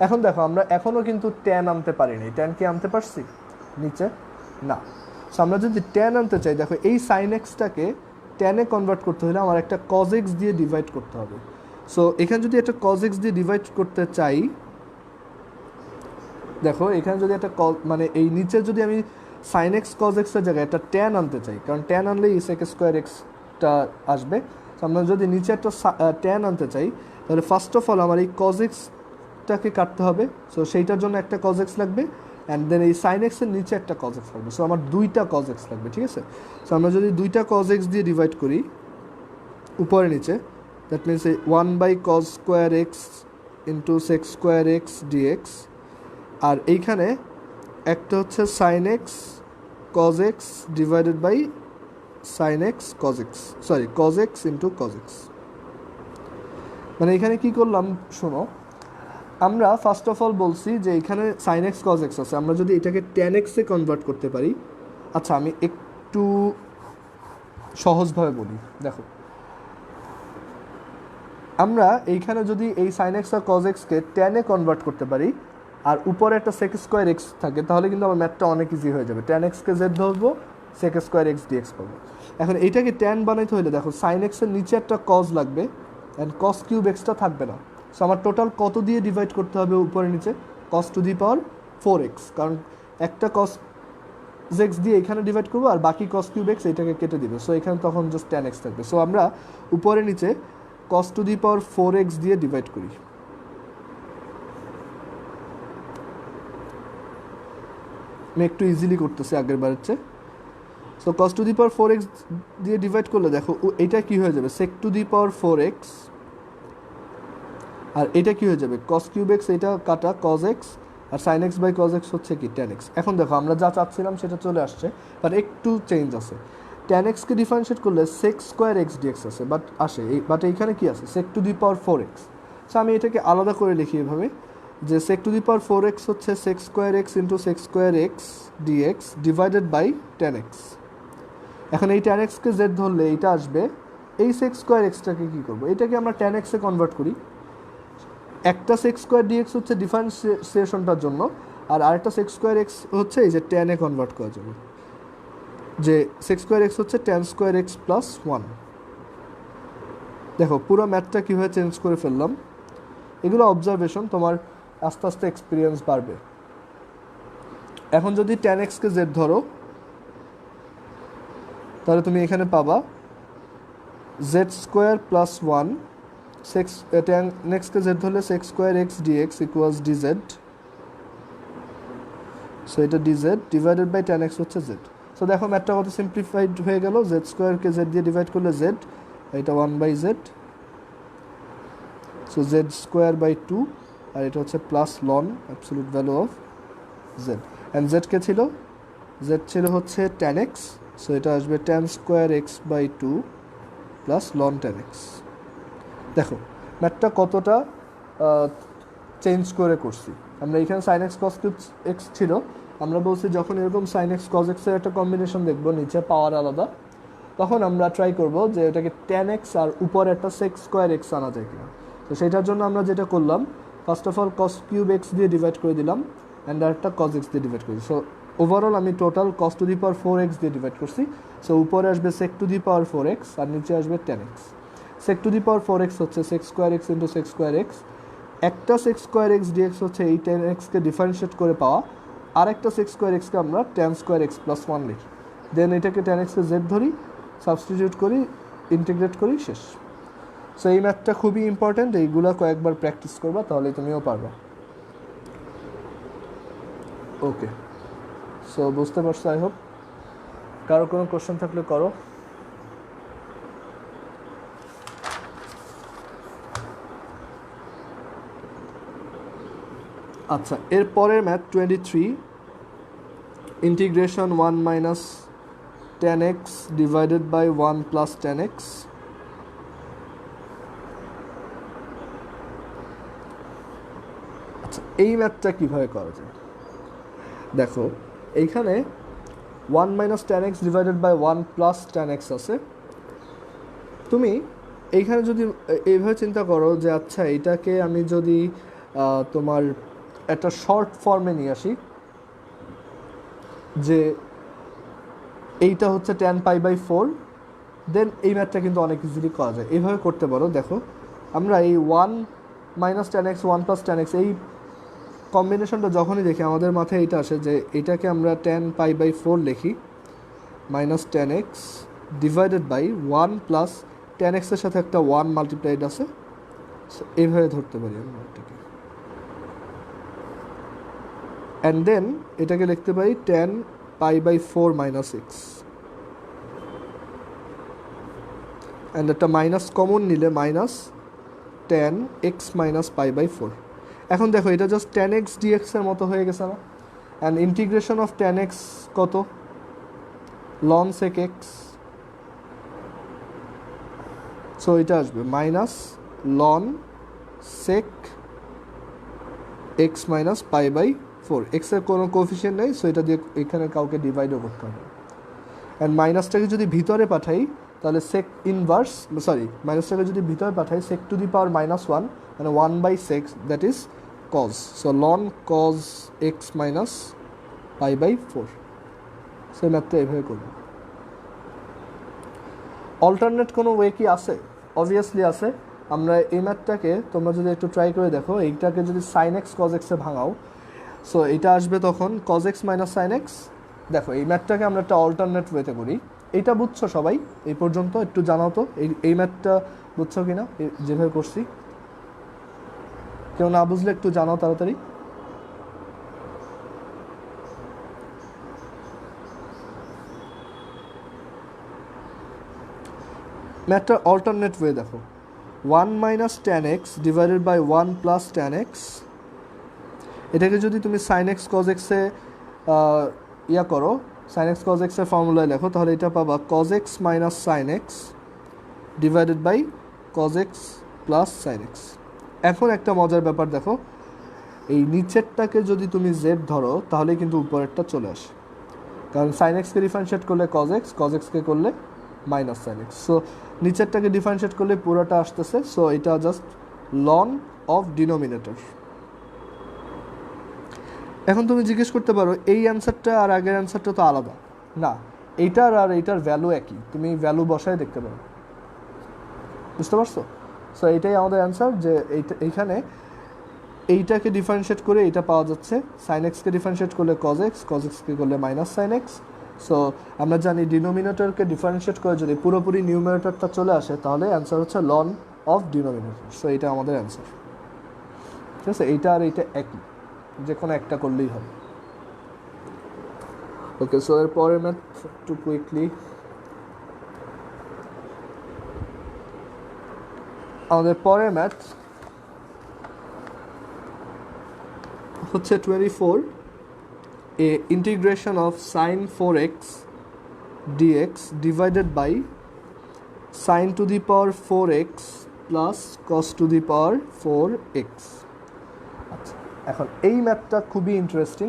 এখন দেখো আমরা এখনও কিন্তু ট্যান আনতে পারিনি, ট্যান কি আনতে পারছি নিচে? না। সো আমরা যদি ট্যান আনতে চাই, দেখো এই সাইন এক্সটাকে ট্যানে কনভার্ট করতে হলে আমার একটা cos এক্স দিয়ে ডিভাইড করতে হবে। সো এখানে যদি একটা cos এক্স দিয়ে ডিভাইড করতে চাই, দেখো এখানে যদি একটা মানে এই নিচে যদি আমি সাইন এক্স cos এক্সের জায়গায় একটা ট্যান আনতে চাই, কারণ ট্যান আনলে এই সেক স্কোয়ার এক্সটা আসবে। সো আমরা যদি নিচে একটা ট্যান আনতে চাই, তাহলে ফার্স্ট অফ অল আমার এই cos এক্সটাকে কাটতে হবে। সো সেইটার জন্য একটা cos এক্স লাগবে, অ্যান্ড দেন এই সাইন এক্সের নিচে একটা cos এক্স লাগবে। সো আমার দুইটা cos এক্স লাগবে, ঠিক আছে? সো আমরা যদি দুইটা cos এক্স দিয়ে ডিভাইড করি উপরে নিচে, দ্যাট মিনস এই 1/cos square x into sec square x dx, আর এইখানে একটা হচ্ছে sine x cos x divided by sine x cos x, sorry cos x into cos x. মানে এখানে কি করলাম শোনো, আমরা ফার্স্ট অফ অল বলছি যে এখানে সাইন এক্স cos এক্স আছে, আমরা যদি এটাকে ট্যান এক্সে কনভার্ট করতে পারি। আচ্ছা আমি একটু সহজভাবে বলি, দেখো আমরা এইখানে যদি এই সাইন এক্স আর cos এক্সকে ট্যানে কনভার্ট করতে পারি, আর উপরে একটা সেক স্কোয়ার এক্স থাকে, তাহলে কিন্তু আমার ম্যাথটা অনেক ইজি হয়ে যাবে। ট্যান এক্সকে জেড ধরবো, সেক স্কোয়ার এক্স ডিএক্স পাবো। এখন এইটাকে ট্যান বানাইতে হলে দেখো সাইন এক্সের নিচে একটা cos লাগবে, অ্যান্ড cos কিউব এক্সটা থাকবে না। সো আমার টোটাল কত দিয়ে ডিভাইড করতে হবে উপরে নিচে? cos two the power 4x, কারণ একটা cos এক্স দিয়ে এখানে ডিভাইড করবো, আর বাকি cos কিউব এক্স এটাকে কেটে দিবে। সো এখানে তখন জাস্ট ট্যান এক্স থাকবে। সো আমরা উপরে নিচে cos two the power 4x দিয়ে ডিভাইড করি। আমি একটু ইজিলি করতেছি আগের বারের চেয়ে। So cos two the power 4x দিয়ে ডিভাইড করলে দেখো এইটা কি হয়ে যাবে sec two the power 4x, আর এটা কি হয়ে যাবে cos কিউব এক্স, এটা কাটা cos x, আর sin x by cos x হচ্ছে কি tan x। এখন দেখো আমরা যা চাচ্ছিলাম সেটা চলে আসছে, বাট একটু চেঞ্জ আছে। tan x কে ডিফারেন্সিয়েট করলে sec স্কোয়ার এক্স ডিএক্স আছে, বাট এইখানে কি আছে sec two the power 4x। So আমি এটাকে আলাদা করে লিখি এভাবে যে sec two the power 4x হচ্ছে sec square x into sec square x dx divided by tan x। এখন এই tan x কে z ধরলে এইটা আসবে, এই sec স্কোয়ার এক্সটাকে কী করবো, এটাকে আমরা tan x এ কনভার্ট করি। একটা সেক স্কোয়ার ডিএক্স হচ্ছে ডিফারেন্সিয়েশনটার জন্য, আর আরেকটা সেক স্কোয়ার এক্স হচ্ছে এই যে ট্যানে কনভার্ট করার জন্য, যে সেক স্কোয়ার এক্স হচ্ছে ট্যান স্কোয়ার এক্স প্লাস 1। দেখো পুরো ম্যাথটা কীভাবে চেঞ্জ করে ফেললাম। এগুলো অবজারভেশন, তোমার আস্তে আস্তে এক্সপিরিয়েন্স বাড়বে। এখন যদি ট্যান এক্সকে জেড ধরো, তাহলে তুমি এখানে পাবা z square plus 1 tan x কে z ধরলে sec square x dx equals dz. So এটা dz divided by tan x হচ্ছে z। সো দেখো ম্যাথটা কত সিম্পলিফাইড হয়ে গেল, z স্কোয়ারকে z দিয়ে ডিভাইড করলে z, এটা 1/z। So z square by 2, আর এটা হচ্ছে plus ln absolute value of z, and z কে ছিল, z ছিল হচ্ছে tan x। সো এটা আসবে tan square x by 2 plus ln tan x। দেখো ম্যাথটা কতটা চেঞ্জ করে করছি আমরা। এখানে সাইন এক্স কস এক্স ছিল, আমরা বলছি যখন এরকম সাইন এক্স কস এক্সের একটা কম্বিনেশন দেখবো নিচে পাওয়ার আলাদা, তখন আমরা ট্রাই করব যে এটাকে ট্যান এক্স আর উপরে একটা সেক স্কোয়ার এক্স আনা যায় কিনা। তো সেটার জন্য আমরা যেটা করলাম, first of all cos cube x দিয়ে ডিভাইড করে দিলাম, অ্যান্ড আরেকটা কস এক্স দিয়ে ডিভাইড করি। সো ওভারঅল আমি total cos to the power 4x দিয়ে ডিভাইড করছি। সো উপরে আসবে সেক টু দি পাওয়ার 4x, আর নিচে আসবে tan x. Sec to the power 4x হচ্ছে sec square x into sec square x, একটা সেক স্কোয়ার এক্স ডিএক্স হচ্ছে এই 10x-কে ডিফারেন্সিয়েট করে পাওয়া, আর একটা সেক স্কোয়ার এক্সকে আমরা tan স্কোয়ার এক্স প্লাস 1 লিখি, দেন এটাকে tan x-কে জেড ধরি, সাবস্টিটিউট করি, ইন্টিগ্রেট করি, শেষ। সো এই ম্যাথটা খুবই ইম্পর্ট্যান্ট, এইগুলো কয়েকবার প্র্যাকটিস করবা তাহলে তুমিও পারবা। ওকে, সো বুঝতে পারছো আই হোপ। কারো কোনো কোশ্চেন থাকলে করো। আচ্ছা, এর পরের math 23, integration 1 minus tan x divided by 1 plus tan x। আচ্ছা, এই ম্যাথটা কীভাবে করা যায় দেখো, এইখানে 1 minus tan x divided by 1 plus tan x আছে। তুমি এইখানে যদি এইভাবে চিন্তা করো যে আচ্ছা এটাকে আমি যদি তোমার একটা শর্ট ফর্মে নিয়ে আসি, যে এইটা হচ্ছে tan π/4, দেন এই ম্যাথটা কিন্তু অনেক ইজিলি করা যায়। এইভাবে করতে পারো। দেখো আমরা এই 1 minus tan x 1 plus tan x এই কম্বিনেশনটা যখনই দেখি আমাদের মাথায় এটা আসে যে এটাকে আমরা tan π/4 লিখি minus tan x divided by 1 plus tan x এর সাথে একটা 1 মাল্টিপ্লাইড আছে, এইভাবে ধরতে পারি আমরা এটাকে। অ্যান্ড দেন এটাকে লিখতে পারি tan π/4 মাইনাস এক্স, অ্যান্ড একটা মাইনাস কমন নিলে মাইনাস tan x মাইনাস π/4। এখন দেখো এটা জাস্ট tan x dx এর মতো হয়ে গেছে না? And integration of tan x কত? ln sec x, সো এটা আসবে minus ln sec x minus π/4। X এর কোনো কোফিশিয়েন্ট নেই, সো এটা দিয়ে এখানে কাউকে ডিভাইডও করতে হবে। অ্যান্ড মাইনাসটাকে যদি ভিতরে পাঠাই তাহলে সেক ইনভার্স, সরি মাইনাসটাকে যদি ভিতরে পাঠাই সেক টু দি পাওয়ার -1 মানে 1/6, that is cos, so ln cos x minus π/4। সে ম্যাথটা এভাবে করবো। অল্টারনেট কোনো ওয়ে কি আছে? অবভিয়াসলি আছে। আমরা এই ম্যাথটাকে তোমরা যদি একটু ট্রাই করে দেখো, এইটাকে যদি সাইন এক্স কজ এক্সে ভাঙাও, সো এটা আসবে তখন cos x minus sine x. দেখো এই ম্যাথটাকে আমরা একটা অল্টারনেট ওয়েতে করি। এইটা বুঝছো সবাই এই পর্যন্ত? একটু জানাও তো এই ম্যাথটা বুঝছো কি না যেভাবে করছি? কেউ না বুঝলে একটু জানাও তাড়াতাড়ি। ম্যাথটার অল্টারনেট ওয়ে দেখো, 1 minus tan x divided by 1 plus tan x, এটাকে যদি তুমি সাইন এক্স কজ এক্সে ইয়া করো, সাইন এক্স কজ এক্সের ফর্মুলায় লেখো, তাহলে এটা পাবা cos x minus sine x divided by cos x plus sine x. এখন একটা মজার ব্যাপার দেখো, এই নিচেরটাকে যদি তুমি জেড ধরো তাহলে কিন্তু উপরেরটা চলে আসে, কারণ সাইন এক্সকে ডিফারেন্সিয়েট করলে কজ এক্সকে করলে মাইনাস সাইন এক্স, সো নিচেরটাকে ডিফারেন্সিয়েট করলে পুরোটা আসতেছে। সো এটা জাস্ট লন অফ ডিনোমিনেটর। এখন তুমি জিজ্ঞেস করতে পারো এই অ্যান্সারটা আর আগের অ্যান্সারটা তো আলাদা না, এইটার আর এইটার ভ্যালু একই, তুমি ভ্যালু বসায় দেখতে পারো। বুঝতে পারছো? সো এইটাই আমাদের অ্যান্সার, যে এইখানে এইটাকে ডিফারেন্সিয়েট করে এইটা পাওয়া যাচ্ছে, সাইন এক্সকে ডিফারেন্সিয়েট করলে কজ এক্সকে করলে মাইনাস সাইন এক্স। সো আমরা জানি ডিনোমিনেটরকে ডিফারেন্সিয়েট করে যদি পুরোপুরি নিউমিনেটরটা চলে আসে তাহলে অ্যান্সার হচ্ছে লন অফ ডিনোমিনেটর। সো এইটা আমাদের অ্যান্সার। ঠিক আছে, এইটা আর এইটা একই, যে কোনো একটা করলেই হবে। ওকে, সো এর পরের ম্যাথ একটু কুইকলি, আমাদের পরের ম্যাথ হচ্ছে 24, a integration of sine 4x dx divided by sine to the power 4x plus cos to the power 4x। আচ্ছা, এখন এই ম্যাথটা খুবই interesting.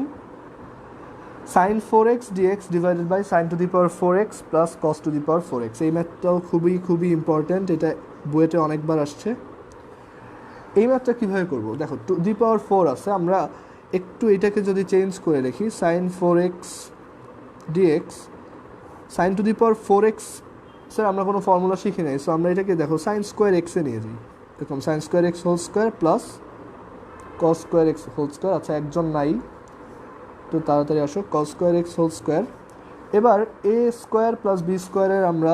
Sine 4x dx divided by sine to the power 4x plus cos to the power 4x, এই ম্যাথটাও খুবই important, এটা বুয়েটে অনেকবার আসছে। এই ম্যাথটা কীভাবে করবো দেখো, টু দি পাওয়ার 4 আছে, আমরা একটু এটাকে যদি চেঞ্জ করে লিখি sine 4x dx, sine to the power 4x sir আমরা কোনো ফর্মুলা শিখি নাই, সো আমরা এটাকে দেখো সাইন স্কোয়ার এক্সে নিয়ে যাই। দেখুন sine square x whole square plus cos square x whole square. আচ্ছা একজন নাই, তো তাড়াতাড়ি আসো। Cos square x whole square. এবার এ স্কোয়ার প্লাস বি স্কোয়ারের আমরা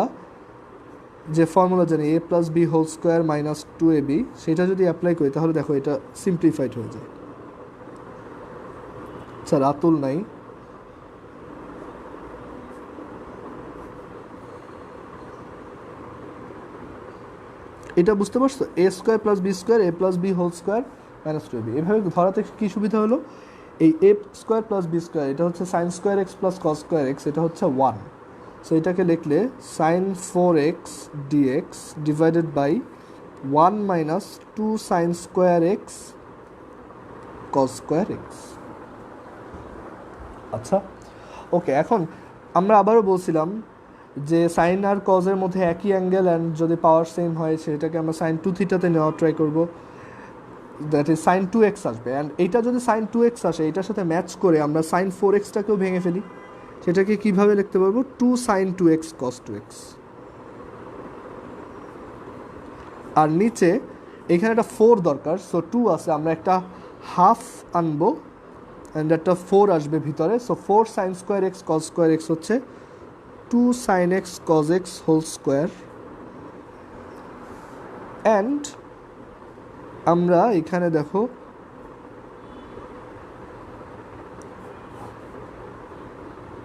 যে ফর্মুলা জানি a plus b whole square minus 2ab, সেটা যদি অ্যাপ্লাই করি তাহলে দেখো এটা সিম্পলিফাইড হয়ে যায়। স্যার আতুল নাই, এটা বুঝতে পারছো? A square plus b square a plus b whole square minus 2ab। এভাবে ধরাতে কী সুবিধা হলো, এই a square plus b square এটা হচ্ছে sine square x plus cos square x, এটা হচ্ছে 1। সো এটাকে লিখলে সাইন 4x dx divided by 1 minus 2 sine square x cos square x. আচ্ছা ওকে, এখন আমরা আবারও বলছিলাম যে সাইন আর কজের মধ্যে একই অ্যাঙ্গেল অ্যান্ড যদি পাওয়ার সেম হয় সেটাকে আমরা সাইন 2 থিটাতে নেওয়ার ট্রাই করবো, দ্যাট ইজ সাইন 2x আসবে। অ্যান্ড এইটা যদি সাইন 2x আসে এটার সাথে ম্যাচ করে আমরা সাইন 4xটাকেও ভেঙে ফেলি, সেটাকে কীভাবে লিখতে পারবো, 2 সাইন 2x কস 2x। আর নিচে এখানে একটা 4 দরকার, সো 2 আছে, আমরা একটা হাফ আনবো অ্যান্ড একটা 4 আসবে ভিতরে। So 4 sine square x cos square x হচ্ছে 2 sine x cos x whole square. And আমরা এখানে দেখো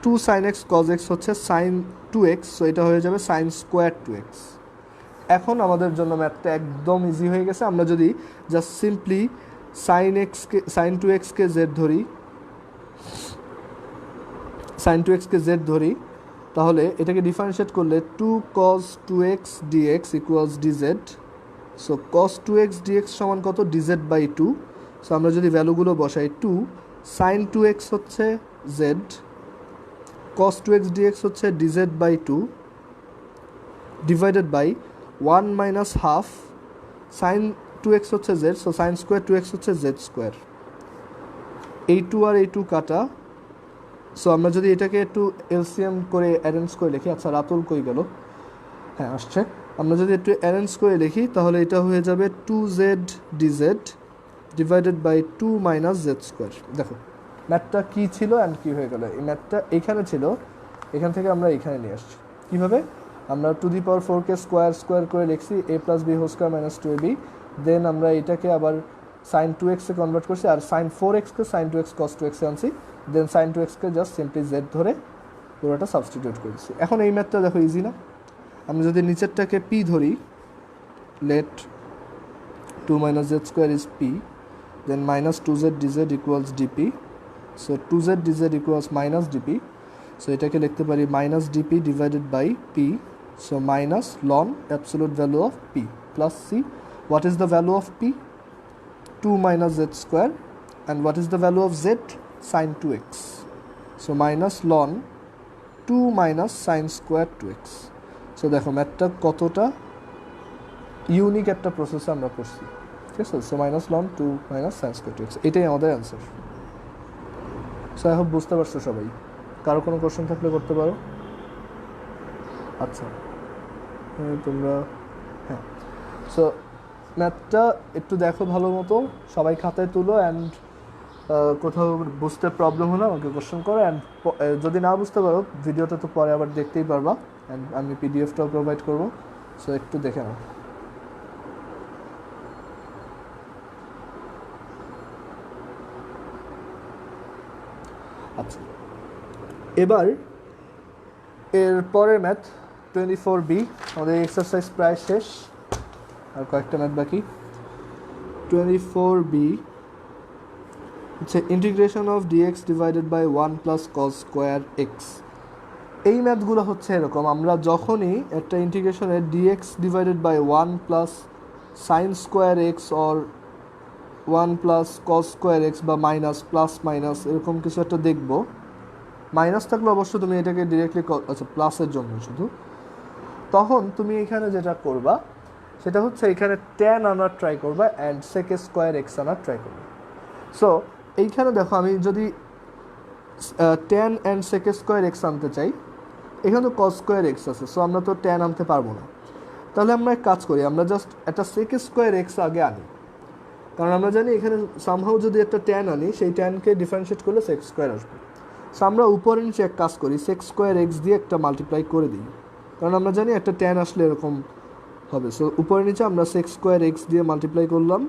2 সাইন এক্স কস এক্স হচ্ছে সাইন 2x, সো এটা হয়ে যাবে সাইন স্কোয়ার 2x। এখন আমাদের জন্য ম্যাথটা একদম ইজি হয়ে গেছে। আমরা যদি জাস্ট সিম্পলি সাইন 2xকে জেড ধরি, সাইন 2xকে জেড ধরি, তাহলে এটাকে ডিফারেন্সিয়েট করলে 2 cos 2x dx equals dz। So cos 2x dx সমান কত, dz বাই 2। সো আমরা যদি ভ্যালুগুলো বসাই, 2 সাইন 2x হচ্ছে z, cos 2x dx হচ্ছে dz by 2 divided by 1 minus half sine 2x হচ্ছে z, so sine square 2x হচ্ছে z square. এই 2 আর এই 2 কাটা। সো আমরা যদি এটাকে একটু এলসিএম করে অ্যারেঞ্জ করে লিখি, আচ্ছা রাতুল কই গেল, হ্যাঁ আসছে, আমরা যদি একটু অ্যারেঞ্জ করে লিখি তাহলে এটা হয়ে যাবে 2z dz divided by 2 minus z square. দেখো ম্যাথটা কী ছিল অ্যান্ড কী হয়ে গেল, এই ম্যাথটা এখানে ছিল, এখান থেকে আমরা এখানে নিয়ে আসছি। কীভাবে, আমরা 4কে স্কোয়ার স্কোয়ার করে লিখছি a plus b whole square minus 2ab, then আমরা এটাকে আবার সাইন 2xে কনভার্ট করছি আর সাইন 4xকে সাইন 2x কস 2x এ আনছি, দেন সাইন 2xকে জাস্ট সিম্পলি জেড ধরে পুরোটা সাবস্টিটিউট করেছি। এখন এই ম্যাথটা দেখো ইজি না? আমরা যদি নিচেরটাকে p ধরি, let 2 minus z square is p, then minus 2z dz equals dp, so 2z dz equals minus dp। So এটাকে লিখতে পারি minus dp divided by p, so minus ln absolute value of p plus c। What is the value of p? 2 minus z square. And what is the value of z? Sine 2x, so minus ln 2 minus sine square 2x। So দেখো ম্যাথটা কতটা unique একটা প্রসেসে আমরা করছি, ঠিক আছে? So minus ln 2 minus sine square 2x, এটাই আমাদের অ্যান্সার। সো আই হোপ বুঝতে পারছো সবাই। কারো কোনো কোশ্চেন থাকলে করতে পারো। আচ্ছা তোমরা, হ্যাঁ, সো ম্যাথটা একটু দেখো ভালো মতো, সবাই খাতায় তুলো অ্যান্ড কোথাও বুঝতে প্রবলেম হলে আমাকে কোশ্চেন করো। অ্যান্ড যদি না বুঝতে পারো ভিডিওটা তো পরে আবার দেখতেই পারবা, অ্যান্ড আমি পিডিএফটাও প্রোভাইড করবো, সো একটু দেখে নাও। আচ্ছা এবার এর পরের ম্যাথ 24b, আমাদের এক্সারসাইজ প্রায় শেষ, আর কয়েকটা ম্যাথ বাকি। 24b হচ্ছে integration of dx divided by 1 plus cos square x. এই ম্যাথগুলো হচ্ছে এরকম, আমরা যখনই একটা ইন্টিগ্রেশনের dx divided by 1 plus sine square x or 1 plus cos square x বা মাইনাস প্লাস মাইনাস এরকম কিছু একটা দেখবো, মাইনাস থাকলে অবশ্য তুমি এটাকে ডিরেক্টলি, আচ্ছা প্লাসের জন্য শুধু, তখন তুমি এখানে যেটা করবা সেটা হচ্ছে এখানে ট্যান আনার ট্রাই করবা অ্যান্ড সেক স্কোয়ার এক্স আনার ট্রাই করবা। সো এইখানে দেখো আমি যদি tan and sec square x আনতে চাই, এখানে তো কস স্কোয়ার এক্স আছে, সো আমরা তো ট্যান আনতে পারবো না। তাহলে আমরা এক কাজ করি, আমরা জাস্ট একটা সেক স্কোয়ার এক্স আগে আনি, কারণ আমরা জানি এখানে সামহাও যদি একটা ট্যান আনি সেই ট্যানকে ডিফারেন্সিয়েট করলে সেক্স স্কোয়ার আসবে। সো আমরা উপরে নিচে এক কাজ করি, সেক্স স্কোয়ার এক্স দিয়ে একটা মাল্টিপ্লাই করে দিই, কারণ আমরা জানি একটা ট্যান আসলে এরকম হবে। সো উপরে নিচে আমরা সেক্স স্কোয়ার এক্স দিয়ে মাল্টিপ্লাই করলাম,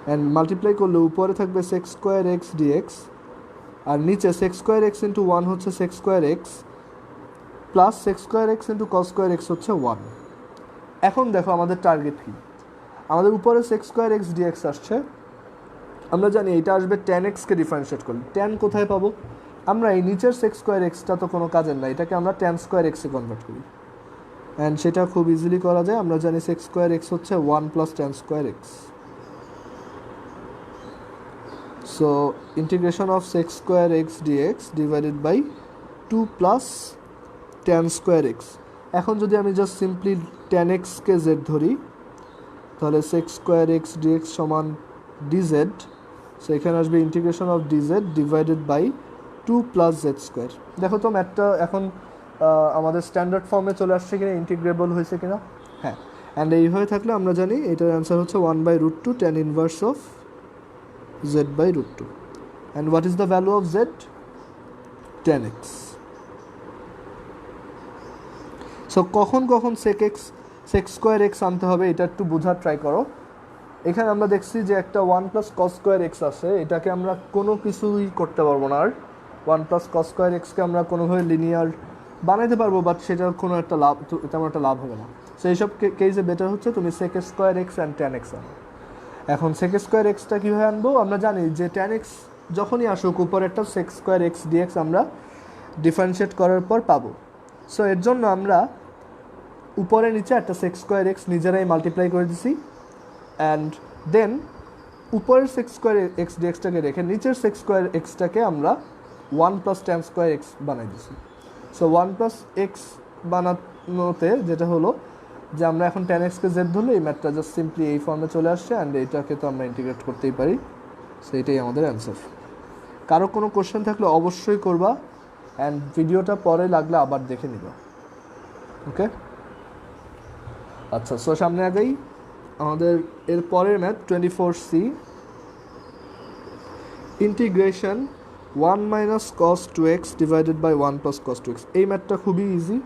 অ্যান্ড মাল্টিপ্লাই করলে উপরে থাকবে সেক্স স্কোয়ার এক্স ডিএক্স, আর নিচে sec square x into one হচ্ছে sec square x, plus sec square x into cos square x হচ্ছে ওয়ান। এখন দেখো আমাদের টার্গেট কী, আমাদের উপরে সেক্স স্কোয়ার এক্স ডিএক্স আসছে, আমরা জানি এটা আসবে ট্যান এক্সকে ডিফারেন্সিয়েট করলে। ট্যান কোথায় পাবো, আমরা এই নিচের সেক্স স্কোয়ার এক্সটা তো কোনো কাজের না, এটাকে আমরা ট্যান স্কোয়ার এক্সে কনভার্ট করি, অ্যান্ড সেটা খুব ইজিলি করা যায়। আমরা জানি সেক্স স্কোয়ার এক্স হচ্ছে one plus tan square x. So integration of sec square x dx divided by 2 plus tan square x. এখন যদি আমি জাস্ট সিম্পলি ট্যান এক্সকে জেড ধরি, তাহলে সেক্স স্কোয়ার এক্স ডিএক্স সমান ডিজেড। সো এখানে আসবে integration of dz divided by 2 plus Z square. দেখো তো ম্যাথটা এখন আমাদের স্ট্যান্ডার্ড ফর্মে চলে আসছে কিনা, ইন্টিগ্রেবল হয়েছে কিনা। হ্যাঁ, অ্যান্ড এইভাবে থাকলে আমরা জানি এটার অ্যান্সার হচ্ছে 1/√2 tan inverse of z/√2। And what is the value of z? tan x। So কখন কখন সেক্স স্কোয়ার এক্স আনতে হবে এটা একটু বোঝার ট্রাই করো। এখানে আমরা দেখছি যে একটা 1 প্লাস কস স্কোয়ার এক্স আছে, এটাকে আমরা কোনো কিছুই করতে পারবো না। আর 1 প্লাস কস স্কোয়ার এক্সকে আমরা কোনোভাবে লিনিয়ার বানাইতে পারবো, বাট সেটার কোনো একটা লাভ, তেমন একটা লাভ হবে না। সো এইসব কেসে বেটার হচ্ছে তুমি sec square x and tan x আনো। এখন সেক স্কোয়ার এক্সটা কীভাবে আনবো, আমরা জানি যে ট্যান এক্স যখনই আসুক উপরে একটা সেক্স স্কোয়ার এক্স ডিএক্স আমরা ডিফারেন্সিয়েট করার পর পাবো। সো এর জন্য আমরা উপরে নিচে একটা সেক্স স্কোয়ার এক্স নিজেরাই মাল্টিপ্লাই করে দিছি, অ্যান্ড দেন উপরের সেক্স স্কোয়ার এক্স ডিএক্সটাকে রেখে নিচের সেক্স স্কোয়ার এক্সটাকে আমরা 1 প্লাস ট্যান স্কোয়ার এক্স বানাই দিছি। সো 1 প্লাস এক্স বানানোতে যেটা হলো যে আমরা এখন ট্যান এক্সকে জেড ধরলে এই ম্যাথটা জাস্ট সিম্পলি এই ফর্মে চলে আসছে, অ্যান্ড এইটাকে তো আমরা ইন্টিগ্রেট করতেই পারি। সো এটাই আমাদের অ্যান্সার। কারো কোনো কোশ্চেন থাকলে অবশ্যই করবা, অ্যান্ড ভিডিওটা পরে লাগলে আবার দেখে নিবা। ওকে, আচ্ছা। সো সামনে আগেই আমাদের এর পরের math 24C, integration 1 minus cos 2x divided by 1 plus cos 2x। এই ম্যাথটা খুবই ইজি।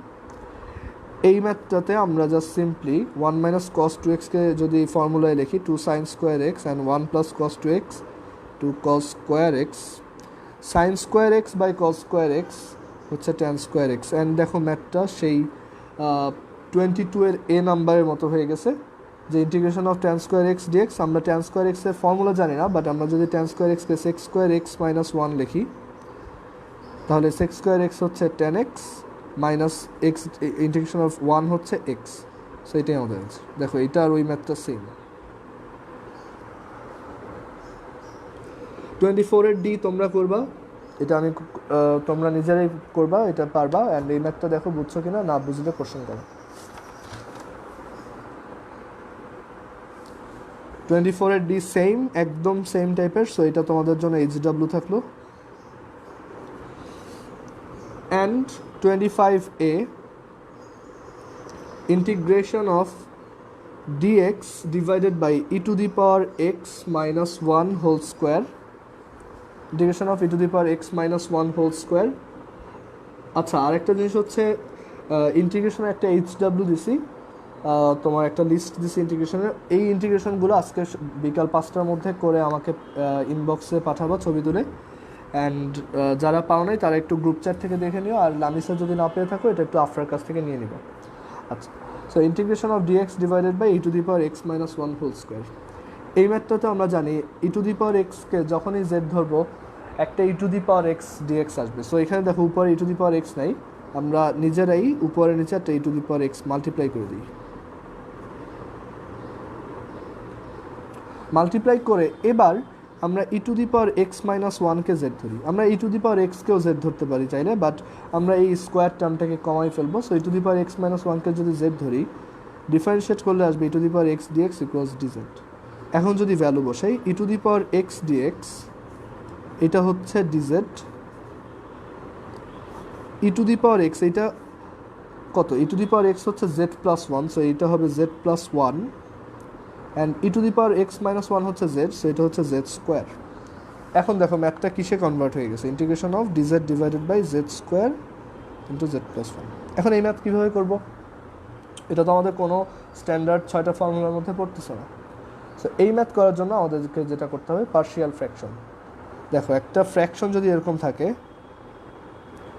এই ম্যাথটাতে আমরা জাস্ট সিম্পলি 1 মাইনাস কস 2xকে যদি ফর্মুলায় লিখি 2 sine square x and 1 plus cos 2x 2 cos square x, sine square x by cos square x হচ্ছে ট্যান স্কোয়ার এক্স। অ্যান্ড দেখো ম্যাথটা সেই 22 এর এ নাম্বারের মতো হয়ে গেছে, যে integration of tan square x dx. আমরা ট্যান স্কোয়ার এক্সের ফর্মুলা জানি না, বাট আমরা যদি ট্যান স্কোয়ার এক্সকে সেক্স স্কোয়ার এক্স মাইনাস 1 লিখি, তাহলে সেক্স স্কোয়ার এক্স হচ্ছে tan x minus x, integration of 1 হচ্ছে এক্স। সো এটাই আমাদের অ্যান্সার। দেখো এটা আর ওই ম্যাথটা সেম। 24-এর ডি তোমরা করবা, এটা আমি তোমরা নিজেরাই করবা, এটা পারবা। অ্যান্ড এই ম্যাথটা দেখো বুঝছো কিনা, না বুঝলে কোশ্চেন করো। 24-এর ডি সেম, একদম সেম টাইপের। সো এটা তোমাদের জন্য HW থাকলো। And 25A, integration of dx divided by e to the power x minus 1 whole square, integration of e to the power x minus 1 whole square. আচ্ছা, আরেকটা জিনিস হচ্ছে ইন্টিগ্রেশনের একটা HW দিছি, তোমার একটা লিস্ট দিছি ইন্টিগ্রেশনের। এই ইন্টিগ্রেশনগুলো আজকে বিকাল 5টার মধ্যে করে আমাকে ইনবক্সে পাঠাবা ছবি তুলে। অ্যান্ড যারা পাও নাই তারা একটু গ্রুপ চ্যাট থেকে দেখে নিও, আর লামিসা যদি না পেয়ে থাকো এটা একটু আফরার কাছ থেকে নিয়ে নিবা। আচ্ছা, so integration of dx divided by e to the power x minus 1 whole square. এই ম্যাথটাতে আমরা জানি e টু দি পাওয়ার এক্সকে যখনই z ধরবো একটা e to the power x dx আসবে। সো এখানে দেখো উপরে e to the power x নাই, আমরা নিজেরাই উপরে নিচে একটা e to the power x multiply করে দিই। মাল্টিপ্লাই করে এবার আমরা e to the power x minus 1কে z ধরি। আমরা e টু দি পাওয়ার xকেও z ধরতে পারি চাইলে, বাট আমরা এই স্কোয়ার টার্মটাকে কমাই ফেলবো। So e to the power x minus 1কে যদি z ধরি, ডিফারেন্সিয়েট করলে আসবে e to the power x dx equals dz। এখন যদি ভ্যালু বসাই e to the power x dx, এটা হচ্ছে dz, e to the power x, এইটা কত? E to the power x হচ্ছে জেড প্লাস ওয়ান, সো এইটা হবে z plus one, and e to the power x minus one হচ্ছে Z, so এটা হচ্ছে জেড স্কোয়ার। এখন দেখো ম্যাথটা কিসে কনভার্ট হয়ে গেছে, integration of dz divided by Z square into z plus one. এখন এই ম্যাথ কীভাবে করবো? এটা তো আমাদের কোনো স্ট্যান্ডার্ড 6টা ফর্মুলার মধ্যে পড়তেছে না। সো এই ম্যাথ করার জন্য আমাদেরকে যেটা করতে হবে, পার্শিয়াল ফ্র্যাকশন। দেখো একটা ফ্র্যাকশন যদি এরকম থাকে,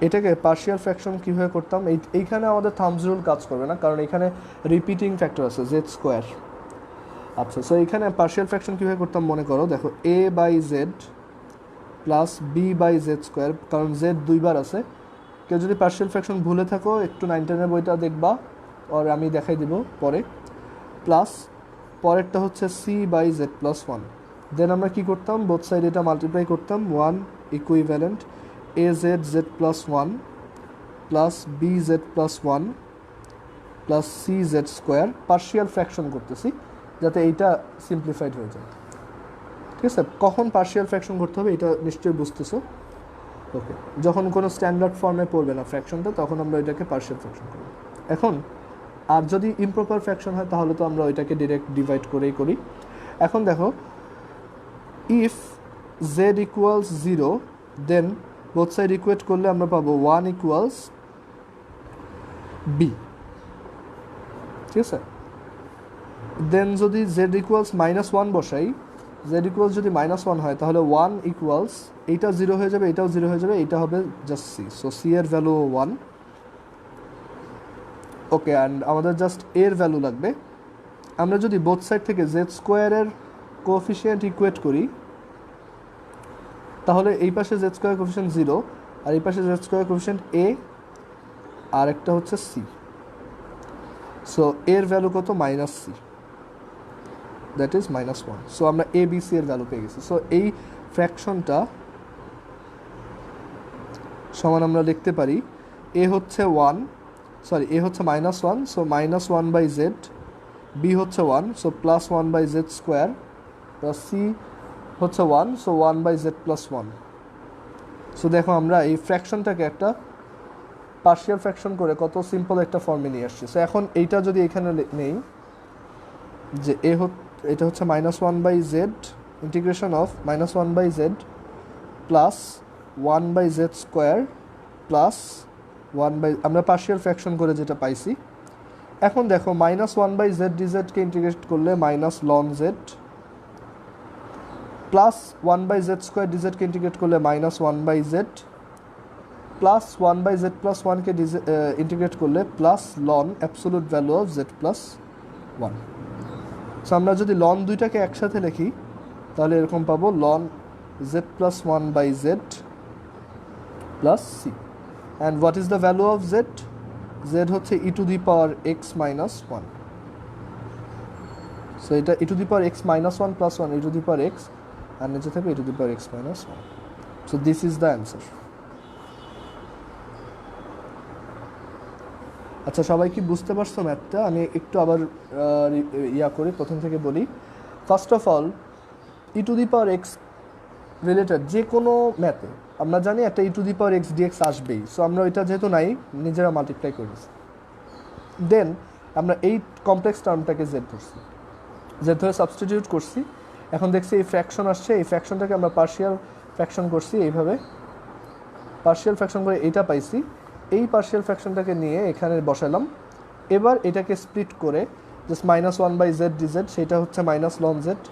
এটাকে পার্শিয়াল ফ্র্যাকশন কীভাবে করতাম, এইখানে আমাদের থামস রুল কাজ করবে না, কারণ এখানে রিপিটিং ফ্যাক্টর আছে জেড স্কোয়ার। আচ্ছা, সো এইখানে পার্শিয়াল ফ্র্যাকশন কীভাবে করতাম মনে করো, দেখো a by z plus b by Z square, কারণ জেড দুইবার আছে। কেউ যদি পার্শিয়াল ফ্র্যাকশন ভুলে থাকো, একটু 9-10 বইটা দেখবা, আর আমি দেখাই দিব পরে। প্লাস পরেরটা হচ্ছে c by z plus one. Then আমরা কী করতাম, বোথ সাইড এটা মাল্টিপ্লাই করতাম, one equivalent a z z plus one plus b z plus one plus c z square. Partial fraction করতেছি যাতে এইটা সিম্পলিফাইড হয়ে যায়। ঠিক আছে, কখন পার্শিয়াল ফ্র্যাকশন করতে হবে এটা নিশ্চয়ই বুঝতেছো। ওকে, যখন কোনো স্ট্যান্ডার্ড ফর্মে পড়বে না ফ্র্যাকশনটা, তখন আমরা এটাকে পার্শিয়াল ফ্র্যাকশন করব। এখন আর যদি ইমপ্রপার ফ্র্যাকশন হয়, তাহলে তো আমরা ওইটাকে ডিরেক্ট ডিভাইড করেই করি। এখন দেখো, if z equals 0, then both side equate করলে আমরা পাবো 1 ইকুয়ালস বি। ঠিক আছে, দেন যদি জেড ইকুয়ালস -1 বসাই, জেড ইকুয়ালস যদি -1 হয়, তাহলে 1 ইকুয়ালস, এইটা 0 হয়ে যাবে, এটাও 0 হয়ে যাবে, এইটা হবে জাস্ট সি। সো সি এর ভ্যালু 1। ওকে, অ্যান্ড আমাদের জাস্ট এর ভ্যালু লাগবে। আমরা যদি বোথ সাইড থেকে জেড স্কোয়ারের কোএফিসিয়েন্ট ইকুয়েট করি, তাহলে এই পাশে জেড স্কোয়ার কোএফিসিয়েন্ট 0, আর এই পাশে জেড স্কোয়ার কোএফিসিয়েন্ট এ, আর একটা হচ্ছে সি। সো এর ভ্যালু কত? -c, that is -1। সো আমরা এ বি সি এর ভ্যালু পেয়ে গেছি। সো এই ফ্র্যাকশনটা সমান আমরা লিখতে পারি, এ হচ্ছে এ হচ্ছে -1, সো -1 বাই জেড, বি হচ্ছে 1, so +1 by Z square, plus C হচ্ছে 1, so 1 by z plus 1। So দেখো আমরা এই ফ্র্যাকশনটাকে একটা পার্শিয়াল ফ্র্যাকশন করে কত সিম্পল একটা ফর্মে নিয়ে আসছি। সো এখন এইটা যদি এখানে নেই, যে এটা হচ্ছে -1 by z, integration of -1 by z plus 1 by Z square plus 1 by, আমরা পার্শিয়াল ফ্র্যাকশন করে যেটা পাইছি। এখন দেখো -1 বাই জেড ডিজেডকে ইন্টিগ্রেট করলে -ln z, plus 1 by Z square ডিজেডকে ইন্টিগ্রেট করলে -1 by z, plus 1 by z plus 1কে ইন্টিগ্রেট করলে plus ln absolute value of z plus 1। So আমরা যদি লন দুইটাকে একসাথে লিখি, তাহলে এরকম পাবো, ln z plus 1 by z plus c. And what is the value of z? Z হচ্ছে e to the power x minus 1। So এটা e to the power x minus 1 plus 1 e to the power x, আর নিচে থাকবে e to the power x minus 1। So this is the answer. আচ্ছা, সবাই কি বুঝতে পারছো ম্যাথটা? আমি একটু আবার করি, প্রথম থেকে বলি। First of all, e to the power x related যে কোনো ম্যাথে আমরা জানি একটা e to the power x dx আসবেই। সো আমরা ওইটা যেহেতু নাই, নিজেরা মাল্টিপ্লাই করেছি। দেন আমরা এই কমপ্লেক্স টার্মটাকে জেড ধরছি, জেড ধরে সাবস্টিটিউট করছি। এখন দেখছি এই ফ্র্যাকশন আসছে, এই ফ্র্যাকশনটাকে আমরা পার্শিয়াল ফ্র্যাকশন করছি, এইভাবে পার্শিয়াল ফ্র্যাকশন করে এইটা পাইছি। এই পার্শিয়াল ফ্র্যাকশনটাকে নিয়ে এখানে বসালাম। এবার এটাকে স্প্লিট করে জাস্ট -1 বাই জেড ডিজেড, সেটা হচ্ছে -ln z,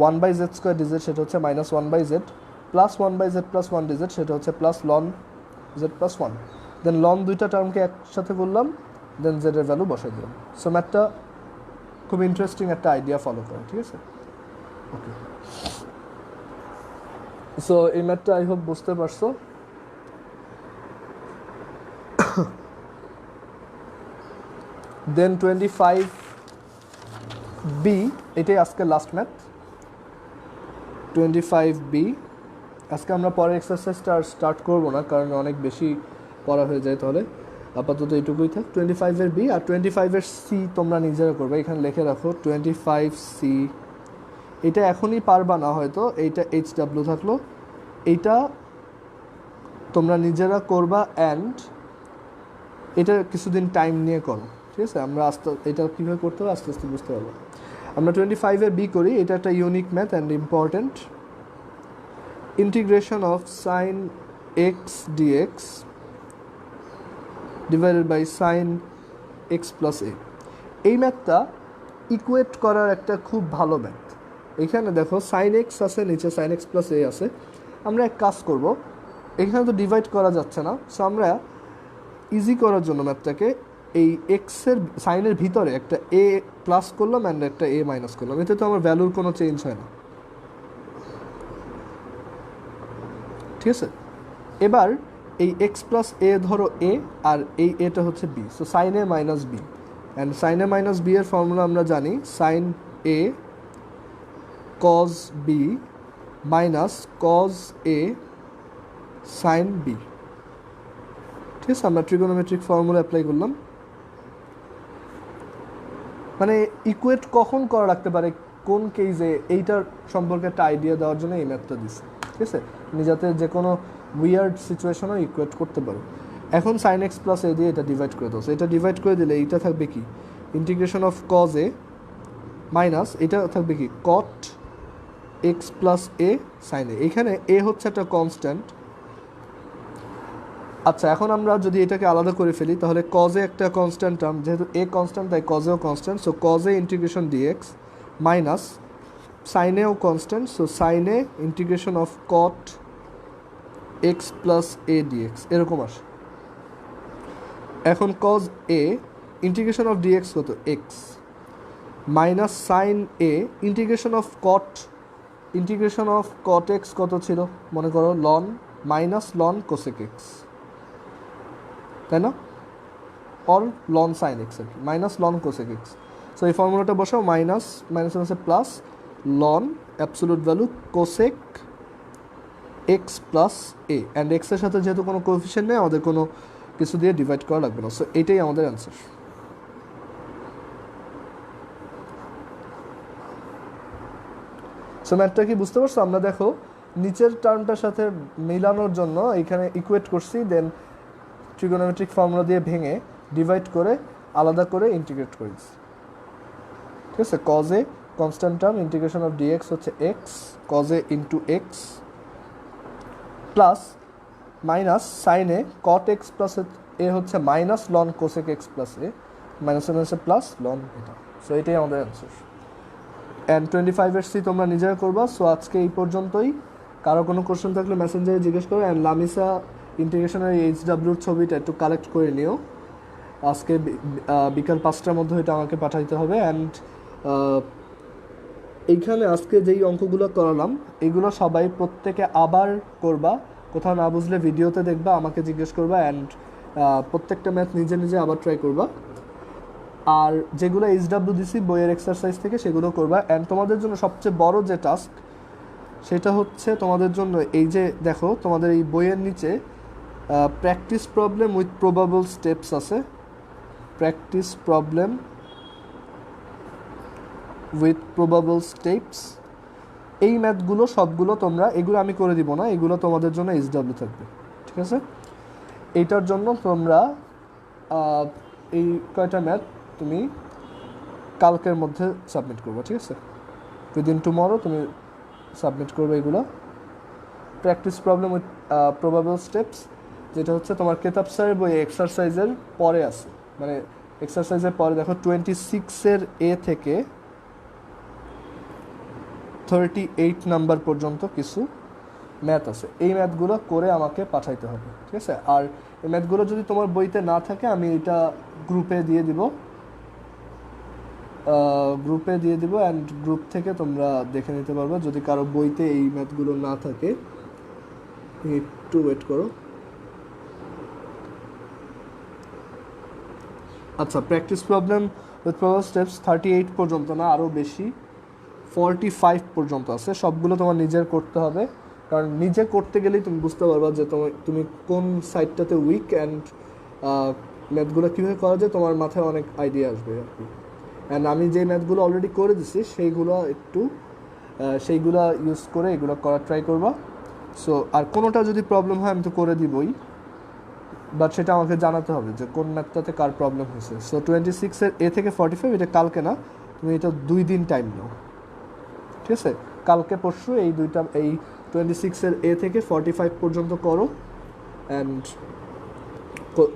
1 by Z square dz, সেটা হচ্ছে -1 by z, plus 1 by z plus 1 dz, সেটা হচ্ছে plus ln z plus 1। Then ln দুইটা টার্মকে একসাথে করলাম, দেন জেডের ভ্যালু বসাই দিলাম। সো ম্যাথটা খুব ইন্টারেস্টিং একটা আইডিয়া ফলো করে, ঠিক আছে? ওকে, সো এই ম্যাথটা আই হোপ বুঝতে পারছো। দেন 25B, এটাই আজকে লাস্ট ম্যাথ। 25B, আজকে আমরা পরের এক্সারসাইজটা আর স্টার্ট করবো না, কারণ অনেক বেশি পড়া হয়ে যায়, তাহলে আপাতত এইটুকুই থাক। 25 বি আর 25 সি তোমরা নিজেরা করবে, এখানে লিখে রাখো 25C। এটা এখনই পারবা না হয়তো, এইটা HW থাকলো, এইটা তোমরা নিজেরা করবা। অ্যান্ড এটা কিছুদিন টাইম নিয়ে করো, ঠিক আছে? আমরা এটা কীভাবে করতে হবে আস্তে আস্তে বুঝতে পারবো। আমরা 25-এর বি করি, এটা একটা unique math and important. Integration of sine x dx divided by sine x plus a. এই ম্যাথটা ইকুয়েট করার একটা খুব ভালো ম্যাথ। এখানে দেখো সাইন এক্স আছে, নিচে সাইন এক্স প্লাস এ আছে। আমরা এক কাজ করব, এখানে তো ডিভাইড করা যাচ্ছে না, সো আমরা ইজি করার জন্য ম্যাথটাকে এই এক্সের সাইনের ভিতরে একটা এ প্লাস করলাম অ্যান্ড একটা এ মাইনাস করলাম। এতে তো আমার ভ্যালুর কোনো চেঞ্জ হয় না, ঠিক আছে? এবার এই এক্স প্লাস এ ধরো এ, আর এই এটা হচ্ছে B, so sine A minus B. And sine A minus B এর ফর্মুলা আমরা জানি, sine A cos B minus cos A sine B, ঠিক আছে? আমরা ট্রিগোনোমেট্রিক ফর্মুলা অ্যাপ্লাই করলাম। মানে ইকুয়েট কখন করা রাখতে পারে, কোন কেসে, এইটার সম্পর্কে একটা আইডিয়া দেওয়ার জন্য এই ম্যাথটা দিচ্ছে, ঠিক আছে? তুমি যাতে যে কোনো উইয়ার্ড সিচুয়েশনও ইকুয়েট করতে পারো। এখন সাইন এক্স প্লাস এ দিয়ে এটা ডিভাইড করে দাও। এটা ডিভাইড করে দিলে এইটা থাকবে কি, integration of cause A minus এটা থাকবে কি, কট এক্স প্লাস এ সাইন এ। এইখানে এ হচ্ছে একটা কনস্ট্যান্ট। আচ্ছা, এখন আমরা যদি এটাকে আলাদা করে ফেলি তাহলে কজে একটা কনস্ট্যান্ট টার্ম, যেহেতু এ কনস্ট্যান্ট তাই কজেও constant, so cos a integration dx minus সাইনেও constant, so sine a integration of cot x plus a dx, এরকম আসে। এখন cos a integration of dx কত, x minus sine a integration of cot x কত ছিল মনে করো, ln minus ln cosec x, তাই না? অর লন সাইন এক্স আর কি, minus ln cosec x. So এই ফর্মুলাটা বসাও, minus minus plus ln absolute value cosec x plus A, and এক্সের সাথে যেহেতু কোনো কোএফিশিয়েন্ট নেই আমাদের কোনো কিছু দিয়ে ডিভাইড করা লাগবে না। সো এটাই আমাদের অ্যান্সার। সো ম্যাথটা কি বুঝতে পারছো? আমরা দেখো নিচের টার্মটার সাথে মিলানোর জন্য এখানে ইকুয়েট করছি, দেন ট্রিগোনোমেট্রিক ফর্মুলা দিয়ে ভেঙে ডিভাইড করে আলাদা করে ইন্টিগ্রেট করেছি, ঠিক আছে? Cos a constant term integration of dx হচ্ছে x cos a into x plus minus sine a cot x plus a হচ্ছে minus ln cosec x plus a, মাইনাসে প্লাস লন এটা। সো এটাই আমাদের অ্যান্সার। অ্যান্ড 25-এর সি তোমরা নিজেরা করবা। সো আজকে এই পর্যন্তই। কারো কোনো কোশ্চেন থাকলে মেসেঞ্জারে জিজ্ঞেস করো। অ্যান্ড লামিসা ইন্টিগ্রেশনের এইচডাব্লিউর ছবিটা একটু কালেক্ট করে নিও, আজকে বিকাল 5টার মধ্যে এটা আমাকে পাঠাইতে হবে। অ্যান্ড এইখানে আজকে যেই অঙ্কগুলো করালাম এগুলো সবাই প্রত্যেকে আবার করবা, কোথাও না বুঝলে ভিডিওতে দেখবা, আমাকে জিজ্ঞেস করবা, অ্যান্ড প্রত্যেকটা ম্যাথ নিজে নিজে আবার ট্রাই করবা। আর যেগুলো এইচডাব্লিউ দিছি বইয়ের এক্সারসাইজ থেকে সেগুলো করবা। অ্যান্ড তোমাদের জন্য সবচেয়ে বড় যে টাস্ক সেটা হচ্ছে তোমাদের জন্য এই যে দেখো তোমাদের এই বইয়ের নিচে practice problem with probable steps আছে, practice problem with probable steps. এই ম্যাথগুলো সবগুলো তোমরা, এগুলো আমি করে দিব না, এগুলো তোমাদের জন্য এইচডাব্লিউ থাকবে, ঠিক আছে? এইটার জন্য তোমরা এই কয়টা ম্যাথ তুমি কালকের মধ্যে সাবমিট করবো, ঠিক আছে? উইদিন টুমরো তুমি সাবমিট করবে এগুলো। Practice problem with probable steps, যেটা হচ্ছে তোমার কেতাব স্যারের বই এক্সারসাইজের পরে আছে, মানে এক্সারসাইজের পরে দেখো 26-এর এ থেকে 38 নাম্বার পর্যন্ত কিছু ম্যাথ আছে। এই ম্যাথগুলো করে আমাকে পাঠাইতে হবে, ঠিক আছে? আর এই ম্যাথগুলো যদি তোমার বইতে না থাকে আমি এটা গ্রুপে দিয়ে দিব, অ্যান্ড গ্রুপ থেকে তোমরা দেখে নিতে পারবে। যদি কারো বইতে এই ম্যাথগুলো না থাকে একটু ওয়েট করো। আচ্ছা, practice problem with probable steps 38 পর্যন্ত না, আরও বেশি, 45 পর্যন্ত আছে। সবগুলো তোমার নিজের করতে হবে, কারণ নিজে করতে গেলেই তুমি বুঝতে পারবা যে তুমি কোন সাইডটাতে উইক, অ্যান্ড ম্যাথগুলো কীভাবে করা যায় তোমার মাথায় অনেক আইডিয়া আসবে আর কি। অ্যান্ড আমি যে ম্যাথগুলো অলরেডি করে দিছি সেইগুলো ইউজ করে এগুলো করার ট্রাই করবা। সো আর কোনোটা যদি প্রবলেম হয় আমি তো করে দিবই, বাট সেটা আমাকে জানাতে হবে যে কোন ম্যাথটাতে কার প্রবলেম হয়েছে। সো 26-এর এ থেকে 45 এটা কালকে না, তুমি এটা 2 দিন টাইম নাও, ঠিক আছে? কালকে পরশু এই 26-এর এ থেকে 45 পর্যন্ত করো, অ্যান্ড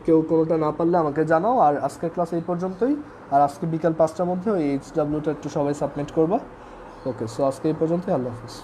কেউ কোনোটা না পারলে আমাকে জানাও। আর আজকের ক্লাস এই পর্যন্তই। আর আজকে বিকাল 5টার মধ্যে ওই HWটা একটু সবাই সাবমিট করবা। ওকে, সো আজকে এই পর্যন্তই। আল্লাহ হাফিজ।